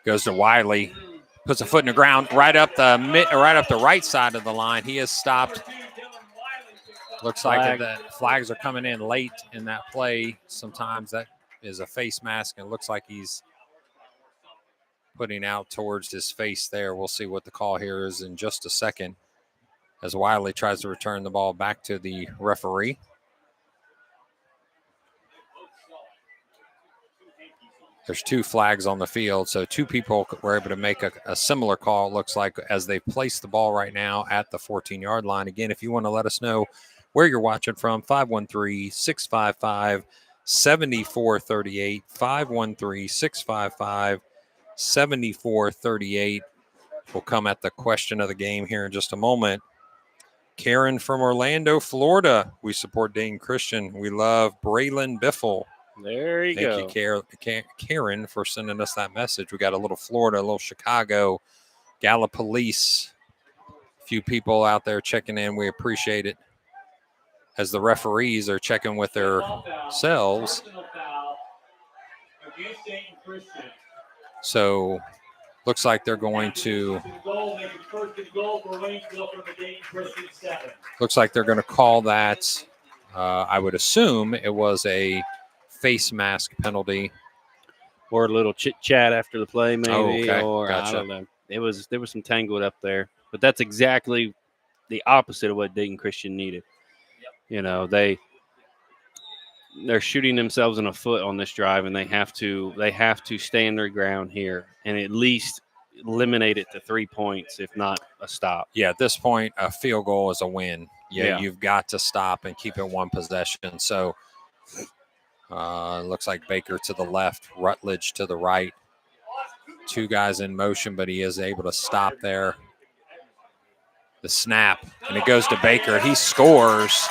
Goes to Wiley. Puts a foot in the ground right up the right side of the line. He is stopped. Looks like the flags are coming in late in that play. Sometimes that is a face mask, and it looks like he's putting out towards his face there. We'll see what the call here is in just a second as Wiley tries to return the ball back to the referee. There's 2 flags on the field, so 2 people were able to make a similar call, it looks like, as they place the ball right now at the 14-yard line. Again, if you want to let us know where you're watching from, 513-655-7438, 513-655-7438. We'll come at the question of the game here in just a moment. Karen from Orlando, Florida. We support Dayton Christian. We love Braylon Biffle. There you go. Thank you, Karen, for sending us that message. We got a little Florida, a little Chicago, Gallipolis. A few people out there checking in. We appreciate it. As the referees are checking with their selves. So looks like they're going to call that. I would assume it was a face mask penalty. Or a little chit chat after the play, maybe. Oh, okay. Or Gotcha. I don't know. There was some tangled up there. But that's exactly the opposite of what Dayton Christian needed. They're shooting themselves in the foot on this drive, and they have to stand their ground here and at least eliminate it to 3 points, if not a stop. Yeah, at this point, a field goal is a win. Yeah. You've got to stop and keep it one possession. So looks like Baker to the left, Rutledge to the right. 2 guys in motion, but he is able to stop there. The snap, and it goes to Baker. He scores.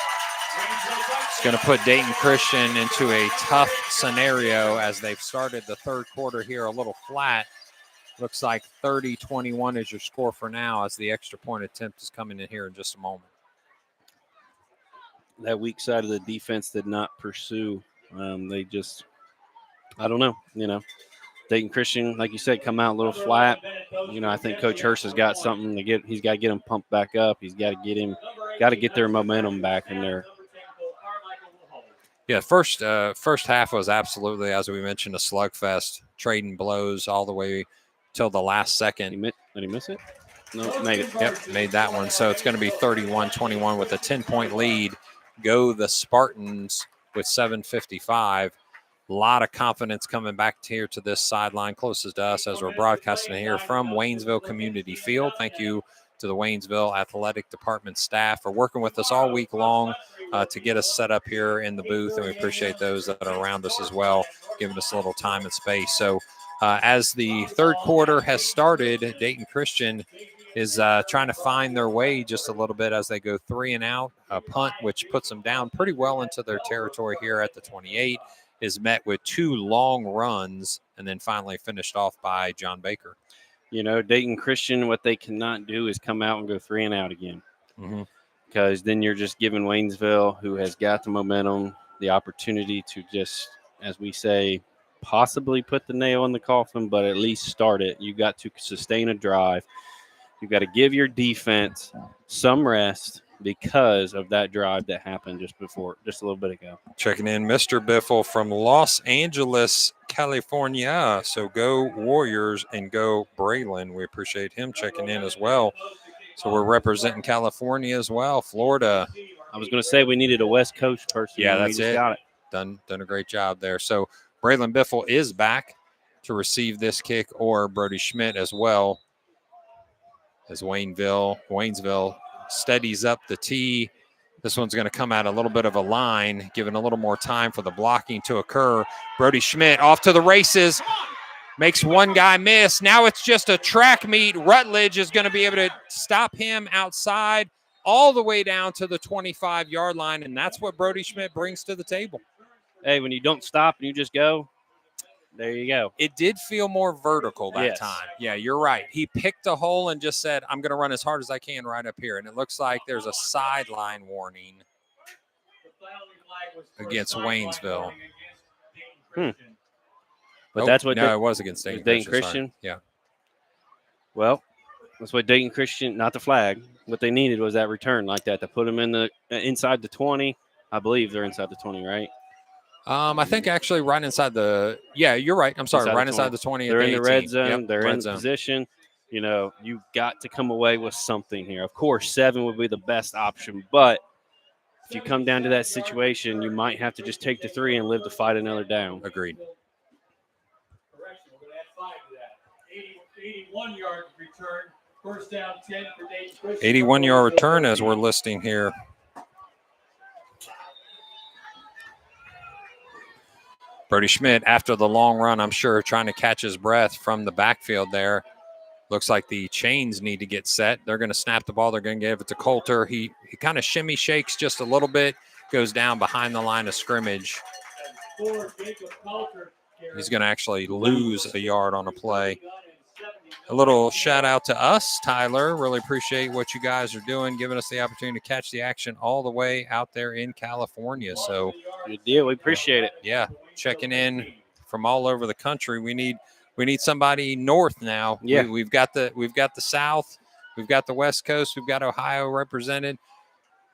It's going to put Dayton Christian into a tough scenario as they've started the third quarter here a little flat. Looks like 30-21 is your score for now, as the extra point attempt is coming in here in just a moment. That weak side of the defense did not pursue. They just, I don't know, Dayton Christian, like you said, come out a little flat. I think Coach Hurst has got something to get. He's got to get him pumped back up. He's got to get their momentum back in there. Yeah, first half was absolutely, as we mentioned, a slugfest, trading blows all the way till the last second. Did he miss it? No, made it. Yep, made that one. So it's going to be 31-21 with a 10-point lead. Go the Spartans with 7:55. A lot of confidence coming back here to this sideline closest to us as we're broadcasting here from Waynesville Community Field. Thank you to the Waynesville Athletic Department staff for working with us all week long to get us set up here in the booth, and we appreciate those that are around us as well, giving us a little time and space. So as the third quarter has started, Dayton Christian is trying to find their way just a little bit as they go 3 and out. A punt, which puts them down pretty well into their territory here at the 28, is met with 2 long runs and then finally finished off by John Baker. Dayton Christian, what they cannot do is come out and go 3 and out again. Mm-hmm. Because then you're just giving Waynesville, who has got the momentum, the opportunity to just, as we say, possibly put the nail in the coffin, but at least start it. You got to sustain a drive. You got to give your defense some rest because of that drive that happened just a little bit ago. Checking in, Mr. Biffle from Los Angeles, California. So go Warriors and go Braylon. We appreciate him checking in as well. So we're representing California as well, Florida. I was going to say we needed a West Coast person. Yeah, that's it. Got it. Done a great job there. So Braylon Biffle is back to receive this kick, or Brody Schmidt as well, as Waynesville steadies up the tee. This one's going to come out a little bit of a line, giving a little more time for the blocking to occur. Brody Schmidt off to the races, makes one guy miss. Now it's just a track meet. Rutledge is going to be able to stop him outside all the way down to the 25-yard line, and that's what Brody Schmidt brings to the table. Hey, when you don't stop and you just go, there you go. It did feel more vertical that Yes. time. Yeah, you're right. He picked a hole and just said, I'm going to run as hard as I can right up here. And it looks like there's a sideline warning against Waynesville. But that's what it was against Dayton Christian. Sorry. Yeah. Well, that's what Dayton Christian, not the flag. What they needed was that return like that to put them in the inside the 20. I believe they're inside the 20, right? I think actually right inside the – yeah, you're right. I'm sorry, right inside the 20. They're in the red zone. Yep, they're in zone. position. You've got to come away with something here. Of course, 7 would be the best option, but if you come down to that situation, you might have to just take the 3 and live to fight another down. Agreed. 81-yard return, first down 10 for Dayton Christian. 81-yard return as we're listing here. Brody Schmidt, after the long run, I'm sure trying to catch his breath from the backfield there. Looks like the chains need to get set. They're going to snap the ball. They're going to give it to Coulter. He kind of shimmy shakes just a little bit, goes down behind the line of scrimmage. He's going to actually lose a yard on a play. A little shout out to us, Tyler. Really appreciate what you guys are doing, giving us the opportunity to catch the action all the way out there in California. So good deal. We appreciate it. Yeah, checking in from all over the country. We need somebody north now. Yeah, we've got the South, we've got the West Coast, we've got Ohio represented.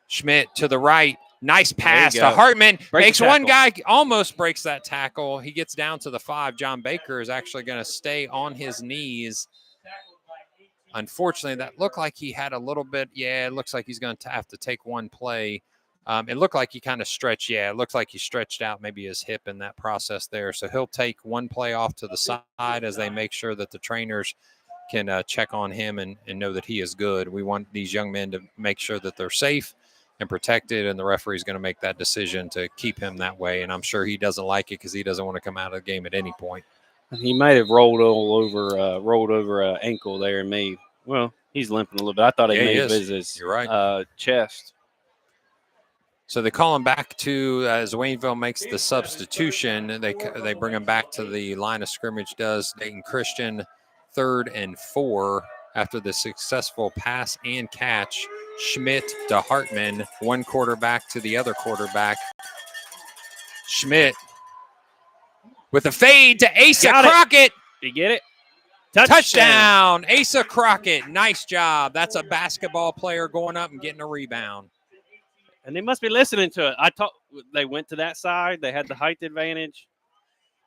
Schmidt to the right. Nice pass to Hartman. Makes one guy, almost breaks that tackle. He gets down to the 5. John Baker is actually going to stay on his knees. Unfortunately, that looked like he had a little bit. Yeah, it looks like he's going to have to take one play. It looked like he kind of stretched. Yeah, it looks like he stretched out maybe his hip in that process there. So he'll take one play off to the side as they make sure that the trainers can check on him and know that he is good. We want these young men to make sure that they're safe and protected, and the referee is going to make that decision to keep him that way. And I'm sure he doesn't like it because he doesn't want to come out of the game at any point. He might have rolled over an ankle there and he's limping a little bit. I thought he may have his You're right. Chest. So they call him back to, as Waynesville makes the substitution, they bring him back to the line of scrimmage, does Dayton Christian. 3rd and 4 after the successful pass and catch. Schmidt to Hartman, one quarterback to the other quarterback. Schmidt with a fade to Asa Crockett. You get it? Touchdown. Asa Crockett. Nice job. That's a basketball player going up and getting a rebound. And they must be listening to it. They went to that side. They had the height advantage.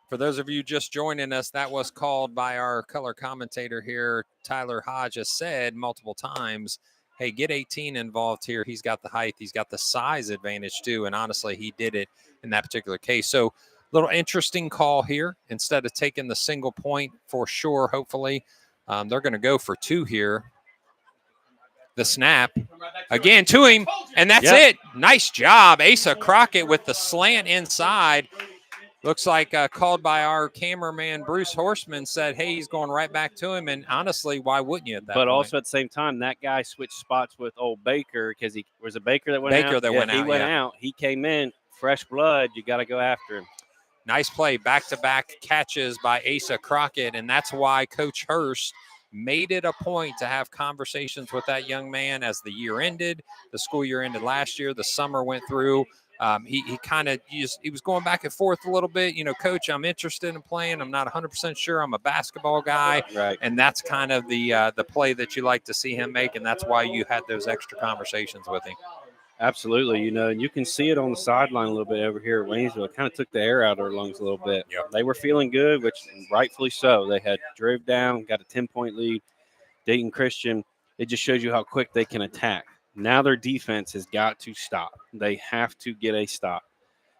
For those of you just joining us, that was called by our color commentator here, Tyler Hodge, has said multiple times, hey, get 18 involved here. He's got the height. He's got the size advantage too. And honestly, he did it in that particular case. So little interesting call here. Instead of taking the single point for sure, hopefully, they're going to go for 2 here. The snap again to him, and that's it. Nice job. Asa Crockett with the slant inside. Looks like called by our cameraman, Bruce Horseman, said, hey, he's going right back to him. And honestly, why wouldn't you at that point? But also at the same time, that guy switched spots with old Baker because he was a Baker that went out. He went out. He came in, fresh blood. You got to go after him. Nice play, back-to-back catches by Asa Crockett, and that's why Coach Hurst made it a point to have conversations with that young man as the year ended. The school year ended last year. The summer went through. He kind of he was going back and forth a little bit. You know, Coach, I'm interested in playing. I'm not 100% sure. I'm a basketball guy. Right. And that's kind of the play that you like to see him make, and that's why you had those extra conversations with him. Absolutely. You know, and you can see it on the sideline a little bit over here at Waynesville. It kind of took the air out of their lungs a little bit. Yep. They were feeling good, which rightfully so. They had drove down, got a 10-point lead. Dayton Christian, it just shows you how quick they can attack. Now their defense has got to stop. They have to get a stop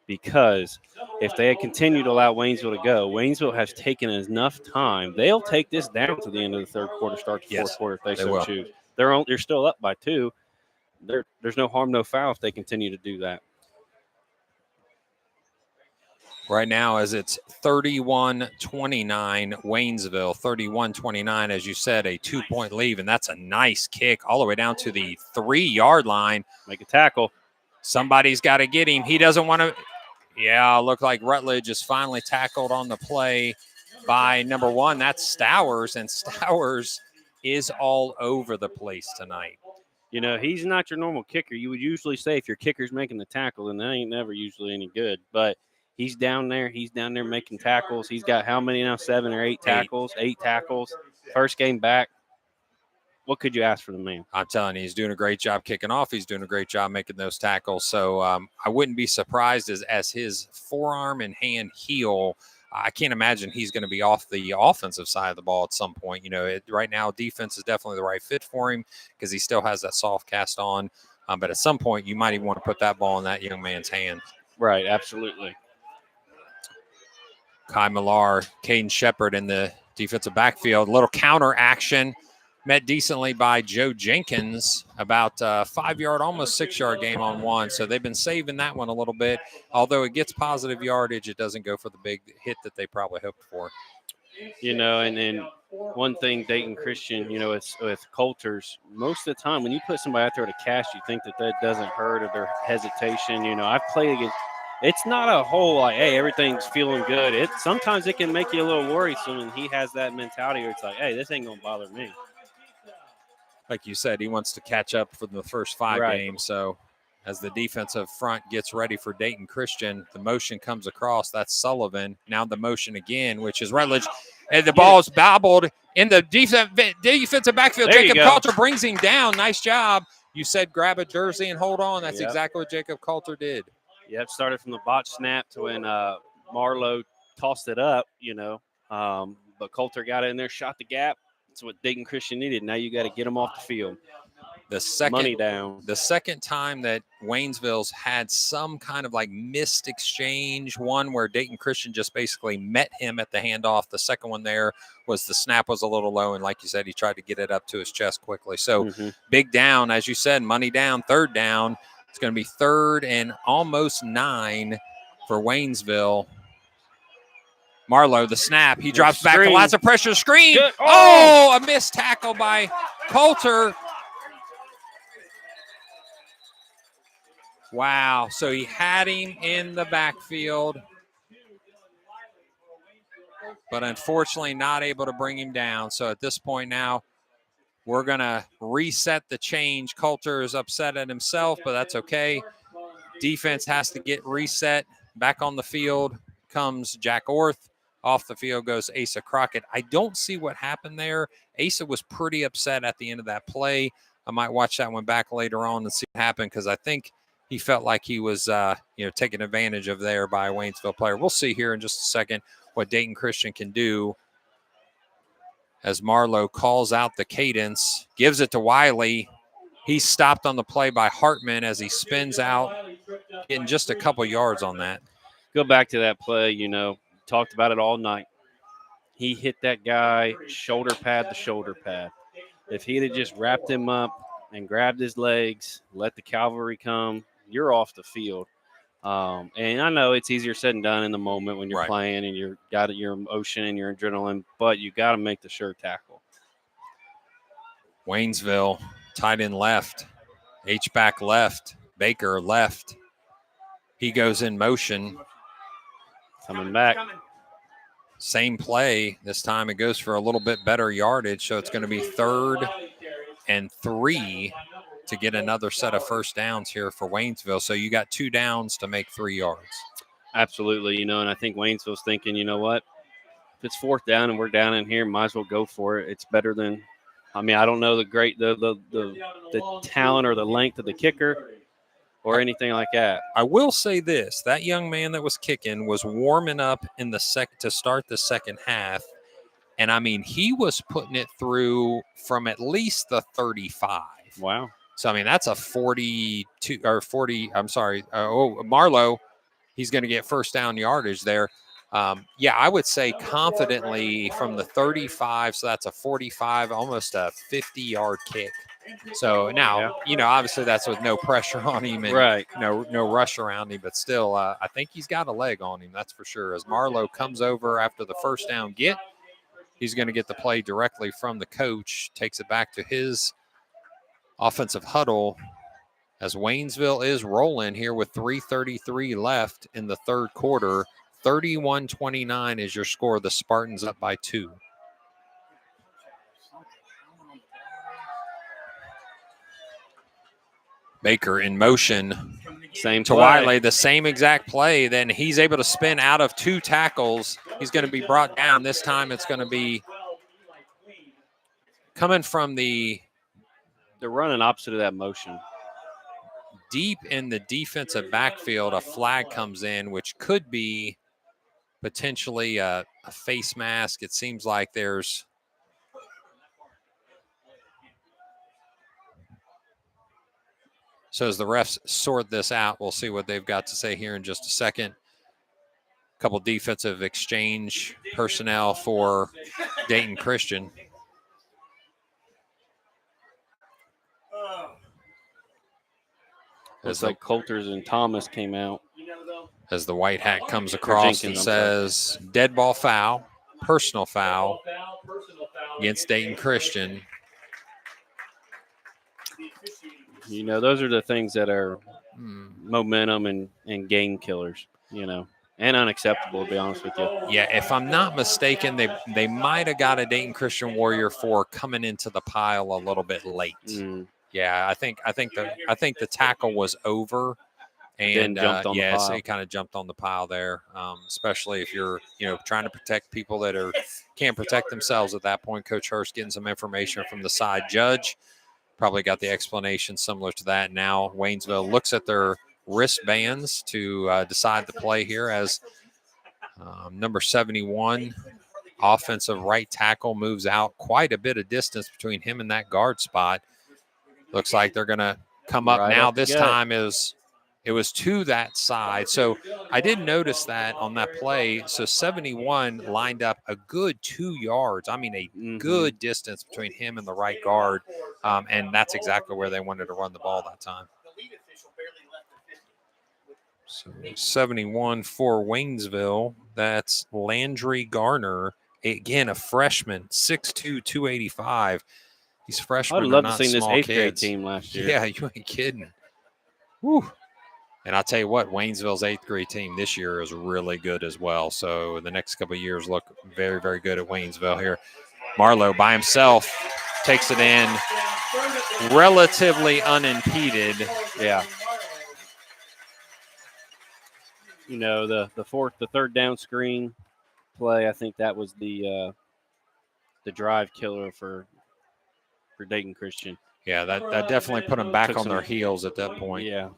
because if they continue to allow Waynesville to go, Waynesville has taken enough time. They'll take this down to the end of the 3rd quarter, start the 4th quarter if they so choose. They're still up by 2. There's no harm, no foul if they continue to do that. Right now, as it's 31-29, Waynesville, 31-29, as you said, a 2-point lead, and that's a nice kick all the way down to the 3-yard line. Make a tackle. Somebody's got to get him. He doesn't want to. Yeah, look like Rutledge is finally tackled on the play by number 1. That's Stowers, and Stowers is all over the place tonight. You know, he's not your normal kicker. You would usually say if your kicker's making the tackle, then that ain't never usually any good. But he's down there. He's down there making tackles. He's got how many now? 7 or 8 tackles? 8 tackles. First game back. What could you ask for the man? I'm telling you, he's doing a great job kicking off. He's doing a great job making those tackles. So I wouldn't be surprised as his forearm and hand heal. I can't imagine he's going to be off the offensive side of the ball at some point. You know, right now, defense is definitely the right fit for him because he still has that soft cast on. But at some point, you might even want to put that ball in that young man's hand. Right, absolutely. Kai Millar, Caden Shepard in the defensive backfield. A little counter action. Met decently by Joe Jenkins, about 5-yard, almost 6-yard game on one. So they've been saving that one a little bit. Although it gets positive yardage, it doesn't go for the big hit that they probably hoped for. You know, and then one thing Dayton Christian, you know, it's with Coulters, most of the time when you put somebody out there to catch, you think that doesn't hurt or their hesitation. You know, I've played against – it's not a whole like, hey, everything's feeling good. Sometimes it can make you a little worrisome, and he has that mentality where it's like, hey, this ain't going to bother me. Like you said, he wants to catch up for the first 5 games. So as the defensive front gets ready for Dayton Christian, the motion comes across. That's Sullivan. Now the motion again, which is Rutledge. And the ball's bobbled in the defensive backfield. There Jacob Coulter brings him down. Nice job. You said grab a jersey and hold on. That's exactly what Jacob Coulter did. Yep, started from the botch snap to when Marlowe tossed it up, you know. But Coulter got in there, shot the gap. That's what Dayton Christian needed. Now you got to get them off the field. Money down. The second time that Waynesville's had some kind of like missed exchange, one where Dayton Christian just basically met him at the handoff. The second one there was the snap was a little low, and like you said, he tried to get it up to his chest quickly. So big down, as you said, money down, 3rd down. It's going to be 3rd and almost 9 for Waynesville. Marlowe, the snap. He drops back. Lots of pressure. Screen. Good. Oh, a missed tackle by Coulter. Wow. So he had him in the backfield. but unfortunately not able to bring him down. So at this point now, we're going to reset the change. Coulter is upset at himself, but that's okay. Defense has to get reset. Back on the field comes Jack Orth. Off the field goes Asa Crockett. I don't see what happened there. Asa was pretty upset at the end of that play. I might watch that one back later on and see what happened because I think he felt like he was taken advantage of there by a Waynesville player. We'll see here in just a second what Dayton Christian can do as Marlowe calls out the cadence, gives it to Wiley. He's stopped on the play by Hartman as he spins out, getting just a couple yards on that. Go back to that play, talked about it all night. He hit that guy shoulder pad to shoulder pad. If he'd have just wrapped him up and grabbed his legs, let the cavalry come, you're off the field. And I know it's easier said than done in the moment when you're playing and you've got your emotion and your adrenaline, but you got to make the sure tackle. Waynesville, tight end left, H-back left, Baker left. He goes in motion. Coming back. Same play. This time it goes for a little bit better yardage, so it's going to be 3rd and 3 to get another set of first downs here for Waynesville. So you got 2 downs to make 3 yards. Absolutely, and I think Waynesville's thinking, you know what? If it's 4th down and we're down in here, might as well go for it. It's better than I don't know the talent or the length of the kicker or anything like that. I will say this, that young man that was kicking was warming up in the to start the second half. And he was putting it through from at least the 35. Wow. So, that's a 42 or 40. I'm sorry. Marlowe, he's going to get first down yardage there. I would say confidently from the 35. So that's a 45, almost a 50-yard kick. So now, obviously that's with no pressure on him and no rush around him, but still, I think he's got a leg on him. That's for sure. As Marlowe comes over after the first down get, he's going to get the play directly from the coach, takes it back to his offensive huddle as Waynesville is rolling here with 3:33 left in the third quarter. 31-29 is your score. The Spartans up by 2. Baker in motion. Same to play. Wiley, the same exact play. Then he's able to spin out of 2 tackles. He's going to be brought down. This time it's going to be coming from they're running opposite of that motion. Deep in the defensive backfield, a flag comes in, which could be potentially a face mask. It seems like there's so as the refs sort this out, we'll see what they've got to say here in just a second. A couple defensive exchange personnel for Dayton Christian. Looks like Coulters and Thomas came out. As the white hat comes across and says, dead ball foul, personal foul against Dayton Christian. Those are the things that are momentum and game killers, and unacceptable, to be honest with you. Yeah, if I'm not mistaken, they might have got a Dayton Christian Warrior for coming into the pile a little bit late. Yeah, I think the tackle was over, and so he kind of jumped on the pile there. Especially if you're trying to protect people that can't protect themselves at that point. Coach Hurst getting some information from the side judge, probably got the explanation similar to that. Now Waynesville looks at their wristbands to decide the play here as number 71, offensive right tackle, moves out quite a bit of distance between him and that guard spot. Looks like they're going to come up right now. up This time it was to that side. So I did notice that on that play. So 71 lined up a good 2 yards. Good distance between him and the right guard. And that's exactly where they wanted to run the ball that time. So 71 for Waynesville. That's Landry Garner. Again, a freshman, 6'2", 285. These freshmen I'd love are to not see this small 8th grade kids. team last year. Yeah, you ain't kidding. Whew. And I'll tell you what, Waynesville's 8th grade team this year is really good as well. So the next couple of years look very, very good at Waynesville here. Marlowe by himself takes it in relatively unimpeded. Yeah. You know, the third down screen play, I think that was the drive killer for Dayton Christian. Yeah, that definitely put them back on their heels at that point. Yeah.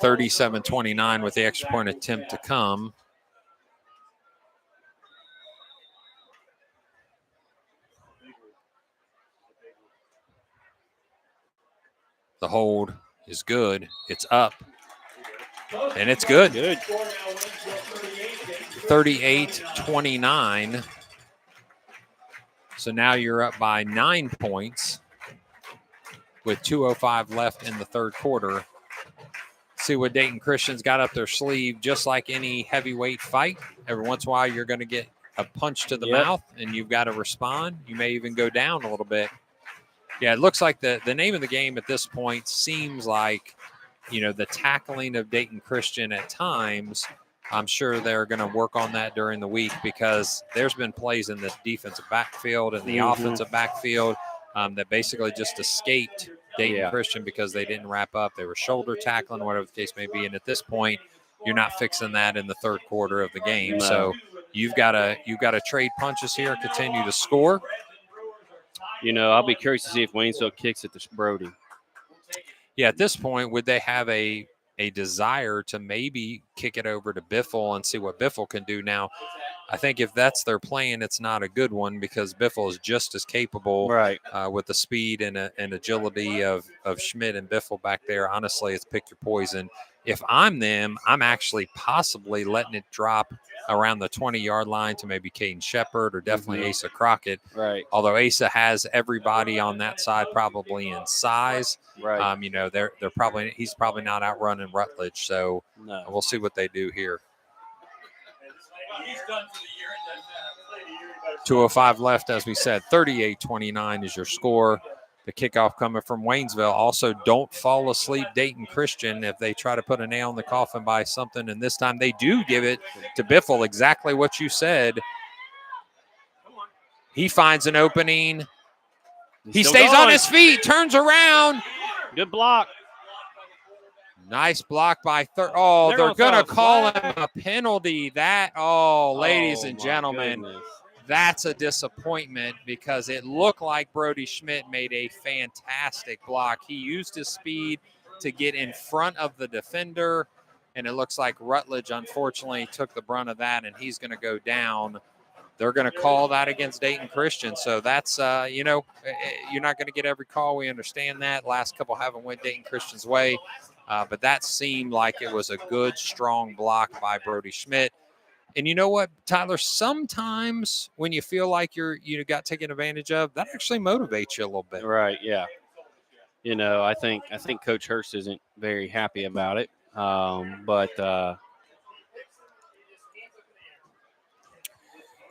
37-29 with the extra point attempt to come. The hold is good. It's up. And it's good. 38-29. So now you're up by 9 points with 2:05 left in the third quarter. See what Dayton Christian's got up their sleeve. Just like any heavyweight fight, every once in a while you're going to get a punch to the mouth and you've got to respond. You may even go down a little bit. Yeah, it looks like the name of the game at this point seems like, you know, the tackling of Dayton Christian at times. I'm sure they're going to work on that during the week because there's been plays in the defensive backfield and the offensive backfield that basically just escaped Dayton Christian because they didn't wrap up. They were shoulder tackling, whatever the case may be. And at this point, you're not fixing that in the third quarter of the game. No. So you've got to trade punches here, continue to score. You know, I'll be curious to see if Waynesville kicks it to Brody. Yeah, at this point, would they have a desire to maybe kick it over to Biffle and see what Biffle can do? Now, I think if that's their plan, it's not a good one because Biffle is just as capable with the speed and agility of Schmidt and Biffle back there. Honestly, it's pick your poison. If I'm them, I'm actually possibly letting it drop around the 20-yard line to maybe Caden Shepard or definitely Asa Crockett. Right. Although Asa has everybody on that side probably in size. Right. You know, he's probably not outrunning Rutledge. So we'll see what they do here. 2:05 left, as we said. 38-29 is your score. The kickoff coming from Waynesville. Also, don't fall asleep, Dayton Christian, if they try to put a nail in the coffin by something. And this time they do give it to Biffle, exactly what you said. He finds an opening. He stays on his feet, turns around. Good block. Nice block by third. Oh, they're going to call him a penalty. Ladies and gentlemen, that's a disappointment because it looked like Brody Schmidt made a fantastic block. He used his speed to get in front of the defender, and it looks like Rutledge, unfortunately, took the brunt of that, and he's going to go down. They're going to call that against Dayton Christian. So that's, you're not going to get every call. We understand that. Last couple haven't went Dayton Christian's way. But that seemed like it was a good, strong block by Brody Schmidt. And you know what, Tyler, sometimes when you feel like you got taken advantage of, that actually motivates you a little bit. Right, yeah. You know, I think Coach Hurst isn't very happy about it.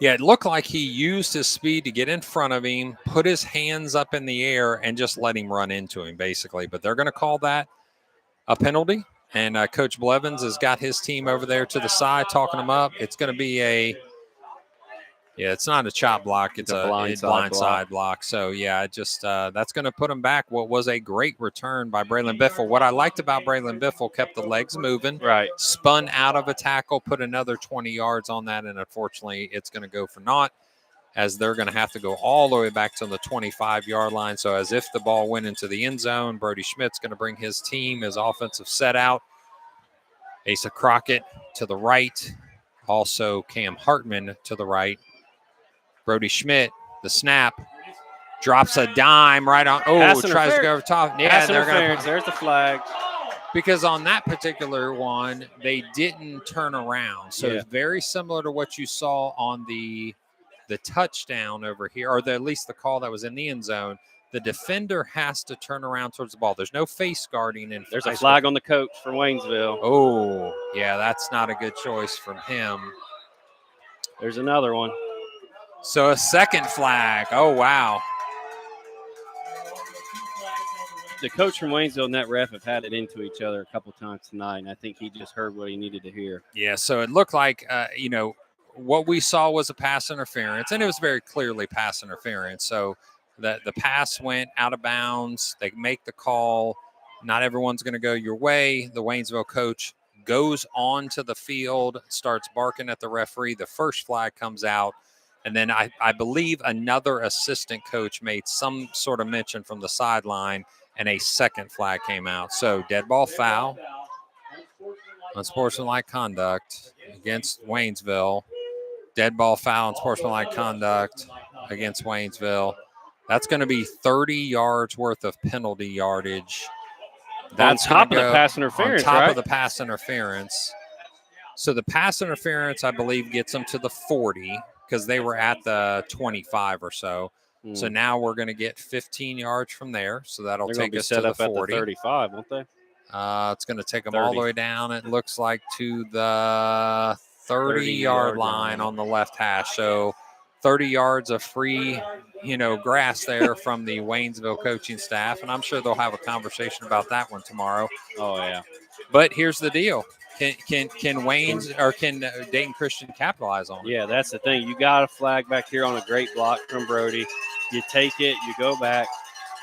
Yeah, it looked like he used his speed to get in front of him, put his hands up in the air, and just let him run into him, basically. But they're going to call that a penalty. And Coach Blevins has got his team over there to the side, talking them up. It's going to be it's not a chop block. It's a blindside block. So, yeah, that's going to put them back. What was a great return by Braylon Biffle. What I liked about Braylon Biffle, kept the legs moving. Right. Spun out of a tackle, put another 20 yards on that, and unfortunately it's going to go for naught as they're going to have to go all the way back to the 25-yard line. So as if the ball went into the end zone, Brody Schmidt's going to bring his team, his offensive set out. Asa Crockett to the right. Also Cam Hartman to the right. Brody Schmidt, the snap, drops a dime right on. Oh, tries to go over top. Yeah, they're going to. There's the flag. Because on that particular one, they didn't turn around. So it's very similar to what you saw on the touchdown over here, or at least the call that was in the end zone. The defender has to turn around towards the ball. There's no face guarding. There's a flag on the coach for Waynesville. Oh, yeah, that's not a good choice from him. There's another one. So a second flag. Oh, wow. the coach from Waynesville and that ref have had it into each other a couple times tonight, and I think he just heard what he needed to hear. Yeah, so it looked like, what we saw was a pass interference, and it was very clearly pass interference. So the pass went out of bounds. They make the call. Not everyone's going to go your way. The Waynesville coach goes onto the field, starts barking at the referee. The first flag comes out. And then I believe another assistant coach made some sort of mention from the sideline, and a second flag came out. So dead ball foul, unsportsmanlike conduct against Waynesville. Dead ball foul, unsportsmanlike conduct against Waynesville. That's going to be 30 yards worth of penalty yardage. That's on top of the pass interference, on top right? of the pass interference. So the pass interference, I believe, gets them to the 40 because they were at the 25 or so. So now we're going to get 15 yards from there. So that'll take us to the 40. At the 35, won't they? It's going to take them all the way down, it looks like, to the 30-yard line on the left hash. So 30 yards of free, grass there from the Waynesville coaching staff. And I'm sure they'll have a conversation about that one tomorrow. Oh, yeah. But here's the deal. Can Dayton Christian capitalize on it? Yeah, that's the thing. You got a flag back here on a great block from Brody. You take it, you go back.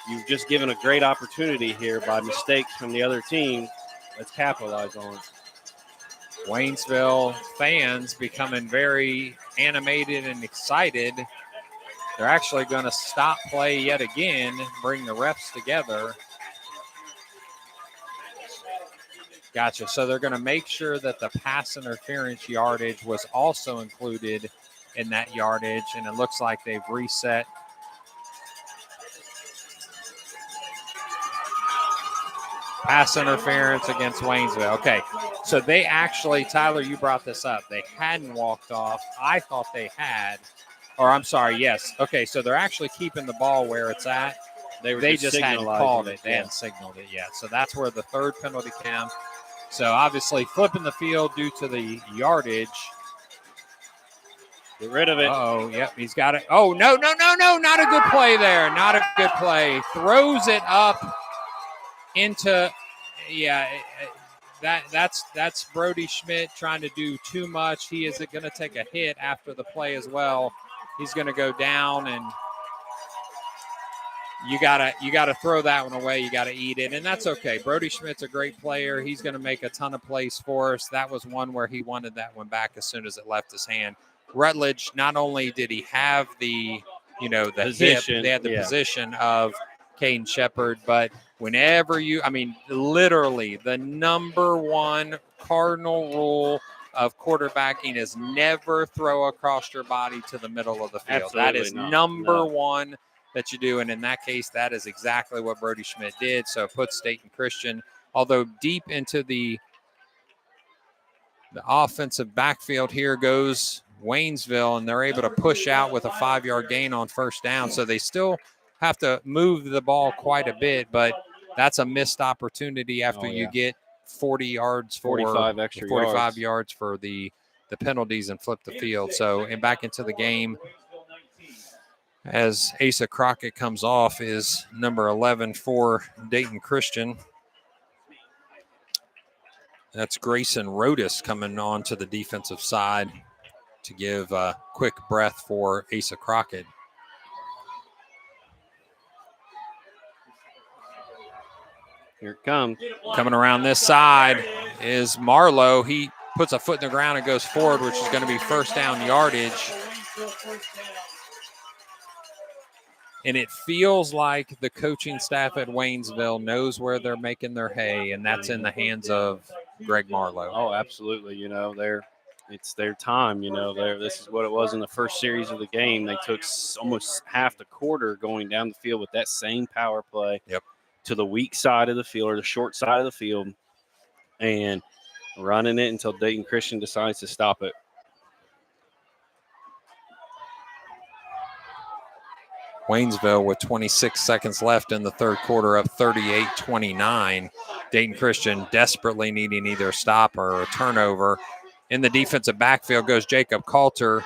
You've just given a great opportunity here by mistakes from the other team. Let's capitalize on it. Waynesville fans becoming very animated and excited. They're actually going to stop play yet again, bring the refs together. Gotcha. So they're going to make sure that the pass interference yardage was also included in that yardage, and it looks like they've reset. Pass interference against Waynesville. Okay, so they actually, Tyler, you brought this up. They hadn't walked off. I thought they had. Or I'm sorry, yes. Okay, so they're actually keeping the ball where it's at. They just hadn't called it. They hadn't signaled it yet. So that's where the third penalty came. So obviously flipping the field due to the yardage. Get rid of it. Oh, yep, he's got it. Oh, no, not a good play there. Not a good play. Throws it up into, that's Brody Schmidt trying to do too much. He is going to take a hit after the play as well. He's going to go down, and you gotta throw that one away. You gotta eat it, and that's okay. Brody Schmidt's a great player. He's going to make a ton of plays for us. That was one where he wanted that one back as soon as it left his hand. Rutledge, not only did he have the position, hip, they had the position of Caden Shepard, but whenever literally the number one cardinal rule of quarterbacking is never throw across your body to the middle of the field. Absolutely that is not. number one that you do, and in that case, that is exactly what Brody Schmidt did. So it puts Dayton Christian, although deep into the offensive backfield, here goes Waynesville, and they're able to push out with a 5-yard gain on first down. So they still have to move the ball quite a bit, but that's a missed opportunity after you get 40 yards for 45 yards for the penalties and flip the field. So, and back into the game as Asa Crockett comes off is number 11 for Dayton Christian. That's Grayson Rodas coming on to the defensive side to give a quick breath for Asa Crockett. Here it comes. Coming around this side is Marlowe. He puts a foot in the ground and goes forward, which is going to be first down yardage. And it feels like the coaching staff at Waynesville knows where they're making their hay, and that's in the hands of Greg Marlowe. Oh, absolutely. It's their time. This is what it was in the first series of the game. They took almost half the quarter going down the field with that same power play. Yep. To the weak side of the field or the short side of the field and running it until Dayton Christian decides to stop it. Waynesville with 26 seconds left in the third quarter up 38-29. Dayton Christian desperately needing either a stop or a turnover. In the defensive backfield goes Jacob Coulter.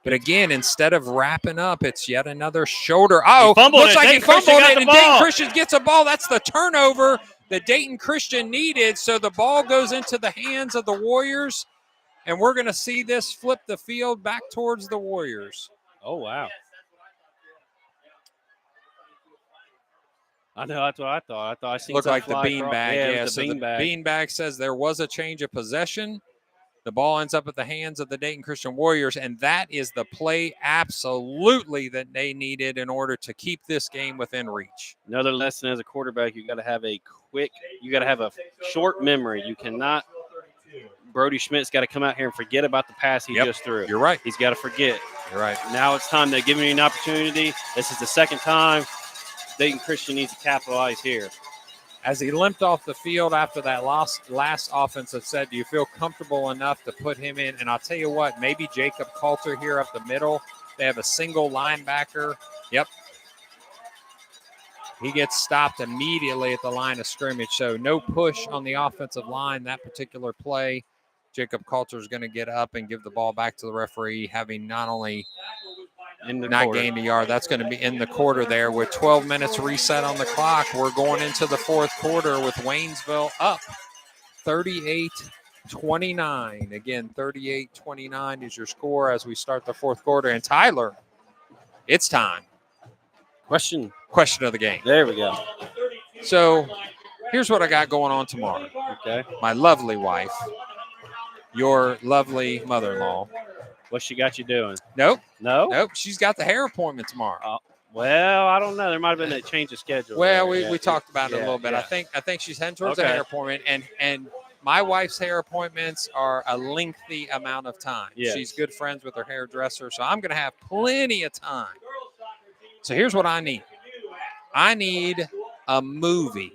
But again, instead of wrapping up, it's yet another shoulder. Oh, fumbled looks it. like he Dayton Christian fumbled got it, the and Dayton ball. Christian gets a ball. That's the turnover that Dayton Christian needed. So the ball goes into the hands of the Warriors, and we're going to see this flip the field back towards the Warriors. Oh, wow. I know, that's what I thought. I thought I seen Looked like the something fly across. beanbag. Yeah, Yeah, it was so the the beanbag. beanbag says there was a change of possession. The ball ends up at the hands of the Dayton Christian Warriors, and that is the play absolutely that they needed in order to keep this game within reach. Another lesson as a quarterback, you got to have a short memory. You cannot. Brody Schmidt's got to come out here and forget about the pass he just threw. You're right. He's got to forget. You're right. Now it's time to give him an opportunity. This is the second time. Dayton Christian needs to capitalize here. As he limped off the field after that last offensive set, do you feel comfortable enough to put him in? And I'll tell you what, maybe Jacob Coulter here up the middle. They have a single linebacker. Yep. He gets stopped immediately at the line of scrimmage. So no push on the offensive line that particular play. Jacob Coulter is going to get up and give the ball back to the referee, having not only not gained a yard. That's going to be in the quarter there with 12 minutes reset on the clock. We're going into the fourth quarter with Waynesville up 38-29. Again, 38-29 is your score as we start the fourth quarter. And Tyler, it's time. Question of the game. There we go. So here's what I got going on tomorrow. Okay. My lovely wife, your lovely mother-in-law. What she got you doing? Nope. No? She's got the hair appointment tomorrow. Well, I don't know. There might have been a change of schedule. Well, we talked about it a little bit. Yeah. I think she's heading towards a hair appointment, and my wife's hair appointments are a lengthy amount of time. Yes. She's good friends with her hairdresser, so I'm going to have plenty of time. So here's what I need. I need a movie.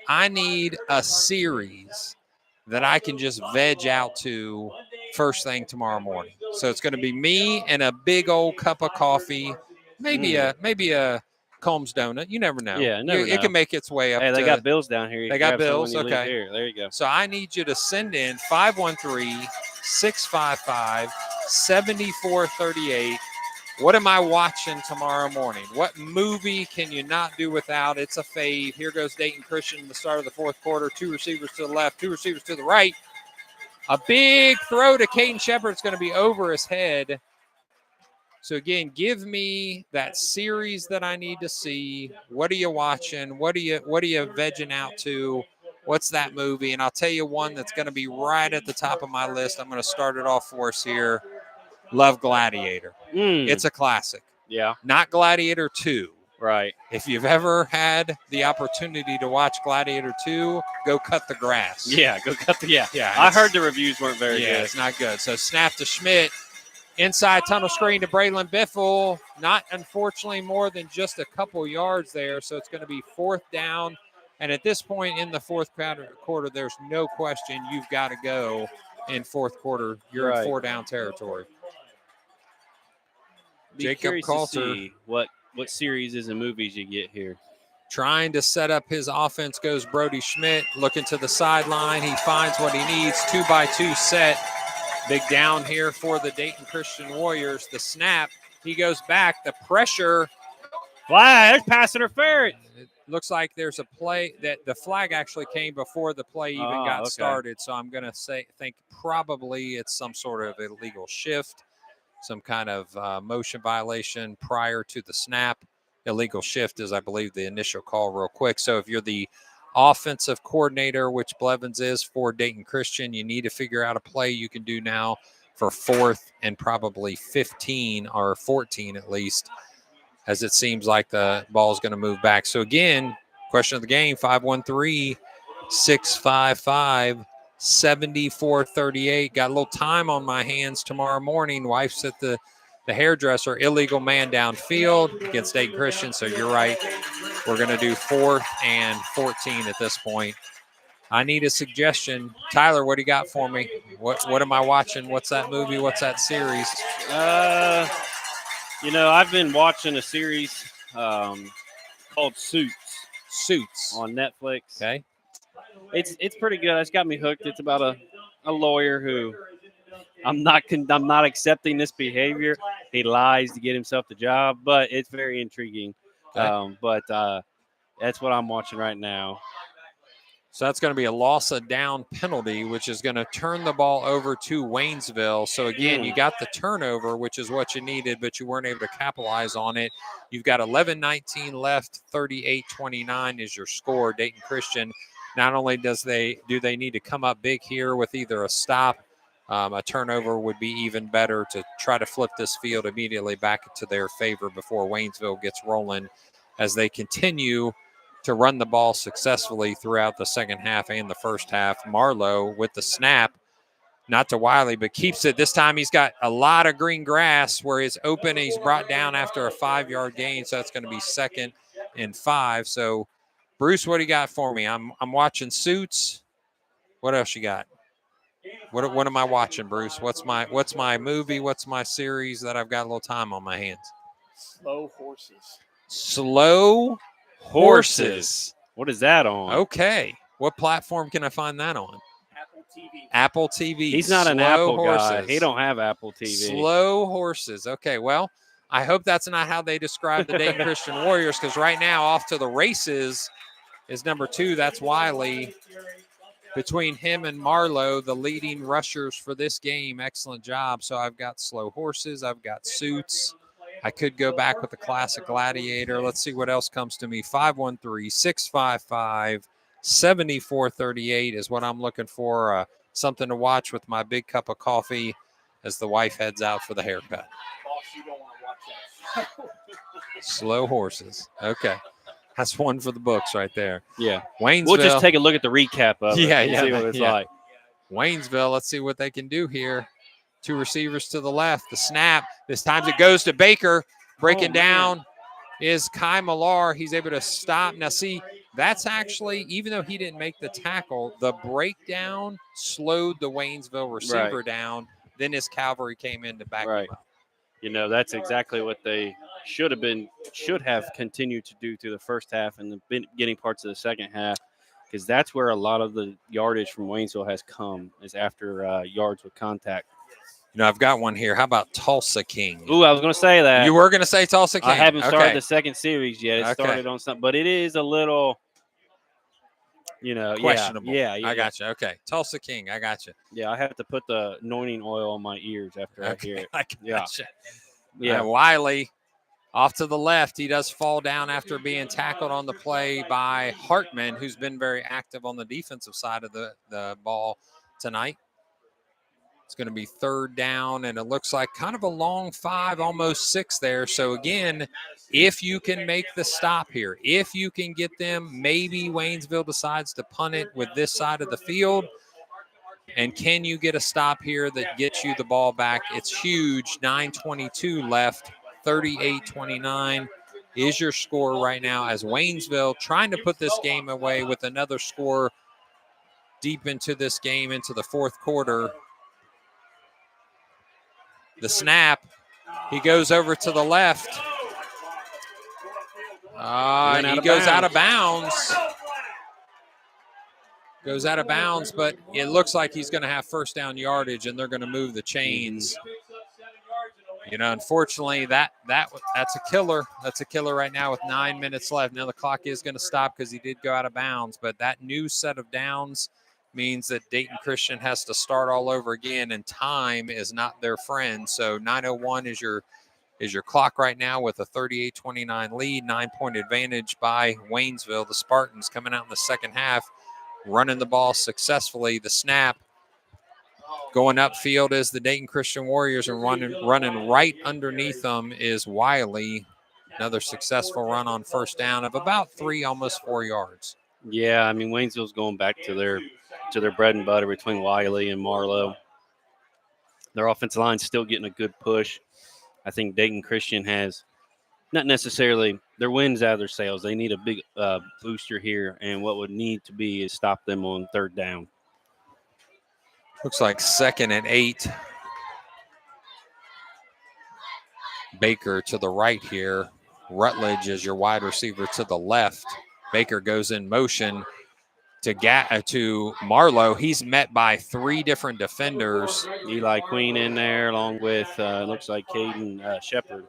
I need a series that I can just veg out to first thing tomorrow morning. So it's going to be me and a big old cup of coffee, maybe a Combs donut. You never know. Yeah, never know. It can make its way up. Hey, they got bills down here. They got bills. Okay. Here. There you go. So I need you to send in 513-655-7438. What am I watching tomorrow morning? What movie can you not do without? It's a fave. Here goes Dayton Christian in the start of the fourth quarter. 2 receivers to the left, 2 receivers to the right. A big throw to Caden Shepard. It's going to be over his head. So, again, give me that series that I need to see. What are you watching? What are you vegging out to? What's that movie? And I'll tell you one that's going to be right at the top of my list. I'm going to start it off for us here. Love Gladiator. It's a classic. Yeah. Not Gladiator 2. Right. If you've ever had the opportunity to watch Gladiator 2, go cut the grass. Yeah, go cut the – Yeah. I heard the reviews weren't very good. Yeah, it's not good. So snap to Schmidt. Inside tunnel screen to Braylon Biffle. Not, unfortunately, more than just a couple yards there. So it's going to be fourth down. And at this point in the fourth quarter, there's no question you've got to go in fourth quarter. You're in 4-down territory. Jacob Coulter. What series and movies you get here. Trying to set up his offense goes Brody Schmidt. Looking to the sideline. He finds what he needs. 2-by-2 set. Big down here for the Dayton Christian Warriors. The snap. He goes back. The pressure. Flag. There's pass interference. It looks like there's a play that the flag actually came before the play even got started. So I'm going to think probably it's some sort of illegal shift, some kind of motion violation prior to the snap. Illegal shift is, I believe, the initial call real quick. So if you're the offensive coordinator, which Blevins is for Dayton Christian, you need to figure out a play you can do now for 4th and probably 15 or 14 at least, as it seems like the ball is going to move back. So again, question of the game, 513-655-7438. Got a little time on my hands tomorrow morning. Wife's at the hairdresser. Illegal man downfield against Dayton Christian. So you're right. We're going to do 4th and 14 at this point. I need a suggestion. Tyler, what do you got for me? What am I watching? What's that movie? What's that series? I've been watching a series called Suits on Netflix. Okay. It's pretty good. It's got me hooked. It's about a lawyer who I'm not accepting this behavior. He lies to get himself the job, but it's very intriguing. Okay. But that's what I'm watching right now. So that's going to be a loss of down penalty, which is going to turn the ball over to Waynesville. So again, you got the turnover, which is what you needed, but you weren't able to capitalize on it. You've got 11:19 left, 38-29 is your score. Dayton Christian, not only do they need to come up big here with either a stop, a turnover would be even better to try to flip this field immediately back to their favor before Waynesville gets rolling as they continue to run the ball successfully throughout the second half and the first half. Marlowe with the snap, not to Wiley, but keeps it. This time he's got a lot of green grass where it's open and he's brought down after a 5-yard gain. So that's going to be 2nd and 5. So, Bruce, what do you got for me? I'm watching Suits. What else you got? What am I watching, Bruce? What's my movie? What's my series that I've got a little time on my hands? Slow Horses. Slow Horses. What is that on? Okay. What platform can I find that on? Apple TV. Apple TV. He's not an Slow Apple Horses. guy. He don't have Apple TV. Slow Horses. Okay, well, I hope that's not how they describe the Dayton Christian Warriors, because right now off to the races is number 2. That's Wiley. Between him and Marlowe, the leading rushers for this game. Excellent job. So I've got Slow Horses. I've got Suits. I could go back with the Classic Gladiator. Let's see what else comes to me. 513-655-7438 is what I'm looking for. Something to watch with my big cup of coffee as the wife heads out for the haircut. Boss, you don't want to watch that. Slow Horses. Okay. That's one for the books right there. Yeah. Waynesville. We'll just take a look at the recap of it. Yeah, and see what it's like. Waynesville, let's see what they can do here. 2 receivers to the left. The snap. This time it goes to Baker. Breaking down is Kai Millar. He's able to stop. Now, see, that's actually, even though he didn't make the tackle, the breakdown slowed the Waynesville receiver down. Then his cavalry came in to back him up. You know, that's exactly what they should have continued to do through the first half and the beginning parts of the second half, because that's where a lot of the yardage from Waynesville has come, is after yards with contact. You know, I've got one here. How about Tulsa King? Ooh, I was going to say that. You were going to say Tulsa King? I haven't started the second series yet. It started on something, but it is a little, questionable. Yeah. I got you. Okay. Tulsa King. I got you. Yeah, I have to put the anointing oil on my ears after I hear it. I got you. Yeah. Wiley off to the left. He does fall down after being tackled on the play by Hartman, who's been very active on the defensive side of the ball tonight. It's going to be 3rd down, and it looks like kind of a long 5, almost 6 there. So, again, if you can make the stop here, if you can get them, maybe Waynesville decides to punt it with this side of the field. And can you get a stop here that gets you the ball back? It's huge. 9:22 left, 38-29 is your score right now as Waynesville trying to put this game away with another score deep into this game, into the 4th quarter. The snap, he goes over to the left. And he goes out of bounds. Goes out of bounds, but it looks like he's going to have first down yardage, and they're going to move the chains. You know, unfortunately, that's a killer. That's a killer right now with 9 minutes left. Now the clock is going to stop because he did go out of bounds, but that new set of downs means that Dayton Christian has to start all over again, and time is not their friend. So 9:01 is your clock right now with a 38-29 lead, 9-point advantage by Waynesville. The Spartans coming out in the second half, running the ball successfully. The snap going upfield is the Dayton Christian Warriors, and running right underneath them is Wiley. Another successful run on first down of about 3, almost 4 yards. Yeah, I mean, Waynesville's going back to their bread and butter between Wiley and Marlowe. Their offensive line's still getting a good push. I think Dayton Christian has not necessarily their wins out of their sails. They need a big booster here, and what would need to be is stop them on 3rd down. Looks like 2nd and 8. Baker to the right here. Rutledge is your wide receiver to the left. Baker goes in motion. to Marlowe. He's met by 3 different defenders. Eli Queen in there along with looks like Caden Shepard.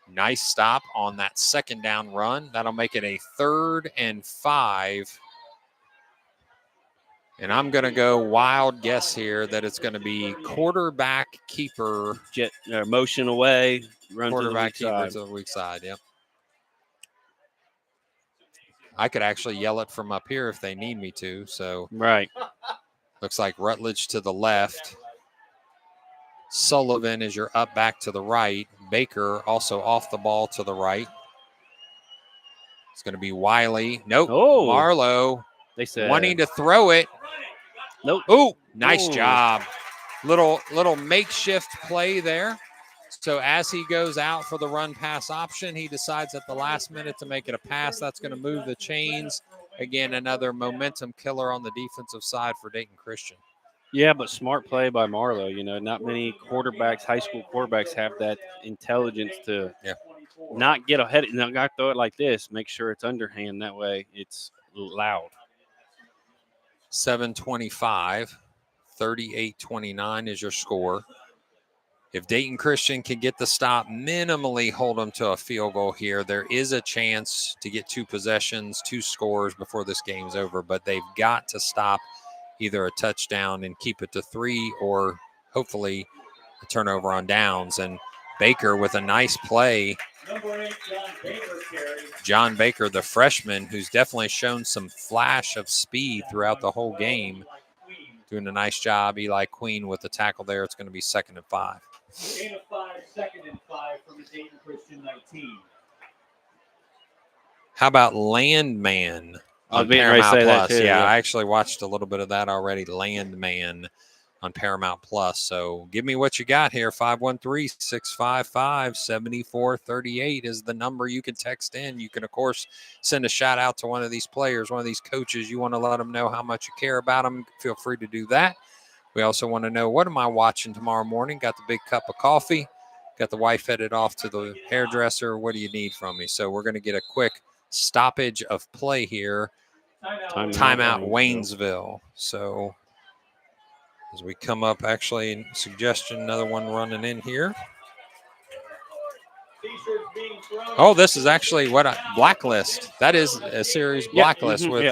Nice stop on that second down run. That'll make it a 3rd and 5. And I'm going to go wild guess here that it's going to be quarterback keeper. Motion away, run Quarterback to the weak keeper side. to the weak side, yep. I could actually yell it from up here if they need me to. So Right. looks like Rutledge to the left. Sullivan is your up back to the right. Baker also off the ball to the right. It's going to be Wiley. Nope. Oh. Marlowe They said wanting to throw it. Nope. Oh, nice Ooh. job. Little makeshift play there. So as he goes out for the run pass option, he decides at the last minute to make it a pass. That's going to move the chains. Again, another momentum killer on the defensive side for Dayton Christian. Yeah, but smart play by Marlowe. You know, not many quarterbacks, high school quarterbacks, have that intelligence to not get ahead. Not got to throw it like this. Make sure it's underhand. That way it's loud. 7:25, 38-29 is your score. If Dayton Christian can get the stop, minimally hold them to a field goal here, there is a chance to get 2 possessions, 2 scores before this game's over, but they've got to stop either a touchdown and keep it to 3 or hopefully a turnover on downs. And Baker with a nice play. Number 8, John Baker carries. John Baker, the freshman, who's definitely shown some flash of speed throughout the whole game, doing a nice job. Eli Queen with the tackle there. It's going to be 2nd and 5. Gain of 5, 2nd and 5 from the Dayton Christian 19. How about Landman I was on being ready to Paramount say that Plus? too, Yeah, yeah. I actually watched a little bit of that already. Landman on Paramount Plus. So give me what you got here. 513-655-7438 is the number you can text in. You can, of course, send a shout out to one of these players, one of these coaches. You want to let them know how much you care about them. Feel free to do that. We also want to know, what am I watching tomorrow morning? Got the big cup of coffee. Got the wife headed off to the hairdresser. What do you need from me? So we're going to get a quick stoppage of play here. Timeout Waynesville. So as we come up, actually, suggestion, another one running in here. T-shirts being thrown. Oh, this is actually Blacklist. That is a series, Blacklist, with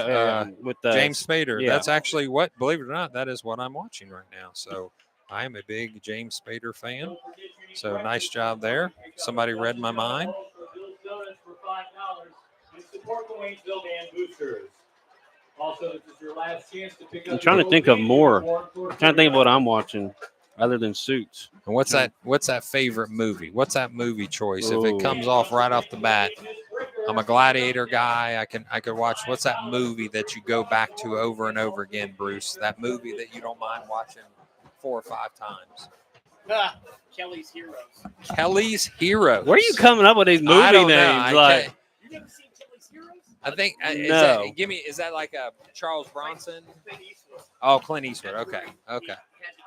with James Spader. yeah. That's actually what, believe it or not, that is what I'm watching right now. So I am a big James Spader fan. So nice job there. Somebody read my mind. Support the Waynesville Band Boosters. Also, this is your last chance to pick up. I'm trying to think of more. I'm trying to think of what I'm watching other than Suits. And what's that favorite movie? What's that movie choice? If Ooh. it comes off right off the bat, I'm a Gladiator guy. I could watch. What's that movie that you go back to over and over again, Bruce? That movie that you don't mind watching 4 or 5 times. Kelly's Heroes. Kelly's Heroes. Where are you coming up with these movie I don't names? know. Like, You never seen Kelly's Heroes? I think No. is that like a Charles Bronson? Clint Eastwood. Oh, Clint Eastwood. Okay. Okay.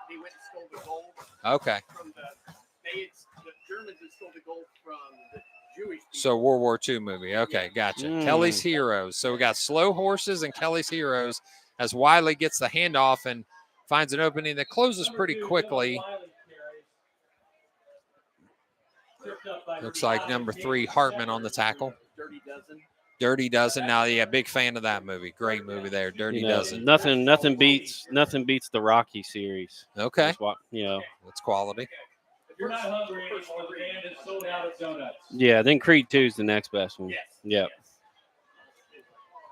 They went and stole the gold Okay. from the Germans that stole the gold from the Jewish people. So World War II movie. Okay, gotcha. Kelly's Heroes. So we got Slow Horses and Kelly's Heroes as Wiley gets the handoff and finds an opening that closes pretty quickly. Looks like number 3, Hartman on the tackle. Dirty Dozen. Dirty Dozen. Now, yeah, big fan of that movie. Great movie there. Dirty Dozen. Nothing beats the Rocky series. Okay. That's what, That's quality. If you're not hungry anymore, the band is sold out of donuts. Yeah, then Creed 2 is the next best one. Yes. Yeah.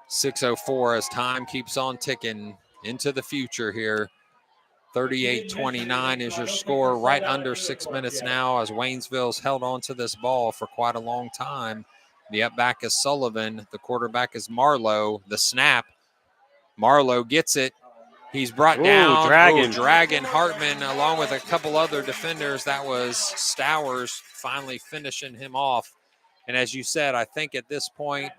6:04 as time keeps on ticking into the future here. 38-29 is your score, right under 6 minutes now as Waynesville's held on to this ball for quite a long time. The up back is Sullivan. The quarterback is Marlowe. The snap. Marlowe gets it. He's brought down. Dragon Hartman along with a couple other defenders. That was Stowers finally finishing him off. And as you said, I think at this point,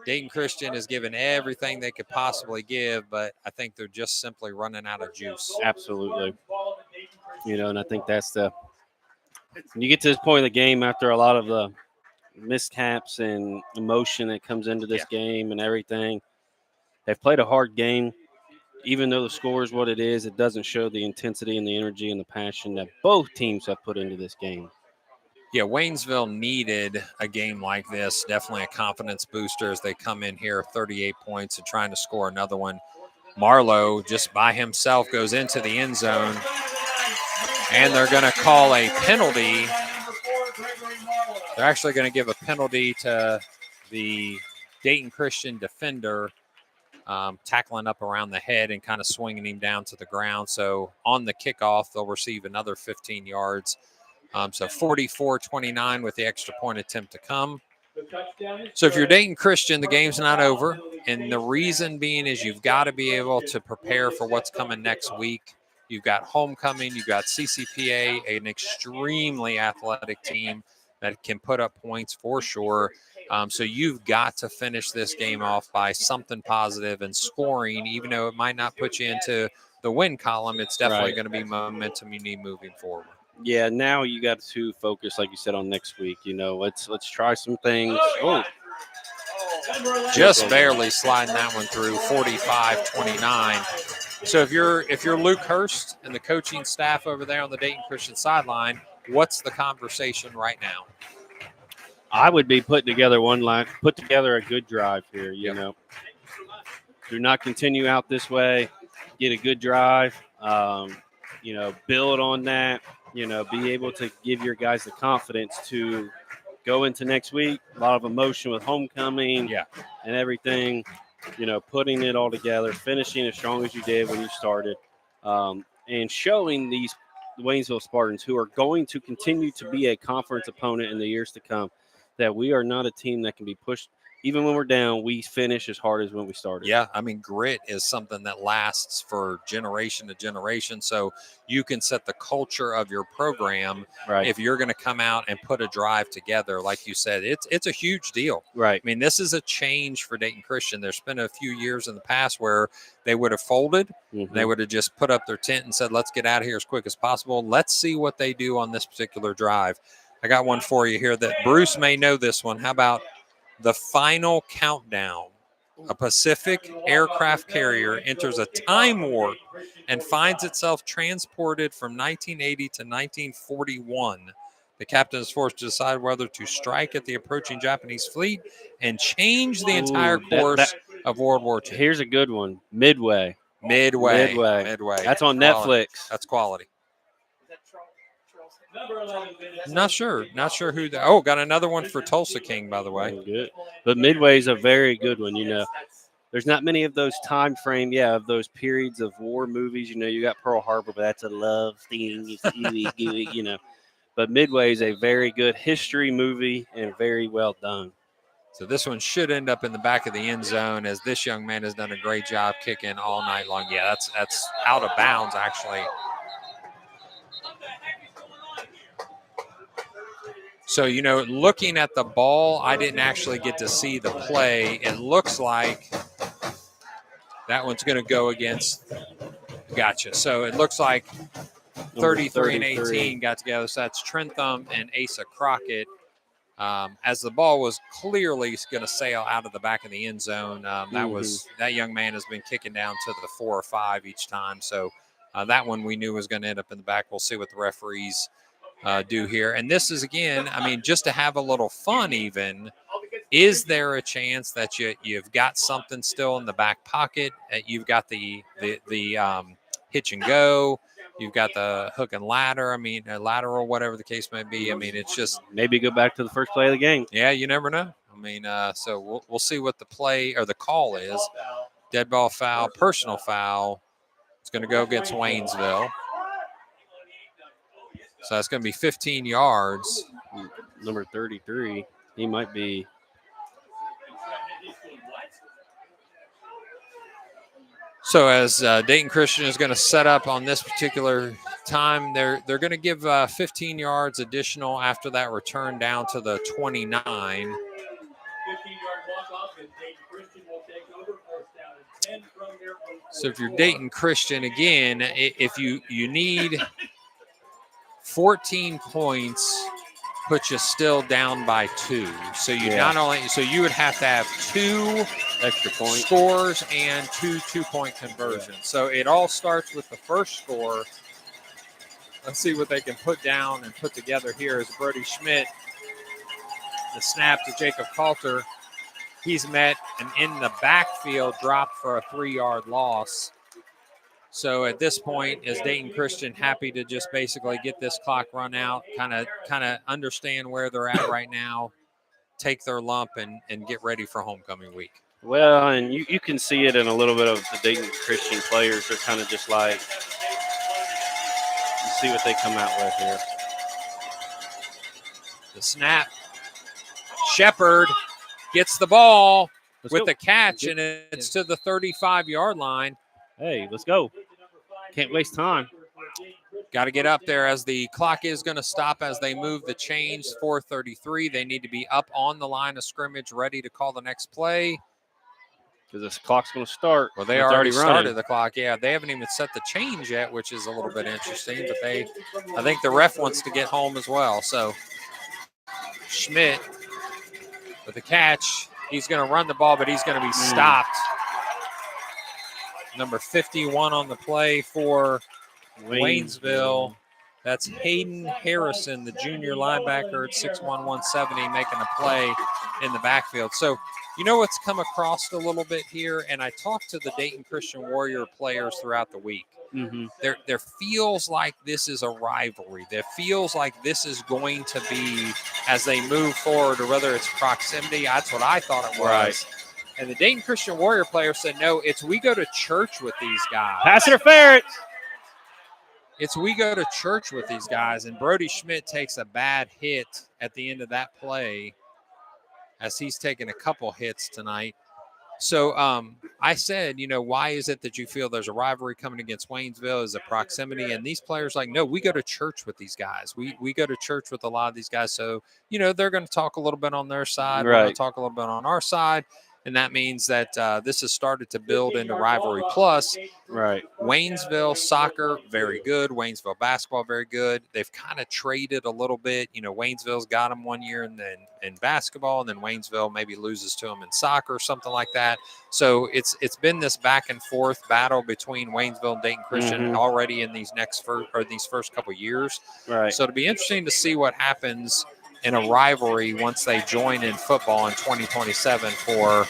Dayton Christian has given everything they could possibly give, but I think they're just simply running out of juice. Absolutely. And I think that's when you get to this point of the game after a lot of the mishaps and emotion that comes into this game and everything, they've played a hard game. Even though the score is what it is, it doesn't show the intensity and the energy and the passion that both teams have put into this game. Yeah, Waynesville needed a game like this. Definitely a confidence booster as they come in here, 38 points and trying to score another one. Marlowe just by himself goes into the end zone, and they're going to call a penalty. They're actually going to give a penalty to the Dayton Christian defender, tackling up around the head and kind of swinging him down to the ground. So on the kickoff, they'll receive another 15 yards. So 44-29 with the extra point attempt to come. So if you're Dayton Christian, the game's not over. And the reason being is you've got to be able to prepare for what's coming next week. You've got homecoming. You've got CCPA, an extremely athletic team that can put up points for sure. So you've got to finish this game off by something positive and scoring, even though it might not put you into the win column. It's definitely going to be momentum you need moving forward. Yeah, now you got to focus, like you said, on next week. Let's try some things. Oh, just barely sliding that one through, 45-29. So if you're Luke Hurst and the coaching staff over there on the Dayton Christian sideline, what's the conversation right now? I would be put together a good drive here. You know, do not continue out this way. Get a good drive. Build on that. Be able to give your guys the confidence to go into next week. A lot of emotion with homecoming and everything, putting it all together, finishing as strong as you did when you started, and showing these Waynesville Spartans, who are going to continue to be a conference opponent in the years to come, that we are not a team that can be pushed. Even when we're down, we finish as hard as when we started. Yeah, I mean, grit is something that lasts for generation to generation. So you can set the culture of your program if you're going to come out and put a drive together. Like you said, it's a huge deal. Right. I mean, this is a change for Dayton Christian. There's been a few years in the past where they would have folded. Mm-hmm. They would have just put up their tent and said, let's get out of here as quick as possible. Let's see what they do on this particular drive. I got one for you here that Bruce may know this one. How about the final countdown? A Pacific aircraft carrier enters a time warp and finds itself transported from 1980 to 1941. The captain is forced to decide whether to strike at the approaching Japanese fleet and change the entire course of World War II. Here's a good one. Midway. That's on Netflix. That's quality. Not sure who. Got another one for Tulsa King, by the way. Good, but Midway is a very good one. There's not many of those time frame, of those periods of war movies. You got Pearl Harbor, but that's a love thing. But Midway is a very good history movie and very well done. So this one should end up in the back of the end zone, as this young man has done a great job kicking all night long. Yeah, that's out of bounds actually. So, looking at the ball, I didn't actually get to see the play. It looks like that one's going to go against – gotcha. So, it looks like 33 and 18 got together. So, that's Trentham and Asa Crockett. As the ball was clearly going to sail out of the back of the end zone, that young man has been kicking down to the 4 or 5 each time. So, that one we knew was going to end up in the back. We'll see what the referees do here. And this is, again, just to have a little fun even, is there a chance that you've got something still in the back pocket? You've got the hitch and go. You've got the hook and ladder. Lateral, whatever the case may be. It's just maybe go back to the first play of the game. Yeah, you never know. So we'll see what the play or the call is. Dead ball foul, personal foul. It's going to go against Waynesville. So that's going to be 15 yards. Number 33, he might be. So as Dayton Christian is going to set up on this particular time, they're going to give 15 yards additional after that return down to the 29. 15-yard walk-off, and Dayton Christian will take over. First down and 10 from their own. So if you're Dayton Christian, again, if you need 14 points puts you still down by 2. So you you would have to have 2 extra points, scores and 2 2-point conversions. So it all starts with the first score. Let's see what they can put down and put together here as Brody Schmidt, the snap to Jacob Coulter. He's met and in the backfield dropped for a 3-yard loss. So at this point, is Dayton Christian happy to just basically get this clock run out, kind of understand where they're at right now, take their lump, and get ready for homecoming week? Well, and you can see it in a little bit of the Dayton Christian players. They're kind of just like, you see what they come out with here. The snap. Shepard gets the ball with the catch, and it's to the 35-yard line. Hey, let's go. Can't waste time. Got to get up there as the clock is going to stop as they move the chains. 4:33. They need to be up on the line of scrimmage, ready to call the next play. Because this clock's going to start. Well, they already started the clock. Yeah, they haven't even set the change yet, which is a little bit interesting. But I think the ref wants to get home as well. So Schmidt with the catch. He's going to run the ball, but he's going to be stopped. Number 51 on the play for Waynesville. That's Hayden Harrison, the junior linebacker at 6'1", 170, making a play in the backfield. So, you know what's come across a little bit here, and I talked to the Dayton Christian Warrior players throughout the week. Mm-hmm. There feels like this is a rivalry. There feels like this is going to be, as they move forward, or whether it's proximity. That's what I thought it was. Right. And the Dayton Christian Warrior player said, no, it's we go to church with these guys. Pass interference. It's we go to church with these guys. And Brody Schmidt takes a bad hit at the end of that play, as he's taken a couple hits tonight. So I said, why is it that you feel there's a rivalry coming against Waynesville? Is it proximity? And these players like, no, we go to church with these guys. We go to church with a lot of these guys. So, they're going to talk a little bit on their side. We're going to talk a little bit on our side. And that means that this has started to build into rivalry. Plus, Waynesville soccer, very good. Waynesville basketball, very good. They've kind of traded a little bit. Waynesville's got them one year and then in basketball, and then Waynesville maybe loses to them in soccer or something like that. So it's been this back and forth battle between Waynesville and Dayton Christian already in these first couple years. Right. So it'll be interesting to see what happens in a rivalry once they join in football in 2027 for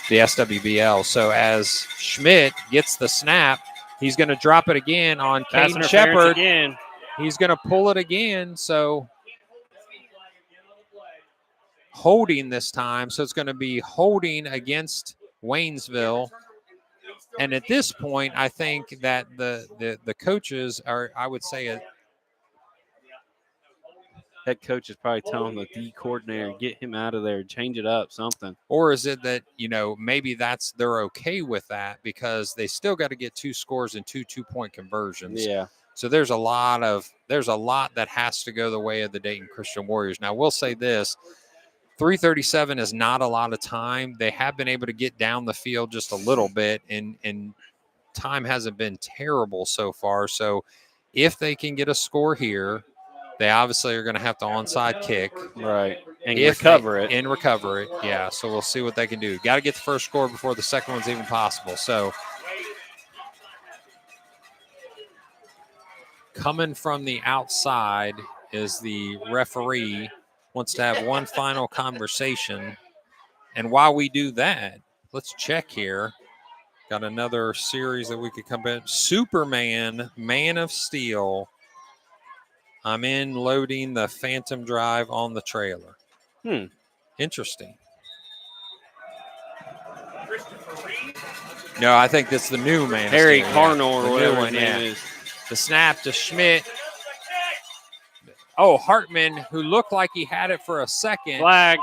the SWBL. So as Schmidt gets the snap, he's going to drop it again on Caden Shepard. He's going to pull it again. So holding this time. So it's going to be holding against Waynesville. And at this point, I think that the coaches are, I would say, head coach is probably telling the D coordinator, get him out of there, change it up, something. Or is it that, maybe they're okay with that because they still got to get 2 scores and 2 2-point conversions. Yeah. So there's a lot that has to go the way of the Dayton Christian Warriors. Now, we'll say this, 3:37 is not a lot of time. They have been able to get down the field just a little bit, and time hasn't been terrible so far. So if they can get a score here, they obviously are going to have to onside kick. Right. And recover it. And recover it, yeah. So we'll see what they can do. Got to get the first score before the second one's even possible. So coming from the outside is the referee wants to have one final conversation. And while we do that, let's check here. Got another series that we could come back. Superman, Man of Steel. I'm in loading the Phantom Drive on the trailer. Interesting. No, I think that's the new Man. Harry Carnell or whatever his name is. The snap to Schmidt. Oh, Hartman, who looked like he had it for a second. Flag.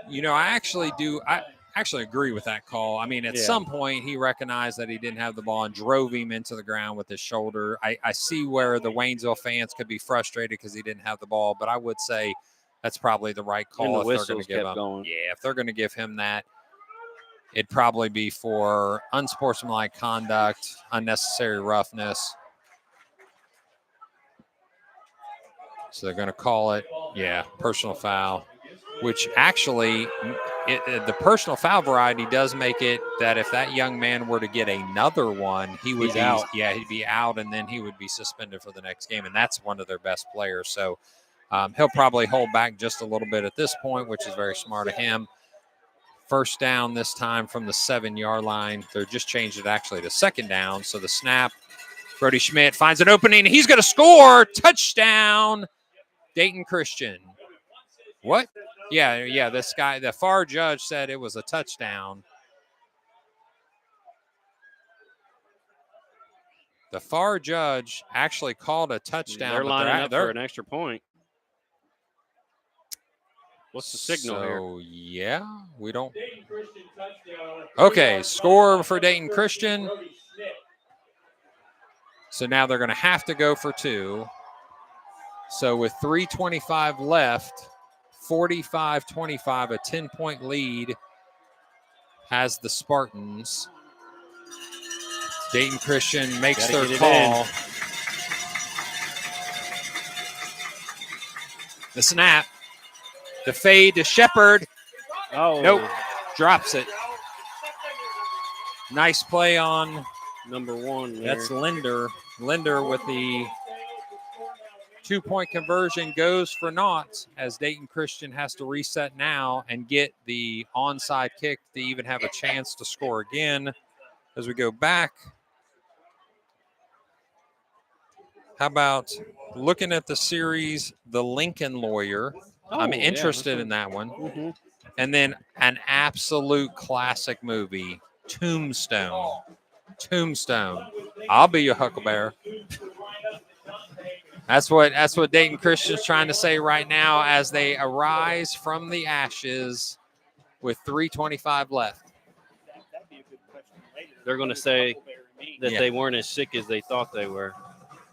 I actually agree with that call. I mean, at some point, he recognized that he didn't have the ball and drove him into the ground with his shoulder. I see where the Waynesville fans could be frustrated because he didn't have the ball, but I would say that's probably the right call if they're going to give him. Yeah, if they're going to give him that. it'd probably be for unsportsmanlike conduct, unnecessary roughness. So they're going to call it, personal foul, which actually the personal foul variety does make it that if that young man were to get another one, he would out. he'd be out, and then he would be suspended for the next game. And that's one of their best players. So he'll probably hold back just a little bit at this point, which is very smart of him. First down this time from the 7-yard line. They're just changed it actually to second down. So the snap, Brody Schmidt finds an opening. He's going to score. Touchdown, Dayton Christian. What? Yeah. This guy, the far judge said it was a touchdown. The far judge actually called a touchdown. They're lining up for an extra point. What's the signal here? Yeah, we don't. Okay, score for Dayton Christian. So now they're going to have to go for 2. So with 3:25 left, 45-25, a 10-point lead has the Spartans. Dayton Christian makes their call. The snap. The fade to Shepard. Oh. Nope. Drops it. Nice play on number 1 there. That's Linder. Linder with the 2-point conversion goes for naught as Dayton Christian has to reset now and get the onside kick to even have a chance to score again. As we go back, how about looking at the series, The Lincoln Lawyer? I'm interested in that one. Mm-hmm. And then an absolute classic movie, Tombstone. I'll be your Huckleberry. That's what Dayton Christian's trying to say right now as they arise from the ashes with 3:25 left. They're going to say that they weren't as sick as they thought they were.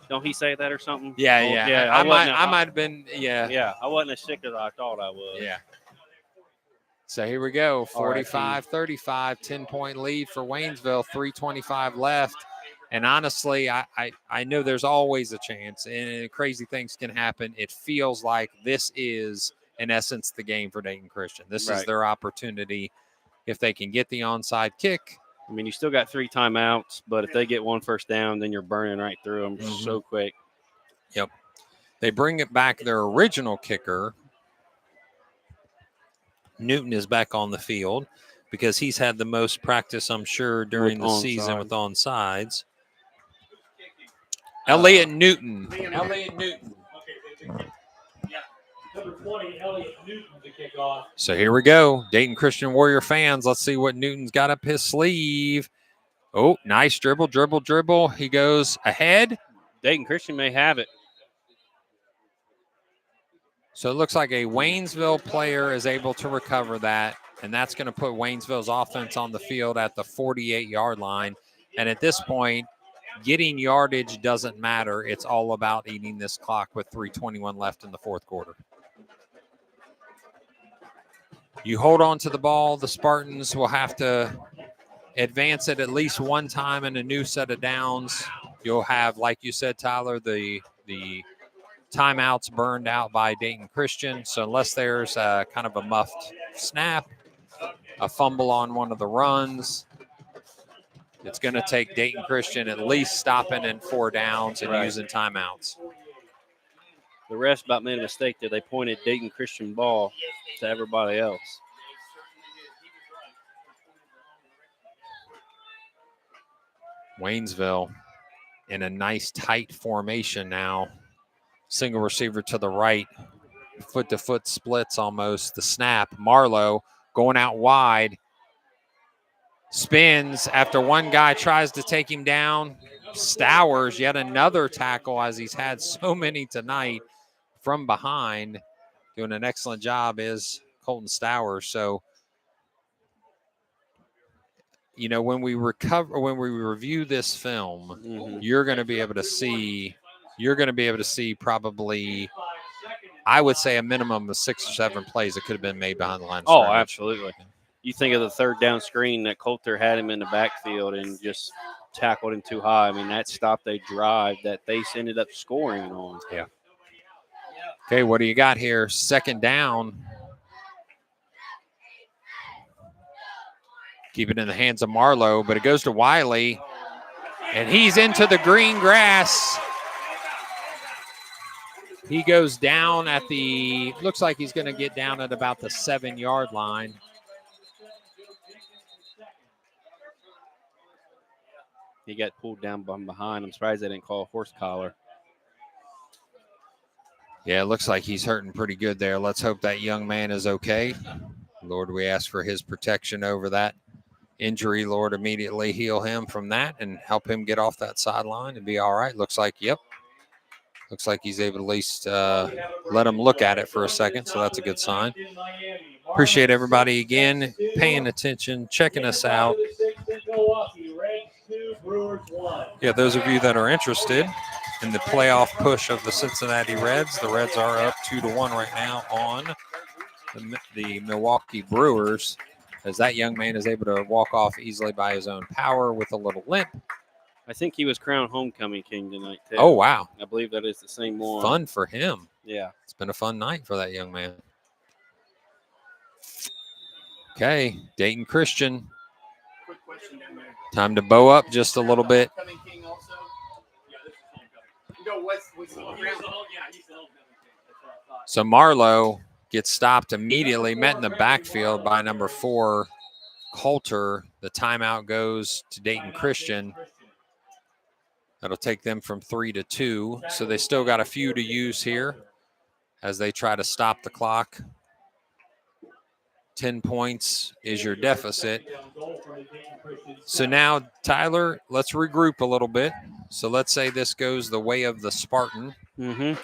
Don't he say that or something? Yeah. I might have been. Yeah, I wasn't as sick as I thought I was. Yeah. So here we go. 45-35, 10-point lead for Waynesville. 3:25 left. And honestly, I know there's always a chance, and crazy things can happen. It feels like this is, in essence, the game for Dayton Christian. This is their opportunity. If they can get the onside kick. I mean, you still got 3 timeouts, but if they get 1 first down, then you're burning right through them so quick. Yep. They bring it back. Their original kicker, Newton, is back on the field because he's had the most practice, I'm sure, during the season with onsides. Elliott Newton. Number 20, Elliott Newton to kick off. So here we go. Dayton Christian Warrior fans, let's see what Newton's got up his sleeve. Oh, nice dribble. He goes ahead. Dayton Christian may have it. So it looks like a Waynesville player is able to recover that, and that's going to put Waynesville's offense on the field at the 48-yard line. And at this point, getting yardage doesn't matter. It's all about eating this clock with 3:21 left in the fourth quarter. You hold on to the ball. The Spartans will have to advance it at least one time in a new set of downs. You'll have, like you said, Tyler, the timeouts burned out by Dayton Christian. So unless there's kind of a muffed snap, a fumble on one of the runs, it's going to take Dayton Christian at least stopping in 4 downs and using timeouts. The refs about made a mistake there. They pointed Dayton Christian ball to everybody else. Waynesville in a nice tight formation now. Single receiver to the right. Foot-to-foot splits almost. The snap. Marlowe going out wide. Spins after one guy tries to take him down. Stowers, yet another tackle as he's had so many tonight from behind. Doing an excellent job is Colton Stowers. So, you know, when we review this film, you're going to be able to see probably, I would say, a minimum of 6 or 7 plays that could have been made behind the line. Oh, absolutely. you think of the third down screen that Coulter had him in the backfield and just tackled him too high. I mean, that stopped a drive that they ended up scoring on. Yeah. Okay, what do you got here? Second down. Keep it in the hands of Marlowe, but it goes to Wiley, and he's into the green grass. He goes down at the, looks like he's going to get down at about the 7-yard line. He got pulled down from behind. I'm surprised they didn't call a horse collar. Yeah, it looks like he's hurting pretty good there. Let's hope that young man is okay. Lord, we ask for his protection over that injury. Lord, immediately heal him from that and help him get off that sideline and be all right. Looks like, yep. Looks like he's able to at least let him look at it for a second, so that's a good sign. Appreciate everybody again paying attention, checking us out. Yeah, those of you that are interested in the playoff push of the Cincinnati Reds, the Reds are up 2-1 right now on the Milwaukee Brewers, as that young man is able to walk off easily by his own power with a little limp. I think he was crowned homecoming king tonight, too. Oh, wow. I believe that is the same one. Fun for him. Yeah. It's been a fun night for that young man. Okay, Dayton Christian. Quick question down there. Time to bow up just a little bit. Homecoming king also? Yeah, this is homecoming. No, what's the crown? Yeah, he's the homecoming king. That's what I thought. So Marlowe gets stopped immediately, met in the backfield by number 4, Coulter. The timeout goes to Dayton Christian. That'll take them from 3-2. So they still got a few to use here as they try to stop the clock. 10 points is your deficit. So now, Tyler, let's regroup a little bit. So let's say this goes the way of the Spartan. Mm-hmm.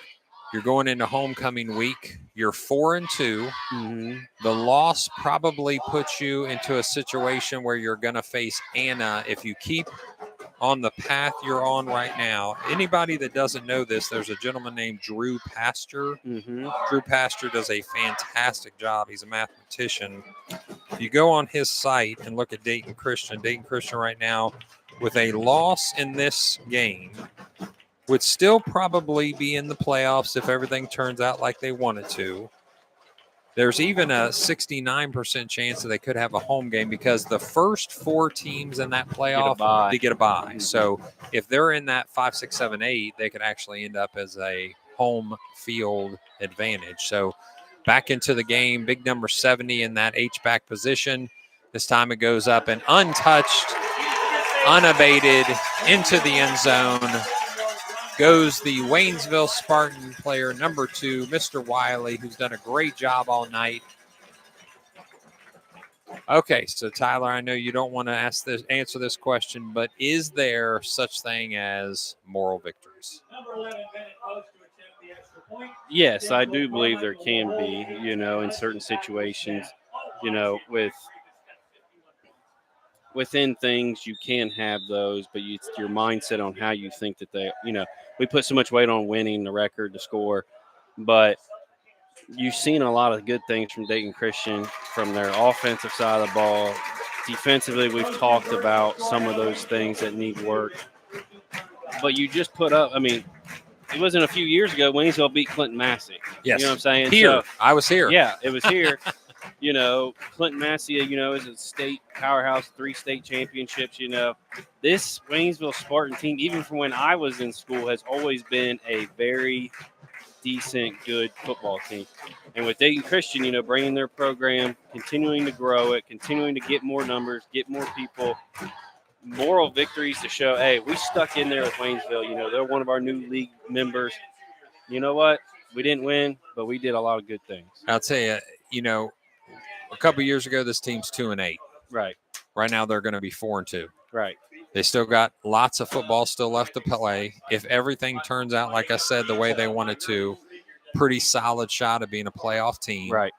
You're going into homecoming week. You're 4-2. Mm-hmm. The loss probably puts you into a situation where you're going to face Anna if you keep on the path you're on right now. Anybody that doesn't know this, there's a gentleman named Drew Pastor. Mm-hmm. Drew Pastor does a fantastic job. He's a mathematician. If you go on his site and look at Dayton Christian right now, with a loss in this game, would still probably be in the playoffs if everything turns out like they want it to. There's even a 69% chance that they could have a home game because the first 4 teams in that playoff, they get a bye. Mm-hmm. So if they're in that 5, 6, 7, 8, they could actually end up as a home field advantage. So back into the game, big number 70 in that H-back position. This time it goes up and untouched, unabated into the end zone. Goes the Waynesville Spartan player, number 2, Mr. Wiley, who's done a great job all night. Okay, so Tyler, I know you don't want to answer this question, but is there such thing as moral victories? Yes, I do believe there can be, in certain situations, within things you can have those, but it's your mindset on how you think that they, we put so much weight on winning, the record, the score, but you've seen a lot of good things from Dayton Christian from their offensive side of the ball. Defensively, we've talked about some of those things that need work, but you just put up, it wasn't a few years ago, Waynesville beat Clinton Massey. Yes. You know what I'm saying? Here. I was here. Yeah, it was here. Clinton Massey, is a state powerhouse, 3 state championships. This Waynesville Spartan team, even from when I was in school, has always been a very decent, good football team. And with Dayton Christian, bringing their program, continuing to grow it, continuing to get more numbers, get more people, moral victories to show, hey, we stuck in there with Waynesville. They're one of our new league members. You know what? We didn't win, but we did a lot of good things. I'll tell you, a couple of years ago, this team's 2-8. Right. Right now, they're going to be 4-2. Right. They still got lots of football still left to play. If everything turns out, like I said, the way they wanted to, pretty solid shot of being a playoff team. Right.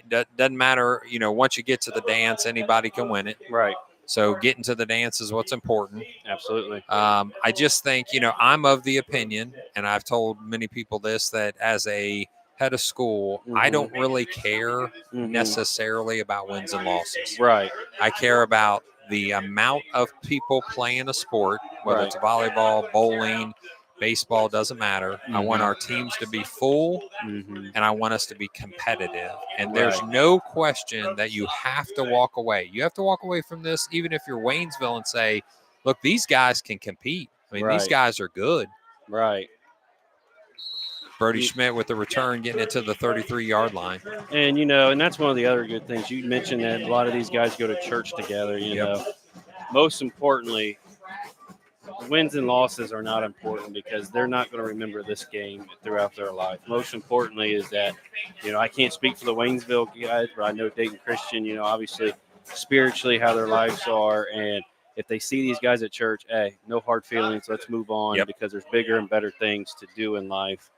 Doesn't matter, once you get to the dance, anybody can win it. Right. So getting to the dance is what's important. Absolutely. I just think, I'm of the opinion, and I've told many people this, that as a head of school, I don't really care necessarily about wins and losses. Right. I care about the amount of people playing a sport, whether it's volleyball, bowling, baseball, doesn't matter. I want our teams to be full, and I want us to be competitive. And there's no question that you have to walk away. You have to walk away from this, even if you're Waynesville, and say, look, these guys can compete. I mean, these guys are good. Right. Brody Schmidt with the return, getting it to the 33-yard line. And, and that's one of the other good things. You mentioned that a lot of these guys go to church together, you know. Most importantly, wins and losses are not important because they're not going to remember this game throughout their life. Most importantly is that, I can't speak for the Waynesville guys, but I know Dayton Christian, obviously spiritually how their lives are. And if they see these guys at church, hey, no hard feelings, let's move on because there's bigger and better things to do in life.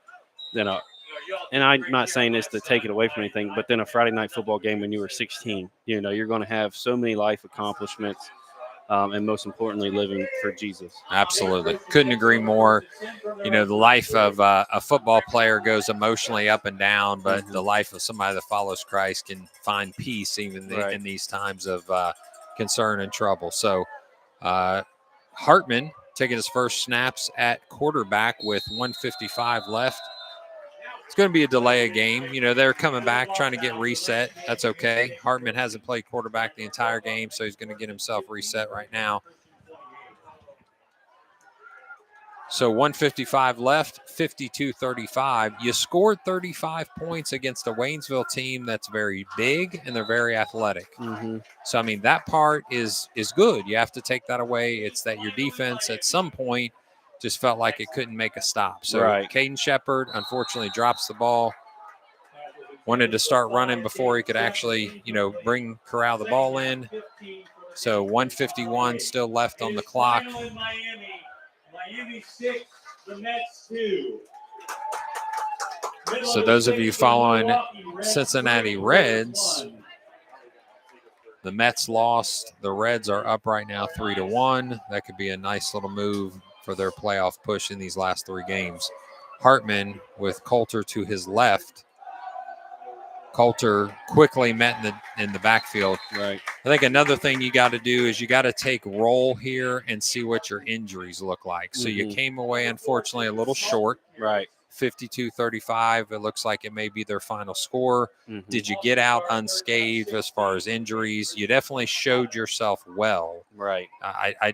And I'm not saying this to take it away from anything, but then a Friday night football game when you were 16, you're going to have so many life accomplishments, and most importantly, living for Jesus. Absolutely. Couldn't agree more. The life of a football player goes emotionally up and down, but the life of somebody that follows Christ can find peace even in these times of concern and trouble. So Hartman taking his first snaps at quarterback with 1:55 left. It's going to be a delay of game. They're coming back, trying to get reset. That's okay. Hartman hasn't played quarterback the entire game, so he's going to get himself reset right now. So 1:55 left, 52-35. You scored 35 points against a Waynesville team that's very big and they're very athletic. So, that part is good. You have to take that away. It's that your defense at some point just felt like it couldn't make a stop. So Caden Shepard, unfortunately, drops the ball. Wanted to start running before he could actually, corral the ball in. So 1:51 still left on the clock. Miami 6, the Mets 2. So those of you following Cincinnati Reds, the Mets lost. The Reds are up right now 3-1. That could be a nice little move for their playoff push in these last three games. Hartman with Coulter to his left. Coulter quickly met in the backfield. Right. I think another thing you got to do is you got to take roll here and see what your injuries look like. So you came away, unfortunately, a little short. Right. 52-35. It looks like it may be their final score. Did you get out unscathed as far as injuries? You definitely showed yourself well. Right. I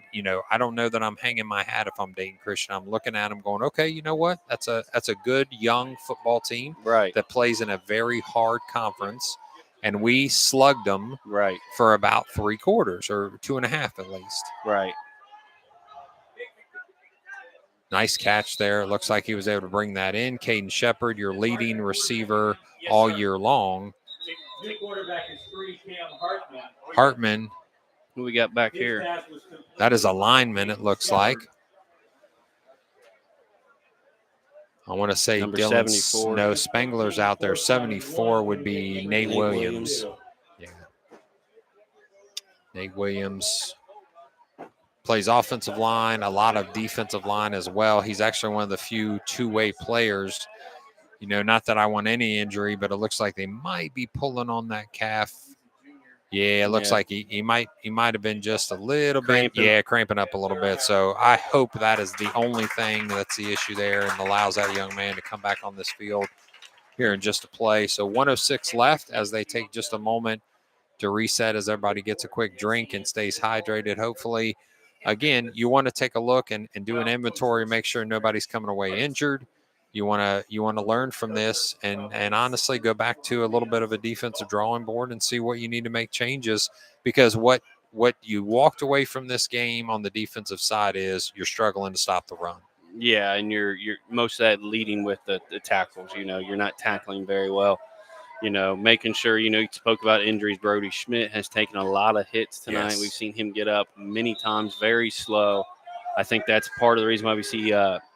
don't know that I'm hanging my hat if I'm Dayton Christian. I'm looking at them going, okay, you know what? That's a good young football team that plays in a very hard conference. And we slugged them for about 3 quarters or 2.5 at least. Right. Nice catch there. It looks like he was able to bring that in. Caden Shepard, your leading receiver all year long. Hartman. Who we got back here? That is a lineman, it looks like. I want to say Number Dylan. 74. No, Spangler's out there. 74 would be Nate Williams. Yeah. Nate Williams plays offensive line, a lot of defensive line as well. He's actually one of the few two-way players. Not that I want any injury, but it looks like they might be pulling on that calf. Yeah, it looks like he might have been just a little bit. Yeah, cramping up a little bit. So I hope that is the only thing that's the issue there and allows that young man to come back on this field here in just a play. So 1:06 left as they take just a moment to reset as everybody gets a quick drink and stays hydrated, hopefully. Again, you want to take a look and do an inventory, make sure nobody's coming away injured. You want to learn from this and honestly go back to a little bit of a defensive drawing board and see what you need to make changes, because what you walked away from this game on the defensive side is you're struggling to stop the run. Yeah, and you're most of that leading with the tackles. You're not tackling very well. Making sure, you spoke about injuries. Brody Schmidt has taken a lot of hits tonight. Yes. We've seen him get up many times, very slow. I think that's part of the reason why we see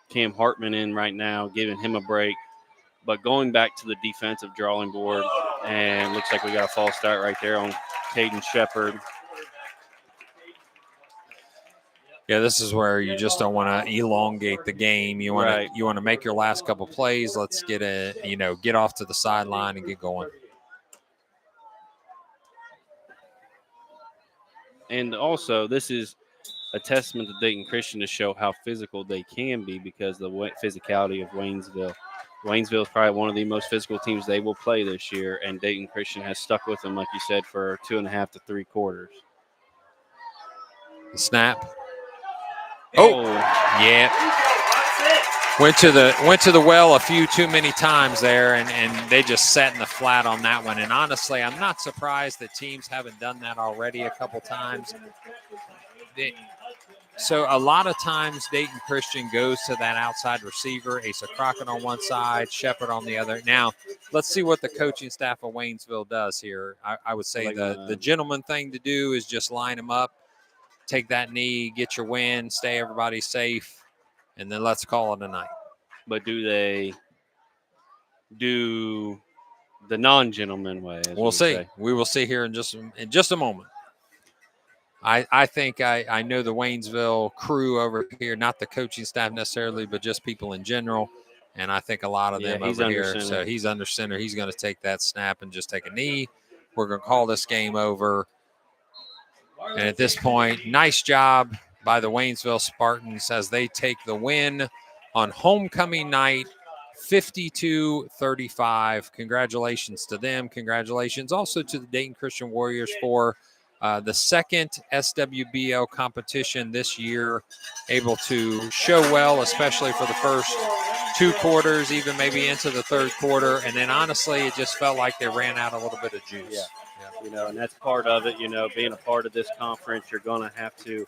Cam Hartman in right now, giving him a break. But going back to the defensive drawing board, and looks like we got a false start right there on Caden Shepard. Yeah, this is where you just don't want to elongate the game. You want Right. to make your last couple plays. Let's get get off to the sideline and get going. And also, this is a testament to Dayton Christian to show how physical they can be because of the physicality of Waynesville. Waynesville is probably one of the most physical teams they will play this year, and Dayton Christian has stuck with them, like you said, for 2.5 to 3 quarters. The snap. Oh, yeah. Went to the well a few too many times there, and they just sat in the flat on that one. And honestly, I'm not surprised that teams haven't done that already a couple times. So a lot of times Dayton Christian goes to that outside receiver, Asa Crockett on one side, Shepard on the other. Now, let's see what the coaching staff of Waynesville does here. I would say the gentleman thing to do is just line them up, take that knee, get your win, stay everybody safe, and then let's call it a night. But do they do the non-gentleman way? We'll see. We will see here in just a moment. I think I know the Waynesville crew over here, not the coaching staff necessarily, but just people in general. And I think a lot of them over here. Center. So he's under center. He's going to take that snap and just take a knee. We're going to call this game over. And at this point, nice job by the Waynesville Spartans as they take the win on homecoming night, 52-35. Congratulations to them. Congratulations also to the Dayton Christian Warriors for the second SWBL competition this year, able to show well, especially for the first 2 quarters, even maybe into the third quarter. And then honestly, it just felt like they ran out a little bit of juice. Yeah. And that's part of it, being a part of this conference, you're going to have to,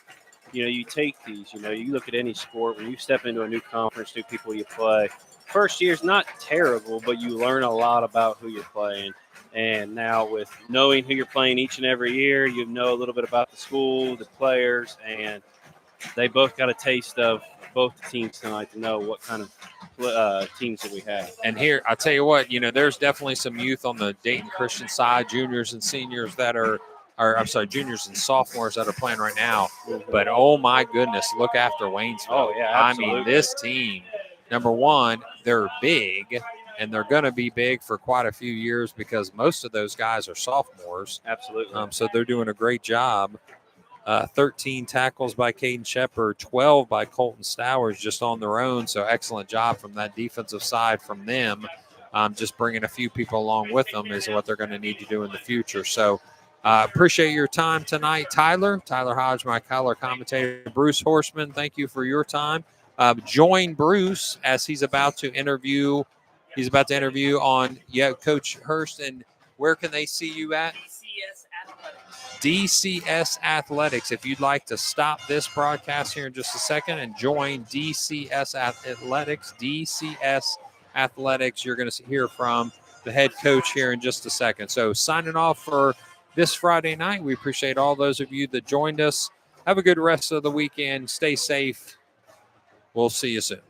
you take these, you look at any sport, when you step into a new conference, new people you play, first year's not terrible, but you learn a lot about who you're playing. And now with knowing who you're playing each and every year, you know a little bit about the school, the players, and they both got a taste of both teams tonight to know what kind of teams that we have. And here, I'll tell you what, there's definitely some youth on the Dayton Christian side, juniors and seniors that juniors and sophomores that are playing right now. Mm-hmm. But, oh, my goodness, look after Waynesville. Oh, yeah, absolutely. I mean, this team, number one, they're big. And they're going to be big for quite a few years because most of those guys are sophomores. Absolutely. So they're doing a great job. 13 tackles by Caden Shepard, 12 by Colton Stowers just on their own. So excellent job from that defensive side from them. Just bringing a few people along with them is what they're going to need to do in the future. So appreciate your time tonight, Tyler Hodge, my color commentator. Bruce Horseman, thank you for your time. Join Bruce as he's about to interview. He's about to interview on Coach Hurst. And where can they see you at? DCS Athletics. If you'd like to stop this broadcast here in just a second and join DCS Athletics, you're going to hear from the head coach here in just a second. So signing off for this Friday night. We appreciate all those of you that joined us. Have a good rest of the weekend. Stay safe. We'll see you soon.